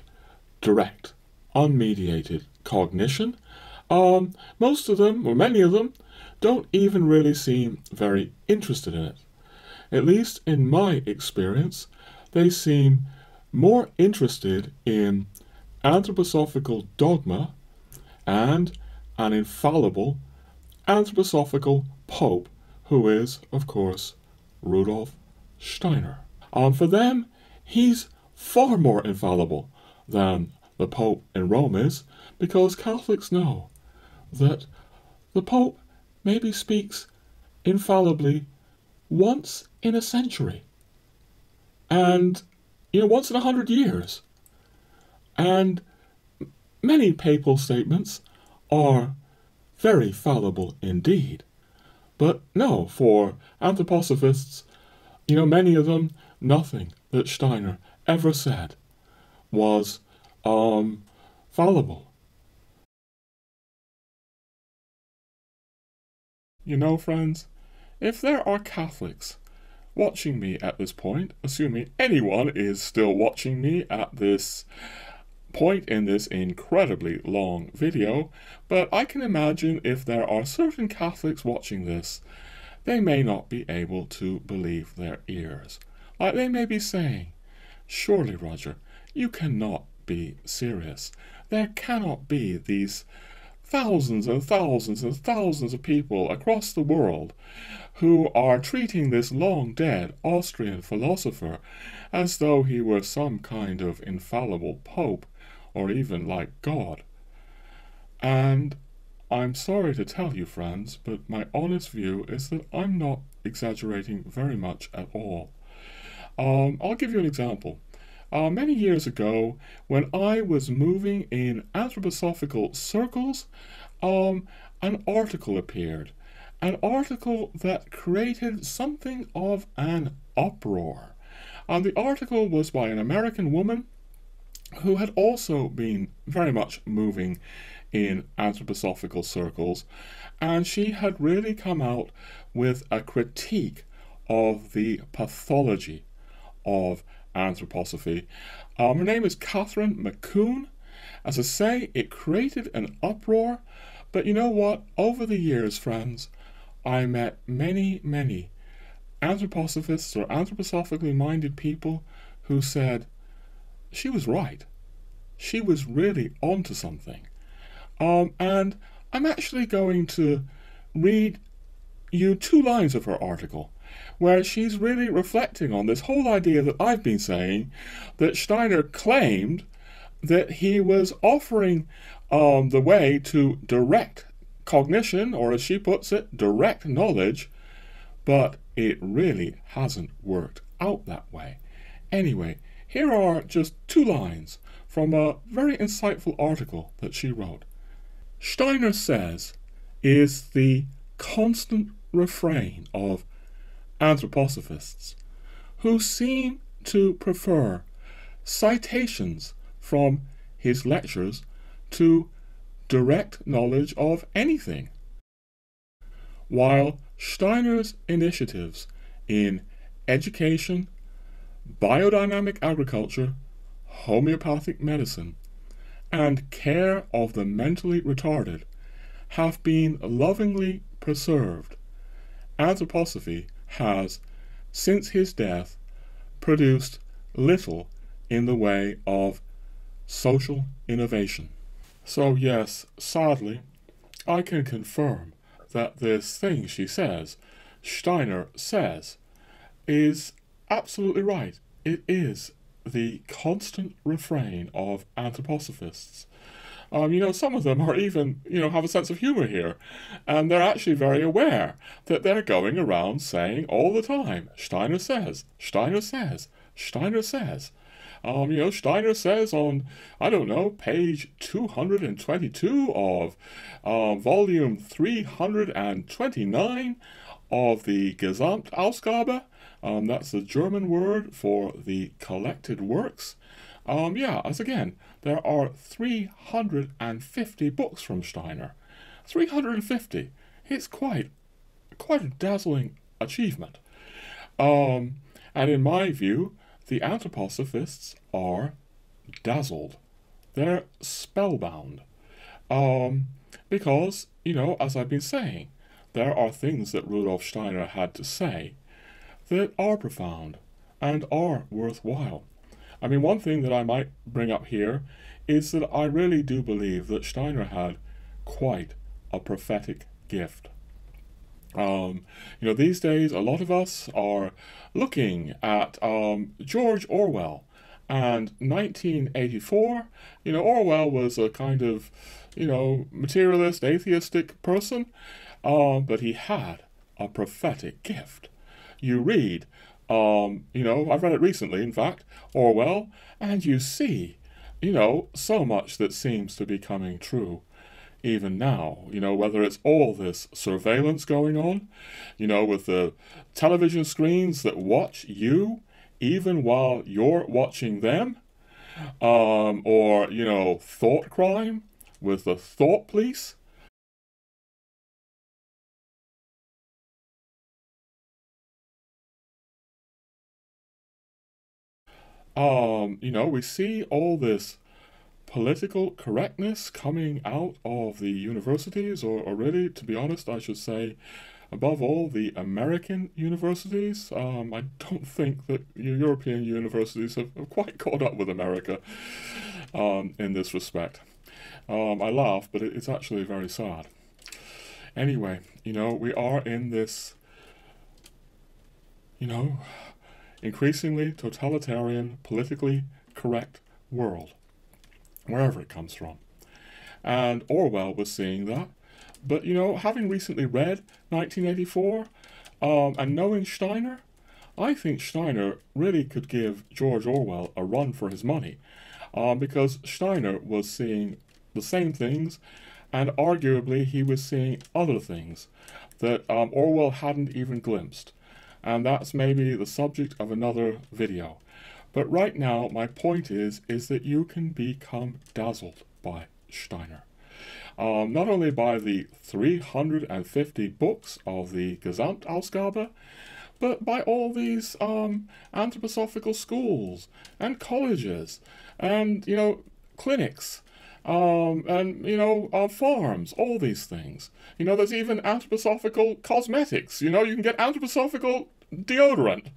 direct, unmediated cognition. Most of them, or many of them, don't even really seem very interested in it. At least in my experience, they seem more interested in anthroposophical dogma and an infallible anthroposophical pope, who is, of course, Rudolf Steiner. For them, he's far more infallible than the Pope in Rome is, because Catholics know that the Pope maybe speaks infallibly once in a century, and, once in 100 years. And many papal statements are very fallible indeed. But no, for anthroposophists, many of them, nothing that Steiner ever said was fallible. Friends, if there are Catholics watching me at this point, assuming anyone is still watching me at this point in this incredibly long video, but I can imagine if there are certain Catholics watching this, they may not be able to believe their ears. Like they may be saying, surely, Roger, you cannot be serious. There cannot be these thousands and thousands and thousands of people across the world who are treating this long-dead Austrian philosopher as though he were some kind of infallible pope, or even like God. And I'm sorry to tell you, friends, but my honest view is that I'm not exaggerating very much at all. I'll give you an example. Many years ago, when I was moving in anthroposophical circles, an article appeared. An article that created something of an uproar. The article was by an American woman who had also been very much moving in anthroposophical circles, and she had really come out with a critique of the pathology of anthroposophy. Her name is Catherine McCoon. As I say, it created an uproar, but you know what? Over the years, friends, I met many, many anthroposophists or anthroposophically minded people who said she was right. She was really onto something. And I'm actually going to read you 2 lines of her article, where she's really reflecting on this whole idea that I've been saying, that Steiner claimed that he was offering the way to direct cognition, or as she puts it, direct knowledge, but it really hasn't worked out that way. Anyway, here are just 2 lines from a very insightful article that she wrote. Steiner says is the constant refrain of anthroposophists, who seem to prefer citations from his lectures to direct knowledge of anything, while Steiner's initiatives in education, biodynamic agriculture, homeopathic medicine, and care of the mentally retarded have been lovingly preserved. Anthroposophy has, since his death, produced little in the way of social innovation. So yes, sadly, I can confirm that this thing she says, Steiner says, is absolutely right. It is the constant refrain of anthroposophists. Some of them are even, have a sense of humor here, and they're actually very aware that they're going around saying all the time, Steiner says, Steiner says, Steiner says. Steiner says on, page 222 of volume 329 of the Gesamtausgabe, that's the German word for the collected works. As again, there are 350 books from Steiner. 350. It's quite a dazzling achievement. And in my view, the anthroposophists are dazzled. They're spellbound. Because, as I've been saying, there are things that Rudolf Steiner had to say that are profound and are worthwhile. One thing that I might bring up here is that I really do believe that Steiner had quite a prophetic gift. These days, a lot of us are looking at George Orwell and 1984. Orwell was a kind of, materialist, atheistic person, but he had a prophetic gift. You read, I've read it recently, in fact, Orwell, and you see, so much that seems to be coming true. Even now, whether it's all this surveillance going on, with the television screens that watch you even while you're watching them, or, thought crime with the thought police. We see all this political correctness coming out of the universities, or really, to be honest, I should say, above all, the American universities. I don't think that European universities have quite caught up with America in this respect. I laugh, but it's actually very sad. Anyway, we are in this, increasingly totalitarian, politically correct world, wherever it comes from. And Orwell was seeing that. But, having recently read 1984 and knowing Steiner, I think Steiner really could give George Orwell a run for his money, because Steiner was seeing the same things, and arguably he was seeing other things that Orwell hadn't even glimpsed. And that's maybe the subject of another video. But right now, my point is that you can become dazzled by Steiner. not only by the 350 books of the Gesamtausgabe, but by all these anthroposophical schools and colleges and, clinics and, farms, all these things. There's even anthroposophical cosmetics. You can get anthroposophical deodorant.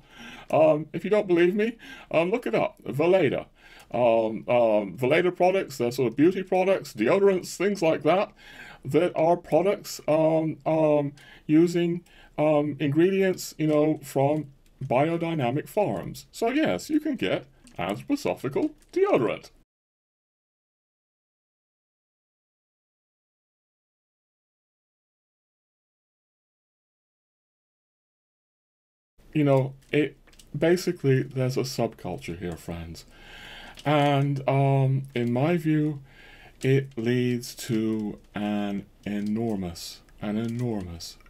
If you don't believe me, look it up. Veleda. Veleda products, they're sort of beauty products, deodorants, things like that are products using ingredients, from biodynamic farms. So yes, you can get anthroposophical deodorant. Basically, there's a subculture here, friends. And in my view, it leads to an enormous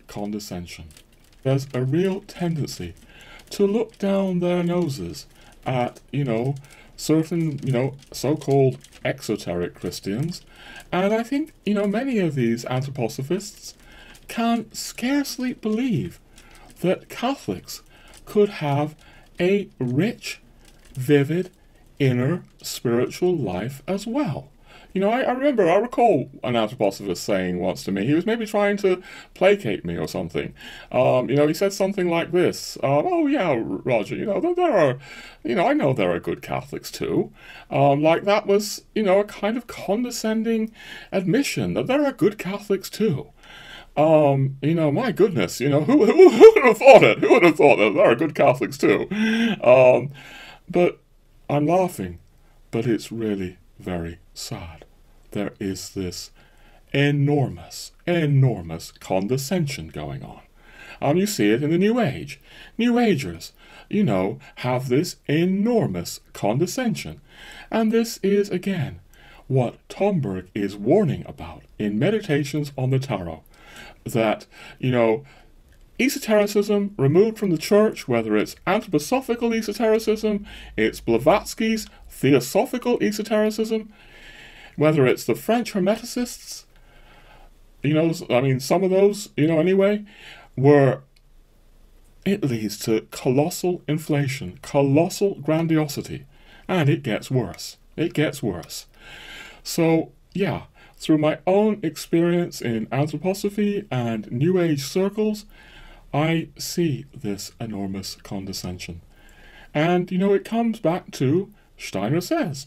condescension. There's a real tendency to look down their noses at, certain, so-called exoteric Christians. And I think, many of these anthroposophists can scarcely believe that Catholics could have a rich, vivid, inner spiritual life as well. I recall an anthroposophist saying once to me, he was maybe trying to placate me or something. He said something like this, oh yeah, Roger, there are, I know there are good Catholics too. Like that was, a kind of condescending admission that there are good Catholics too. My goodness, who would have thought it? Who would have thought that there are good Catholics too? But I'm laughing, but it's really very sad. There is this enormous condescension going on. You see it in the New Age. New Agers, have this enormous condescension. And this is, again, what Tomberg is warning about in Meditations on the Tarot. That, esotericism removed from the church, whether it's anthroposophical esotericism, it's Blavatsky's theosophical esotericism, whether it's the French Hermeticists, some of those, anyway, it leads to colossal inflation, colossal grandiosity, and it gets worse. It gets worse. So, yeah, through my own experience in anthroposophy and New Age circles, I see this enormous condescension. And, it comes back to Steiner says.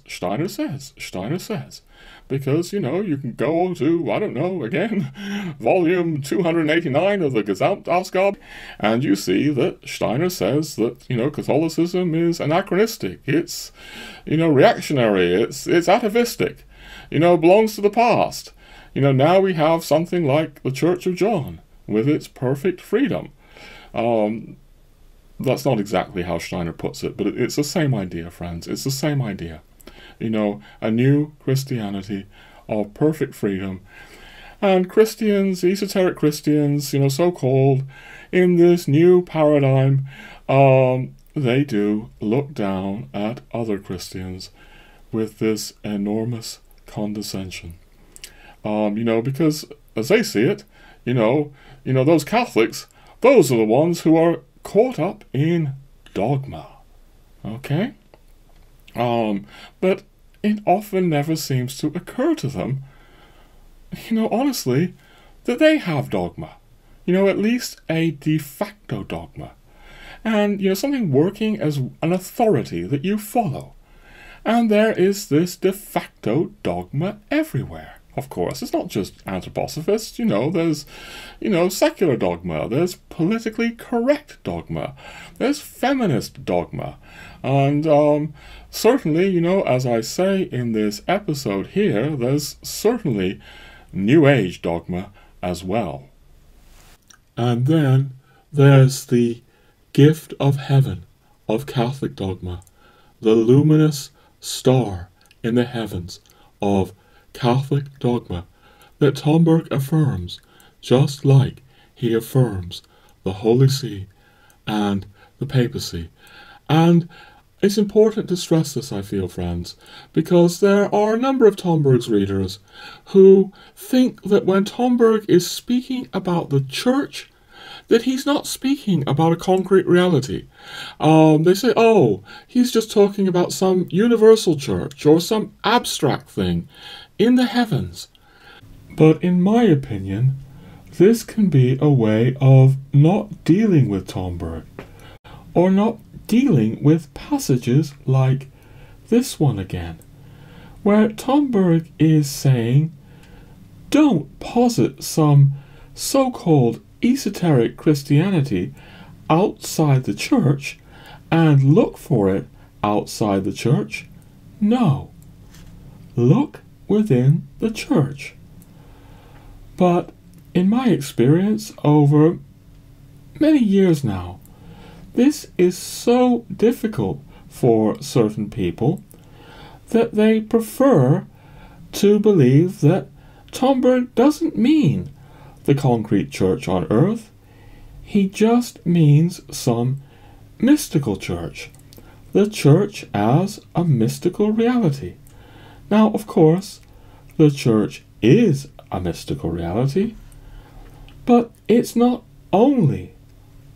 Because, you can go to, I don't know, again, volume 289 of the Gesamtausgabe, and you see that Steiner says that, Catholicism is anachronistic, it's, reactionary, it's atavistic, belongs to the past. Now we have something like the Church of John, with its perfect freedom. That's not exactly how Steiner puts it, but it's the same idea, friends. It's the same idea. A new Christianity of perfect freedom. And Christians, esoteric Christians, so-called, in this new paradigm, they do look down at other Christians with this enormous condescension. Because, as they see it, those Catholics, those are the ones who are caught up in dogma. Okay? But it often never seems to occur to them, honestly, that they have dogma. At least a de facto dogma. And, something working as an authority that you follow. And there is this de facto dogma everywhere. Of course, it's not just anthroposophists, there's, secular dogma, there's politically correct dogma, there's feminist dogma, and certainly, as I say in this episode here, there's certainly New Age dogma as well. And then there's the gift of heaven of Catholic dogma, the luminous star in the heavens of Catholic dogma that Tomberg affirms, just like he affirms the Holy See and the papacy. And, it's important to stress this, I feel, friends, because there are a number of Tomberg's readers who think that when Tomberg is speaking about the church, that he's not speaking about a concrete reality. They say, oh, he's just talking about some universal church or some abstract thing in the heavens. But in my opinion, this can be a way of not dealing with Tomberg, or not dealing with passages like this one again, where Tomberg is saying, don't posit some so-called esoteric Christianity outside the church and look for it outside the church. No, look within the church. But in my experience over many years now, this is so difficult for certain people that they prefer to believe that Tomberg doesn't mean the concrete church on earth. He just means some mystical church, the church as a mystical reality. Now, of course, the church is a mystical reality, but it's not only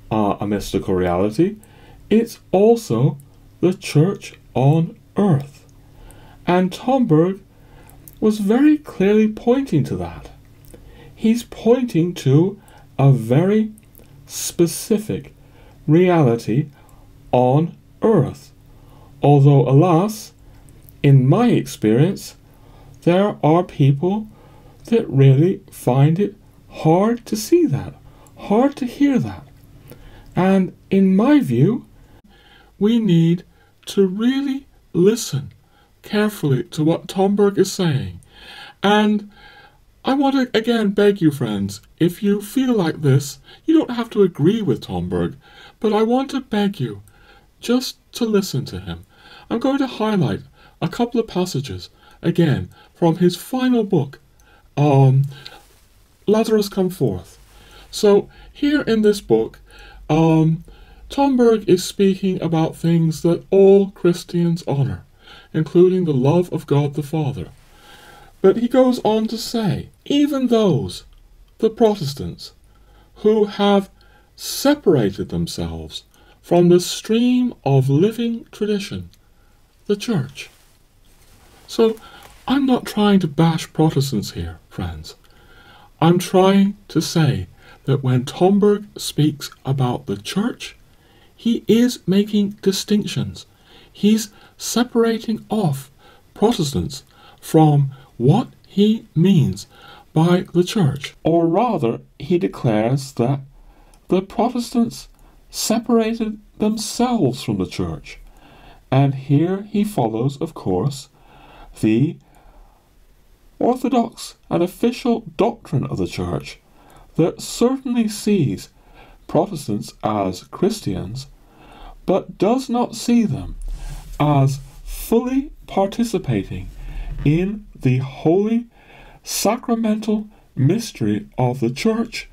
a mystical reality, it's also the church on earth. And Tomberg was very clearly pointing to that. He's pointing to a very specific reality on earth. Although, alas, in my experience, there are people that really find it hard to see that, hard to hear that. And in my view, we need to really listen carefully to what Tomberg is saying. And I want to again beg you, friends, if you feel like this, you don't have to agree with Tomberg, but I want to beg you just to listen to him. I'm going to highlight a couple of passages, again, from his final book, Lazarus Come Forth. So here in this book, Tomberg is speaking about things that all Christians honor, including the love of God the Father. But he goes on to say, even those, the Protestants, who have separated themselves from the stream of living tradition, the Church. So I'm not trying to bash Protestants here, friends. I'm trying to say that when Tomberg speaks about the Church, he is making distinctions. He's separating off Protestants from what he means by the Church. Or rather, he declares that the Protestants separated themselves from the Church. And here he follows, of course, the orthodox and official doctrine of the Church that certainly sees Protestants as Christians, but does not see them as fully participating in the holy sacramental mystery of the Church,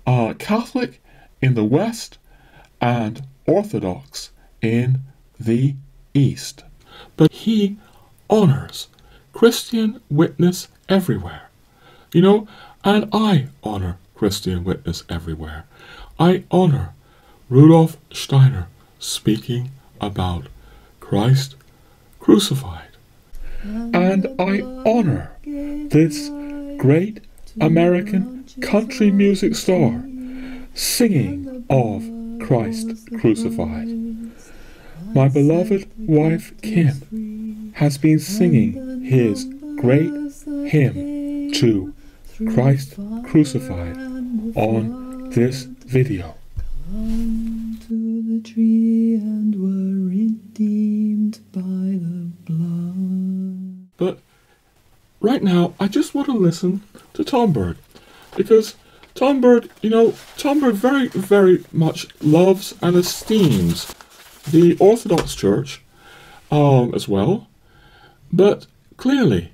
Catholic in the West and Orthodox in the East. But he honors Christian witness everywhere. You know, and I honor Christian witness everywhere. I honor Rudolf Steiner speaking about Christ crucified. And I honor this great American country music star singing of Christ crucified. My beloved wife Kim has been singing his great hymn to Christ crucified on this video. Clung to the tree and were redeemed by the blood. But right now, I just want to listen to Tomberg, because Tomberg, you know, Tomberg very, very much loves and esteems the Orthodox Church as well, but clearly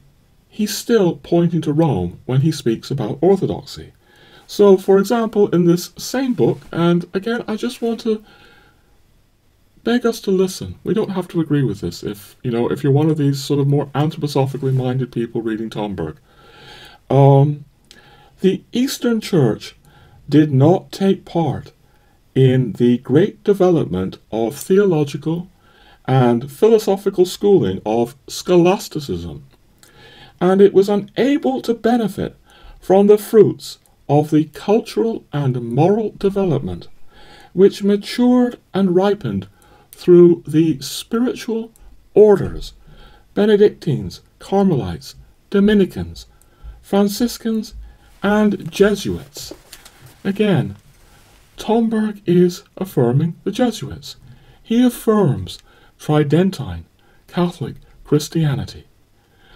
he's still pointing to Rome when he speaks about orthodoxy. So, for example, in this same book, and again, I just want to beg us to listen. We don't have to agree with this if you're one of these sort of more anthroposophically minded people reading Tomberg. The Eastern Church did not take part in the great development of theological and philosophical schooling of scholasticism, and it was unable to benefit from the fruits of the cultural and moral development which matured and ripened through the spiritual orders, Benedictines, Carmelites, Dominicans, Franciscans, and Jesuits. Again, Tomberg is affirming the Jesuits. He affirms Tridentine Catholic Christianity.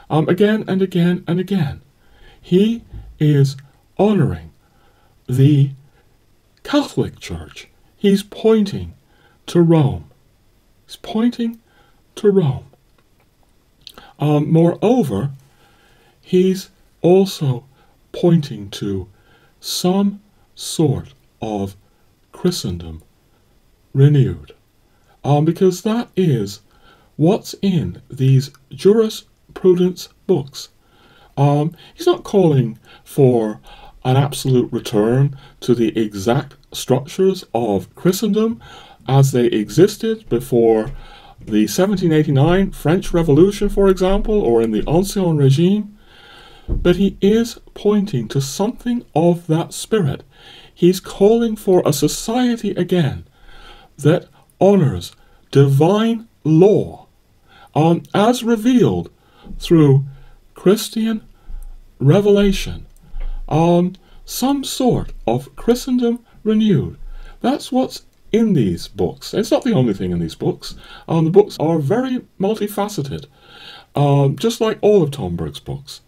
Again and again and again. He is honoring the Catholic Church. He's pointing to Rome. He's pointing to Rome. Moreover, he's also pointing to some sort of Christendom renewed. Because that is what's in these jurisprudence books. He's not calling for an absolute return to the exact structures of Christendom as they existed before the 1789 French Revolution, for example, or in the Ancien Regime, but he is pointing to something of that spirit. He's calling for a society again that honors divine law as revealed through Christian revelation, some sort of Christendom renewed. That's what's in these books. It's not the only thing in these books. The books are very multifaceted, just like all of Tomberg's books.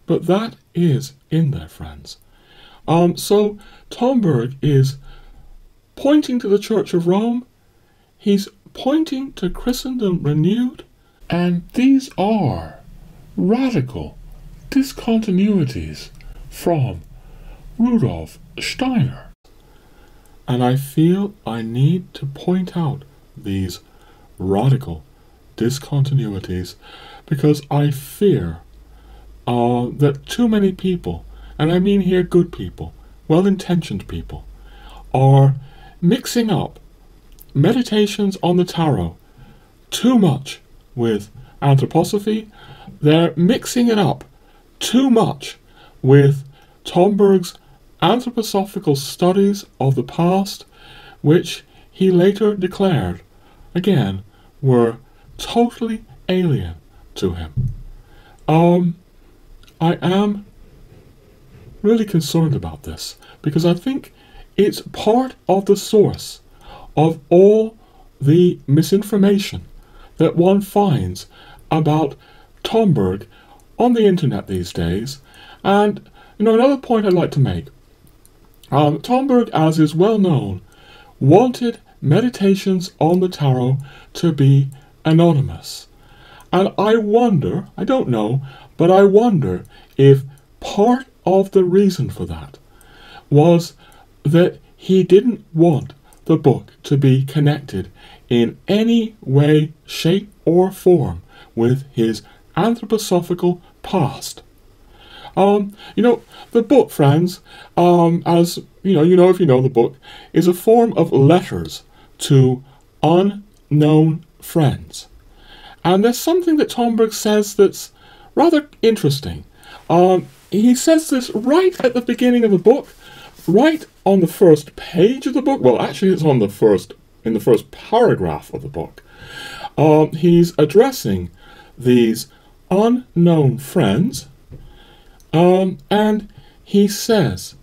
But that is in there, friends. So Tomberg is pointing to the Church of Rome. He's pointing to Christendom renewed. And these are radical discontinuities from Rudolf Steiner. And I feel I need to point out these radical discontinuities because I fear that too many people, and I mean here good people, well-intentioned people, are mixing up meditations on the tarot too much with anthroposophy. They're mixing it up too much with Tomberg's anthroposophical studies of the past, which he later declared, again, were totally alien to him. I am really concerned about this because I think it's part of the source of all the misinformation that one finds about Tomberg on the internet these days. And another point I'd like to make, Tomberg, as is well known, wanted meditations on the tarot to be anonymous. And I wonder, I don't know, but I wonder if part of the reason for that was that he didn't want the book to be connected in any way, shape, or form with his anthroposophical past. The book, friends, as if you know the book, is a form of letters to unknown friends. And there's something that Tomberg says that's rather interesting. He says this right at the beginning of the book, right on the first page of the book. Well, actually, it's in the first paragraph of the book. He's addressing these unknown friends, and he says,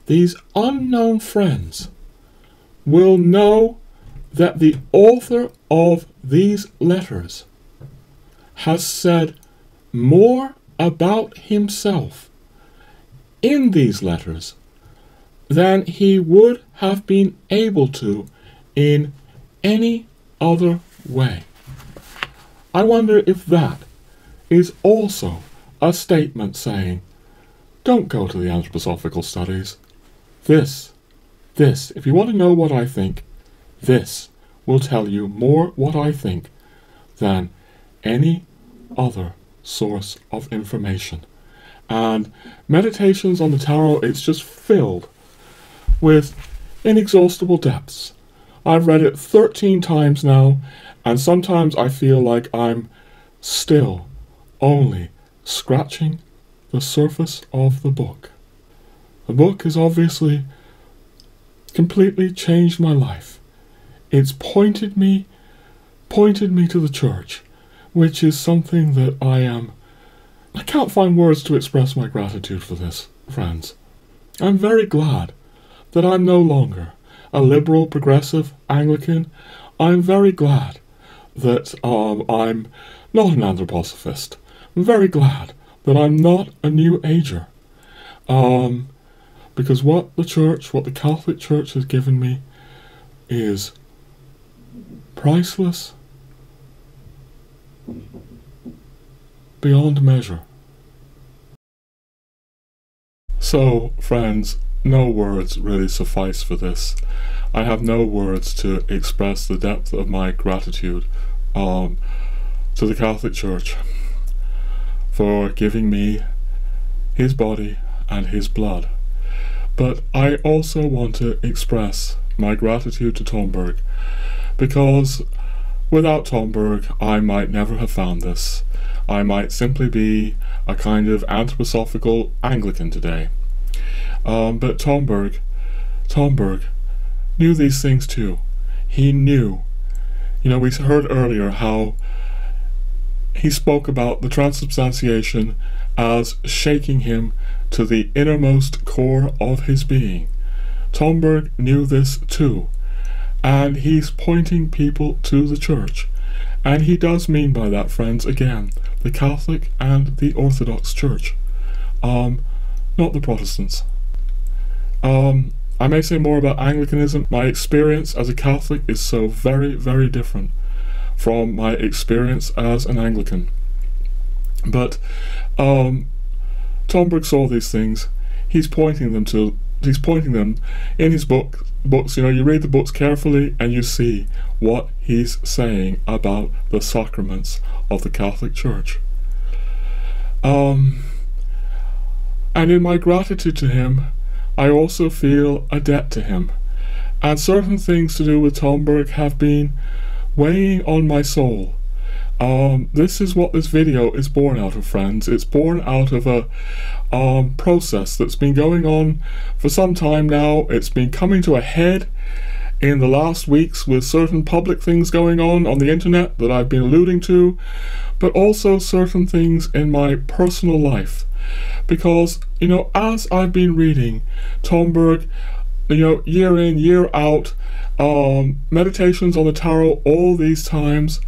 these unknown friends will know that the author of these letters has said more about himself in these letters than he would have been able to in any other way. I wonder if that is also a statement saying, don't go to the anthroposophical studies. This, if you want to know what I think, this will tell you more what I think than any other source of information. And Meditations on the Tarot, it's just filled with inexhaustible depths. I've read it 13 times now, and sometimes I feel like I'm still only scratching the surface of the book. The book has obviously completely changed my life. It's pointed me to the church, which is something that I can't find words to express my gratitude for this, friends. I'm very glad that I'm no longer a liberal, progressive Anglican. I'm very glad that I'm not an anthroposophist. I'm very glad that I'm not a New Ager. Because what the Catholic Church has given me is priceless beyond measure. So, friends, no words really suffice for this. I have no words to express the depth of my gratitude to the Catholic Church for giving me his body and his blood. But I also want to express my gratitude to Tomberg, because without Tomberg I might never have found this. I might simply be a kind of anthroposophical Anglican today. But Tomberg knew these things too. He knew. You know, we heard earlier how he spoke about the transubstantiation as shaking him to the innermost core of his being. Tomberg knew this too, and he's pointing people to the church. And he does mean by that, friends, again, the Catholic and the Orthodox Church, not the Protestants. I may say more about Anglicanism. My experience as a Catholic is so very, very different from my experience as an Anglican. But Tomberg saw these things. He's pointing them in his books. You know, you read the books carefully and you see what he's saying about the sacraments of the Catholic Church. And in my gratitude to him, I also feel a debt to him. And certain things to do with Tomberg have been weighing on my soul. This is what this video is born out of, friends. It's born out of a process that's been going on for some time now. It's been coming to a head in the last weeks with certain public things going on the internet that I've been alluding to, but also certain things in my personal life. Because, you know, as I've been reading Tomberg, you know, year in, year out, Meditations on the Tarot all these times,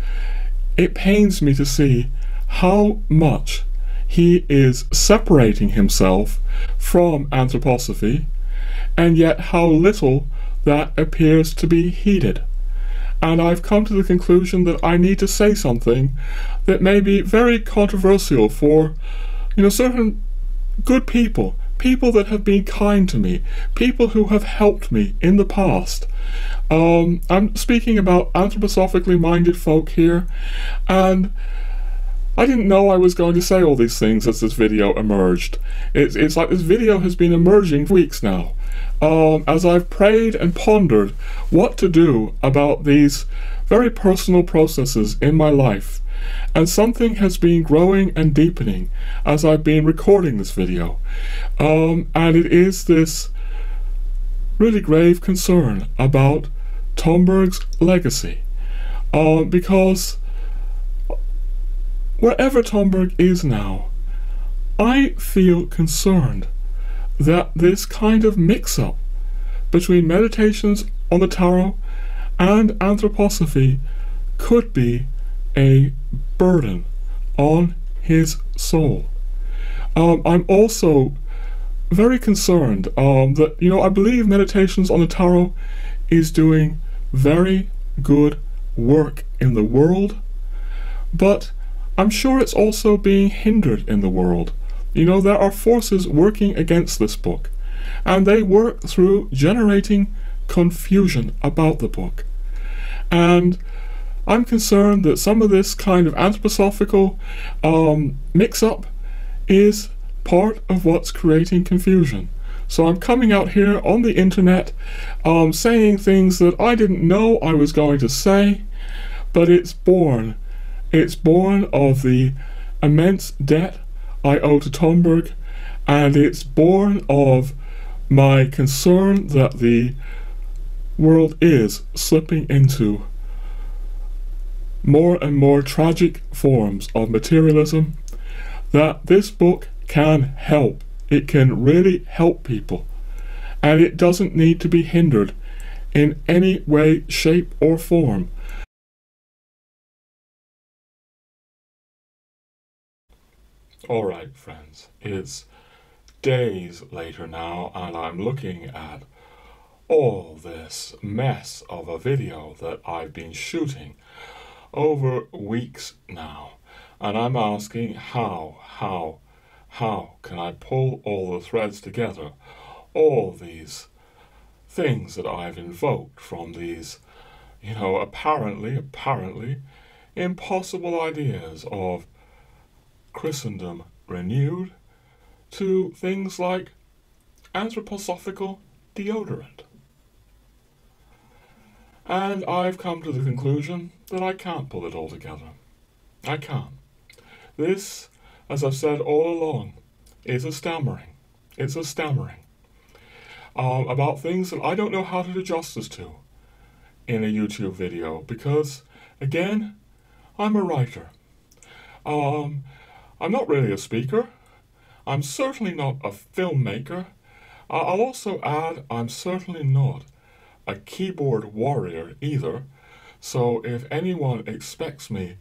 it pains me to see how much he is separating himself from anthroposophy, and yet how little that appears to be heeded. And I've come to the conclusion that I need to say something that may be very controversial for, you know, certain good people that have been kind to me, people who have helped me in the past. I'm speaking about anthroposophically minded folk here, and I didn't know I was going to say all these things as this video emerged. It's like this video has been emerging for weeks now, as I've prayed and pondered what to do about these very personal processes in my life. And something has been growing and deepening as I've been recording this video. And it is this really grave concern about Tomberg's legacy. Because wherever Tomberg is now, I feel concerned that this kind of mix-up between Meditations on the Tarot and Anthroposophy could be a burden on his soul. I'm also very concerned that, you know, I believe Meditations on the Tarot is doing very good work in the world, but I'm sure it's also being hindered in the world. You know, there are forces working against this book, and they work through generating confusion about the book. And I'm concerned that some of this kind of anthroposophical mix-up is part of what's creating confusion. So I'm coming out here on the internet saying things that I didn't know I was going to say, but it's born of the immense debt I owe to Tomberg, and it's born of my concern that the world is slipping into more and more tragic forms of materialism, that this book can help. It can really help people, and it doesn't need to be hindered in any way, shape, or form. Alright, friends, it's days later now, and I'm looking at all this mess of a video that I've been shooting over weeks now, and I'm asking how can I pull all the threads together, all these things that I've invoked from these, apparently impossible ideas of Christendom renewed, to things like anthroposophical deodorant. And I've come to the conclusion that I can't pull it all together. I can't. This, as I've said all along, is a stammering. It's a stammering about things that I don't know how to do justice to in a YouTube video, because, again, I'm a writer. I'm not really a speaker. I'm certainly not a filmmaker. I'll also add, I'm certainly not a keyboard warrior either. So if anyone expects me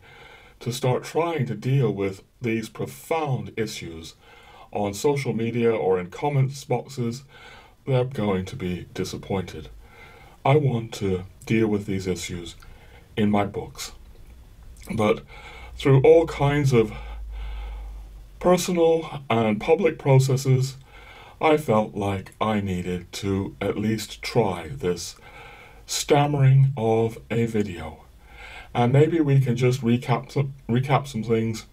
to start trying to deal with these profound issues on social media or in comments boxes, they're going to be disappointed. I want to deal with these issues in my books, but through all kinds of personal and public processes, I felt like I needed to at least try this stammering of a video. And maybe we can just recap some things.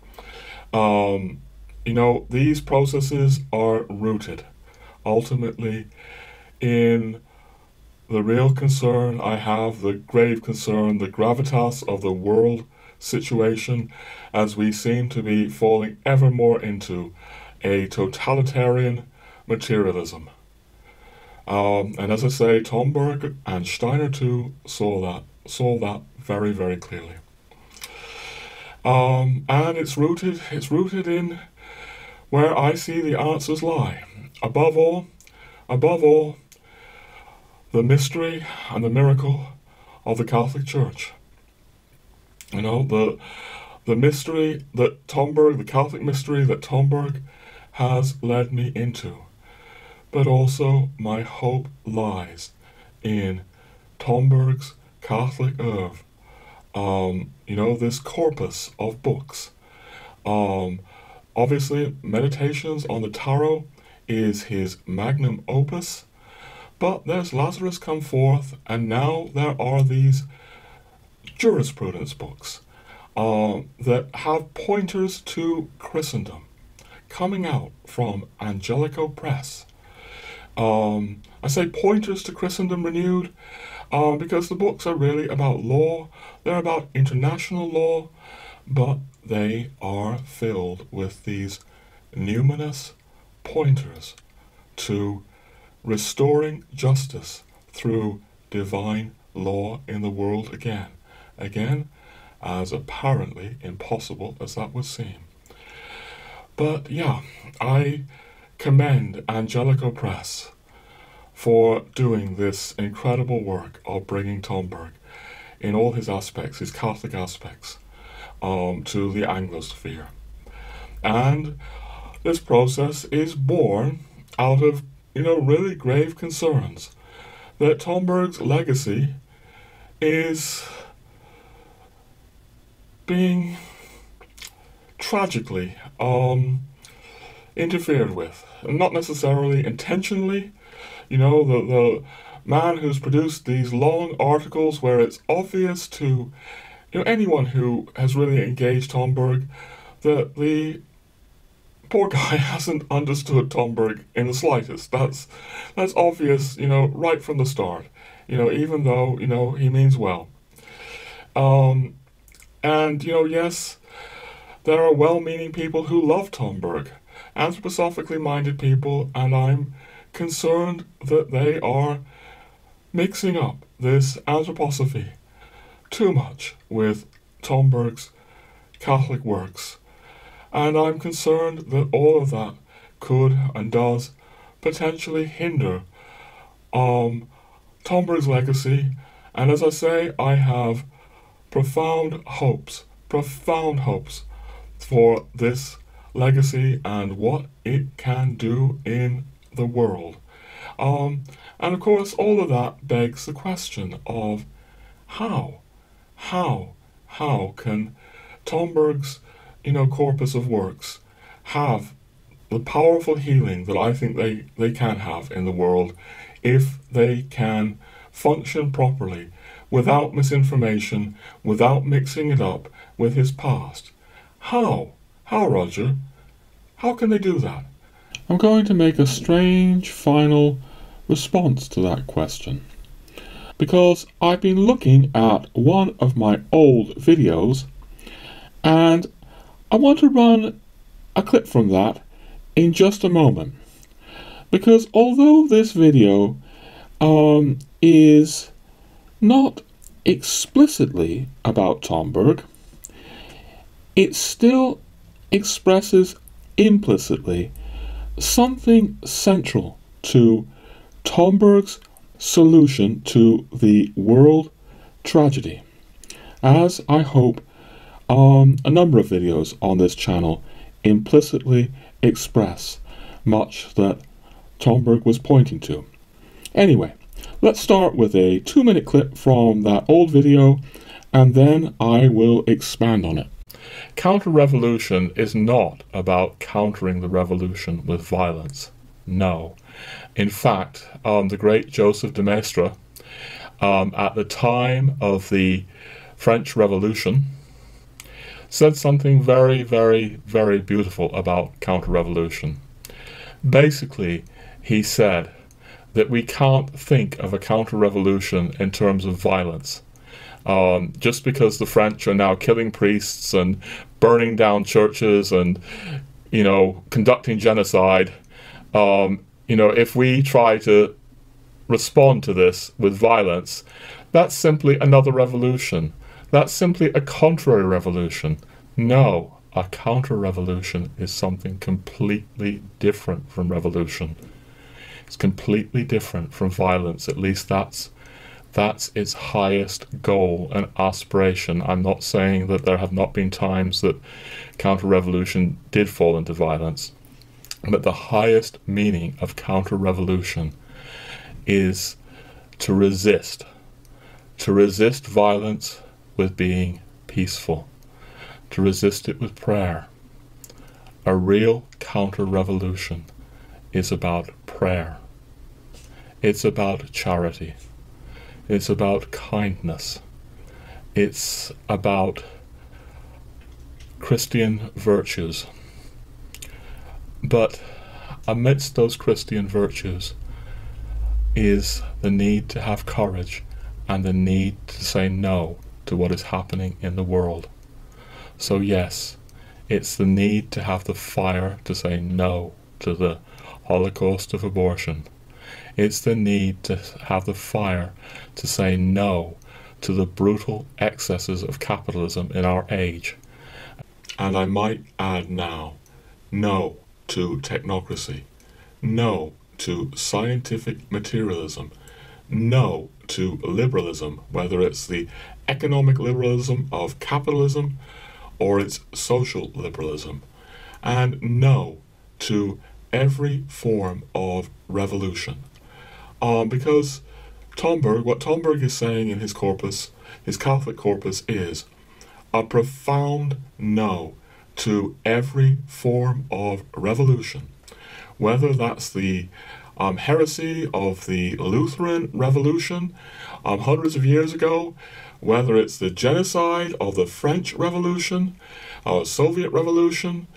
These processes are rooted ultimately in the real concern I have, the grave concern, the gravitas of the world situation, as we seem to be falling ever more into a totalitarian materialism. And as I say, Tomberg and Steiner too saw that very, very clearly. And it's rooted in where I see the answers lie. Above all, the mystery and the miracle of the Catholic Church. The mystery that Tomberg, the Catholic mystery that Tomberg has led me into. But also my hope lies in Tomberg's Catholic oeuvre. This corpus of books. Obviously, Meditations on the Tarot is his magnum opus, but there's Lazarus Come Forth, and now there are these jurisprudence books that have pointers to Christendom coming out from Angelico Press. I say pointers to Christendom renewed because the books are really about law. They're about international law, but they are filled with these numinous pointers to restoring justice through divine law in the world again, as apparently impossible as that would seem. But yeah, I commend Angelico Press for doing this incredible work of bringing Tomberg in all his aspects, his Catholic aspects, to the Anglosphere. And this process is born out of, really grave concerns that Tomberg's legacy is being tragically interfered with. Not necessarily intentionally. The man who's produced these long articles where it's obvious to anyone who has really engaged Tomberg that the poor guy hasn't understood Tomberg in the slightest. That's obvious, right from the start. Even though he means well. And yes, there are well-meaning people who love Tomberg, anthroposophically minded people, and I'm concerned that they are mixing up this anthroposophy too much with Tomberg's Catholic works. And I'm concerned that all of that could and does potentially hinder Tomberg's legacy. And as I say, I have profound hopes for this legacy and what it can do in the world. And of course, all of that begs the question of how can Tomberg's corpus of works have the powerful healing that I think they can have in the world if they can function properly without misinformation, without mixing it up with his past. How, Roger? How can they do that? I'm going to make a strange final response to that question, because I've been looking at one of my old videos and I want to run a clip from that in just a moment, because although this video is not explicitly about Tomberg, it still expresses implicitly something central to Tomberg's solution to the world tragedy, as I hope a number of videos on this channel implicitly express much that Tomberg was pointing to. Anyway, let's start with a 2-minute clip from that old video, and then I will expand on it. Counter-revolution is not about countering the revolution with violence. No. In fact, the great Joseph de Maistre, at the time of the French Revolution, said something very, very, very beautiful about counter-revolution. Basically, he said that we can't think of a counter-revolution in terms of violence. Just because the French are now killing priests and burning down churches and, conducting genocide, if we try to respond to this with violence, that's simply another revolution. That's simply a contrary revolution. No, a counter-revolution is something completely different from revolution. It's completely different from violence. At least that's its highest goal and aspiration. I'm not saying that there have not been times that counter-revolution did fall into violence, but the highest meaning of counter-revolution is to resist violence with being peaceful, to resist it with prayer. A real counter-revolution is about prayer. It's about charity. It's about kindness. It's about Christian virtues. But amidst those Christian virtues is the need to have courage and the need to say no to what is happening in the world. So yes, it's the need to have the fire to say no to the Holocaust of abortion. It's the need to have the fire to say no to the brutal excesses of capitalism in our age. And I might add now, no to technocracy, no to scientific materialism, no to liberalism, whether it's the economic liberalism of capitalism or it's social liberalism, and no to every form of revolution. Because what Tomberg is saying in his corpus, his Catholic corpus, is a profound no to every form of revolution, whether that's the heresy of the Lutheran Revolution hundreds of years ago, whether it's the genocide of the French Revolution, Soviet Revolution,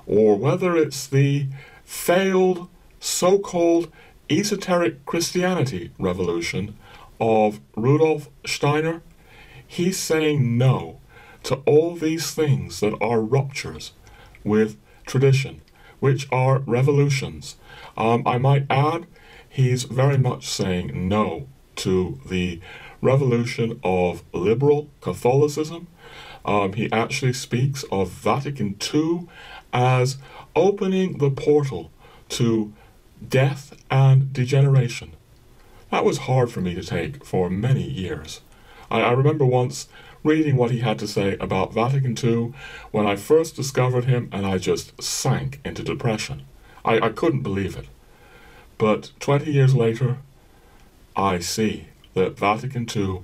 or whether it's the failed so-called esoteric Christianity revolution of Rudolf Steiner. He's saying no to all these things that are ruptures with tradition, which are revolutions. I might add, he's very much saying no to the revolution of liberal Catholicism. He actually speaks of Vatican II as opening the portal to death and degeneration. That was hard for me to take for many years. I remember once reading what he had to say about Vatican II when I first discovered him, and I just sank into depression. I couldn't believe it. But 20 years later, I see that Vatican II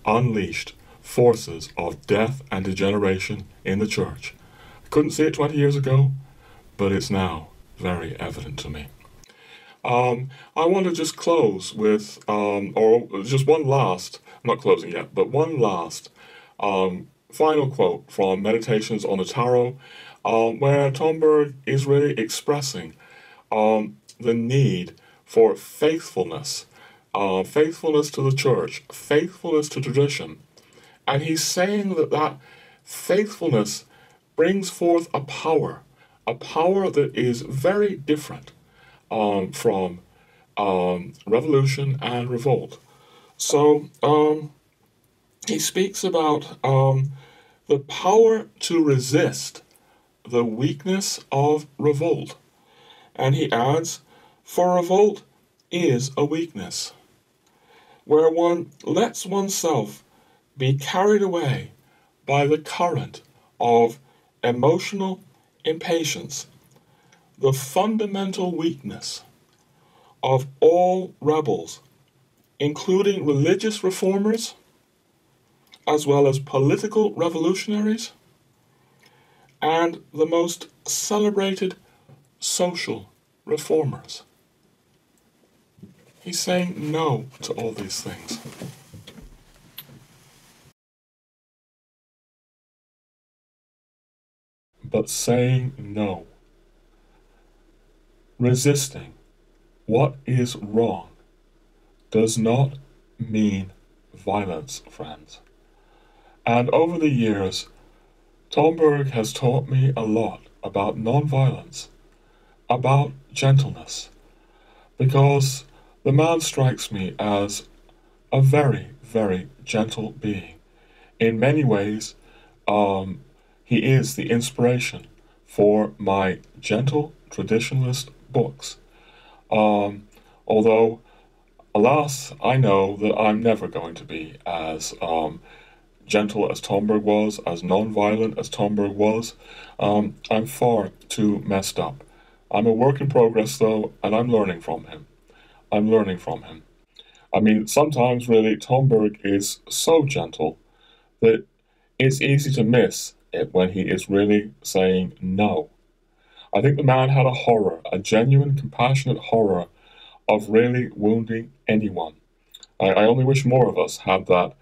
unleashed forces of death and degeneration in the church. I couldn't see it 20 years ago, but it's now very evident to me. I want to just close with, or just one last, I'm not closing yet, but one last final quote from Meditations on the Tarot, where Tomberg is really expressing the need for faithfulness, faithfulness to the church, faithfulness to tradition. And he's saying that that faithfulness brings forth a power that is very different from revolution and revolt. So he speaks about the power to resist the weakness of revolt. And he adds, for revolt is a weakness, where one lets oneself be carried away by the current of emotional impatience, the fundamental weakness of all rebels, including religious reformers, as well as political revolutionaries, and the most celebrated social reformers. He's saying no to all these things. But saying no, resisting what is wrong, does not mean violence, friends. And over the years, Tomberg has taught me a lot about nonviolence, about gentleness, because the man strikes me as a very, very gentle being. In many ways, he is the inspiration for my gentle traditionalist books. Although, alas, I know that I'm never going to be as gentle as Tomberg was, as non-violent as Tomberg was. I'm far too messed up. I'm a work in progress, though, and I'm learning from him. I mean, sometimes, really, Tomberg is so gentle that it's easy to miss it when he is really saying no. I think the man had a horror, a genuine, compassionate horror of really wounding anyone. I only wish more of us had that,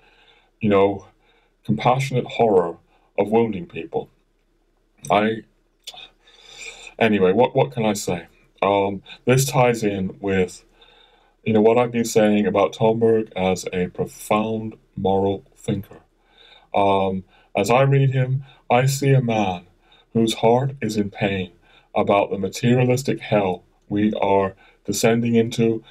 compassionate horror of wounding people. Anyway, what can I say? This ties in with, what I've been saying about Tomberg as a profound moral thinker. As I read him, I see a man whose heart is in pain about the materialistic hell we are descending into,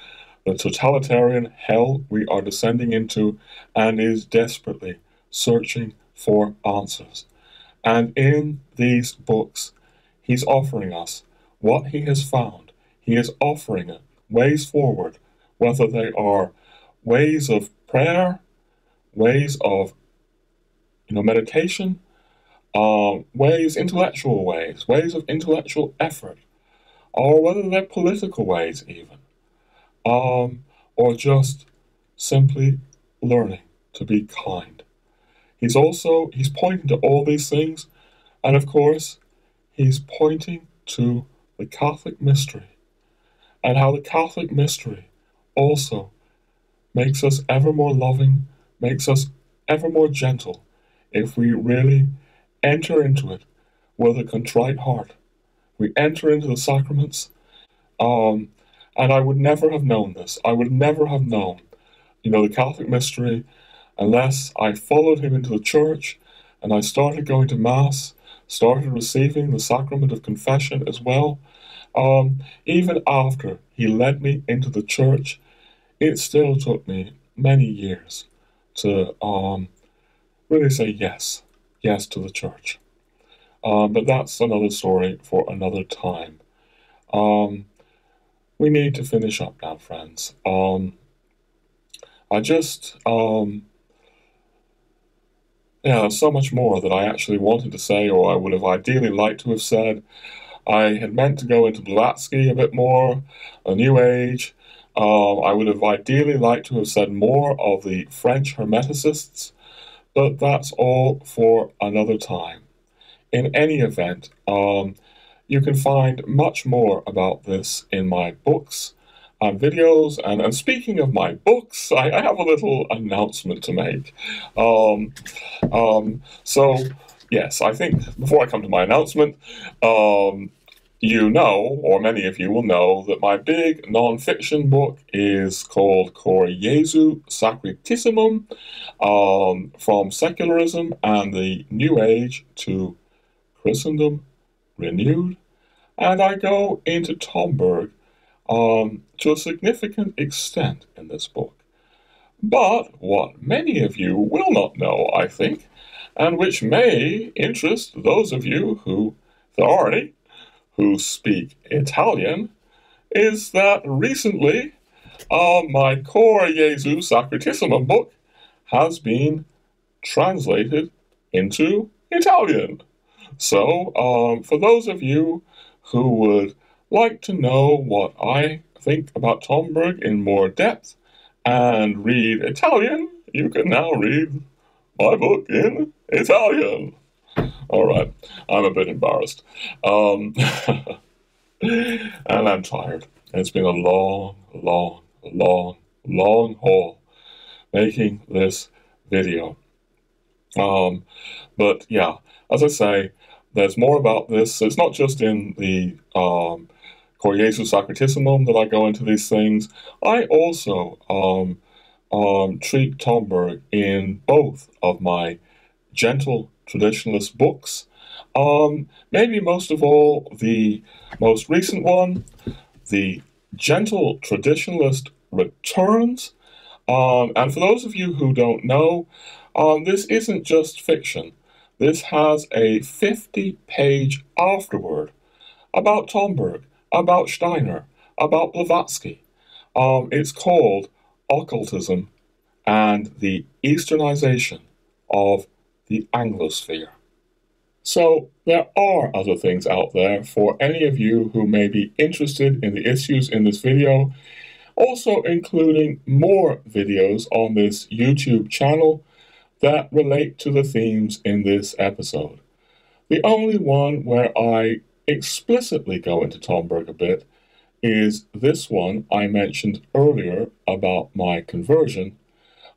the totalitarian hell we are descending into, and is desperately searching for answers. And in these books, he's offering us what he has found. He is offering it ways forward, whether they are ways of prayer, ways of meditation, intellectual ways of intellectual effort, or whether they're political ways even, or just simply learning to be kind. He's pointing to all these things, and of course, he's pointing to the Catholic mystery and how the Catholic mystery also makes us ever more loving, makes us ever more gentle, if we really enter into it with a contrite heart. We enter into the sacraments, and I would never have known this. I would never have known, the Catholic mystery unless I followed him into the church and I started going to Mass, started receiving the sacrament of confession as well. Even after he led me into the church, it still took me many years to really say yes to the church. But that's another story for another time. We need to finish up now, friends. There's so much more that I actually wanted to say, or I would have ideally liked to have said. I had meant to go into Blavatsky a bit more, a New Age. I would have ideally liked to have said more of the French Hermeticists, but that's all for another time. In any event, you can find much more about this in my books and videos, and speaking of my books, I have a little announcement to make. So, yes, I think before I come to my announcement, you know, or many of you will know, that my big non-fiction book is called Cor Jesu Sacratissimum, From Secularism and the New Age to Christendom Renewed, and I go into Tomberg to a significant extent in this book. But what many of you will not know, I think, and which may interest those of you who speak Italian, is that recently my Cor Jesu Sacratissimum book has been translated into Italian. So, for those of you who would like to know what I think about Tomberg in more depth and read Italian, you can now read my book in Italian. All right, I'm a bit embarrassed. And I'm tired. It's been a long haul making this video. But yeah, as I say, there's more about this. It's not just in the Cor Jesu Sacratissimum that I go into these things. I also treat Tomberg in both of my gentle traditionalist books. Maybe most of all, the most recent one, The Gentle Traditionalist Returns. And for those of you who don't know, this isn't just fiction. This has a 50-page afterword about Tomberg, about Steiner, about Blavatsky. It's called Occultism and the Easternization of the Anglosphere. So there are other things out there for any of you who may be interested in the issues in this video, also including more videos on this YouTube channel that relate to the themes in this episode. The only one where I explicitly go into Tomberg a bit is this one I mentioned earlier about my conversion.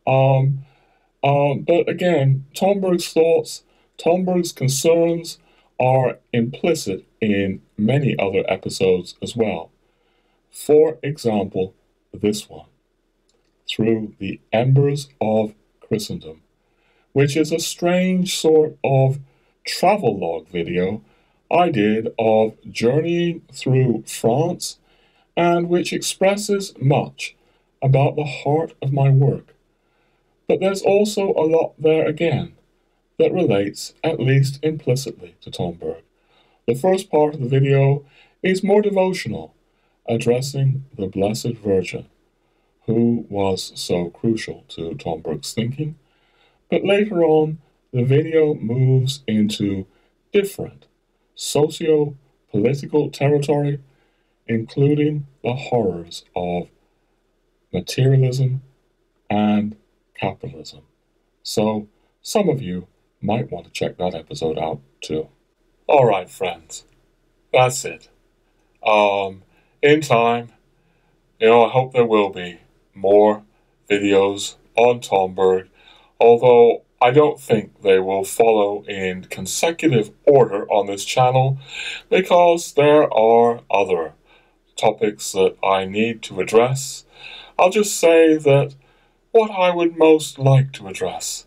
But again, Tomberg's thoughts, Tomberg's concerns are implicit in many other episodes as well. For example, this one, Through the Embers of Christendom, which is a strange sort of travelogue video I did of journeying through France, and which expresses much about the heart of my work. But there's also a lot there again that relates, at least implicitly, to Tomberg. The first part of the video is more devotional, addressing the Blessed Virgin, who was so crucial to Tomberg's thinking. But later on, the video moves into different socio-political territory, including the horrors of materialism and capitalism. So some of you might want to check that episode out too. All right, friends, that's it. In time, I hope there will be more videos on Tomberg, although I don't think they will follow in consecutive order on this channel, because there are other topics that I need to address. I'll just say that what I would most like to address,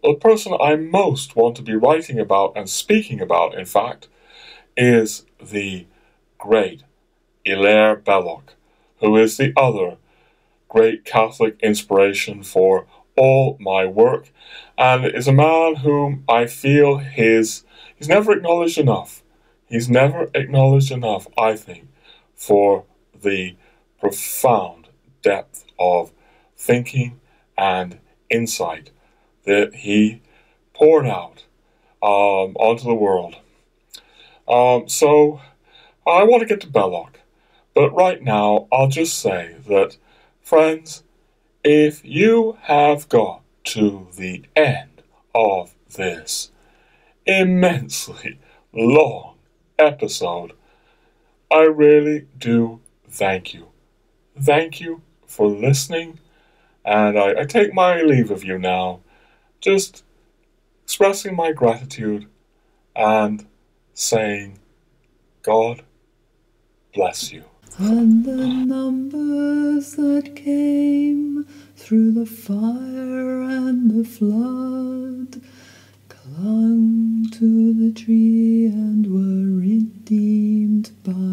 the person I most want to be writing about and speaking about, in fact, is the great Helena Belloc, who is the other great Catholic inspiration for all my work, and is a man whom I feel he's never acknowledged enough. He's never acknowledged enough, I think, for the profound depth of thinking and insight that he poured out onto the world. So I want to get to Belloc, but right now I'll just say that, friends, if you have got to the end of this immensely long episode, I really do thank you. Thank you for listening, and I take my leave of you now, just expressing my gratitude and saying, God bless you. And the numbers that came through the fire and the flood clung to the tree and were redeemed by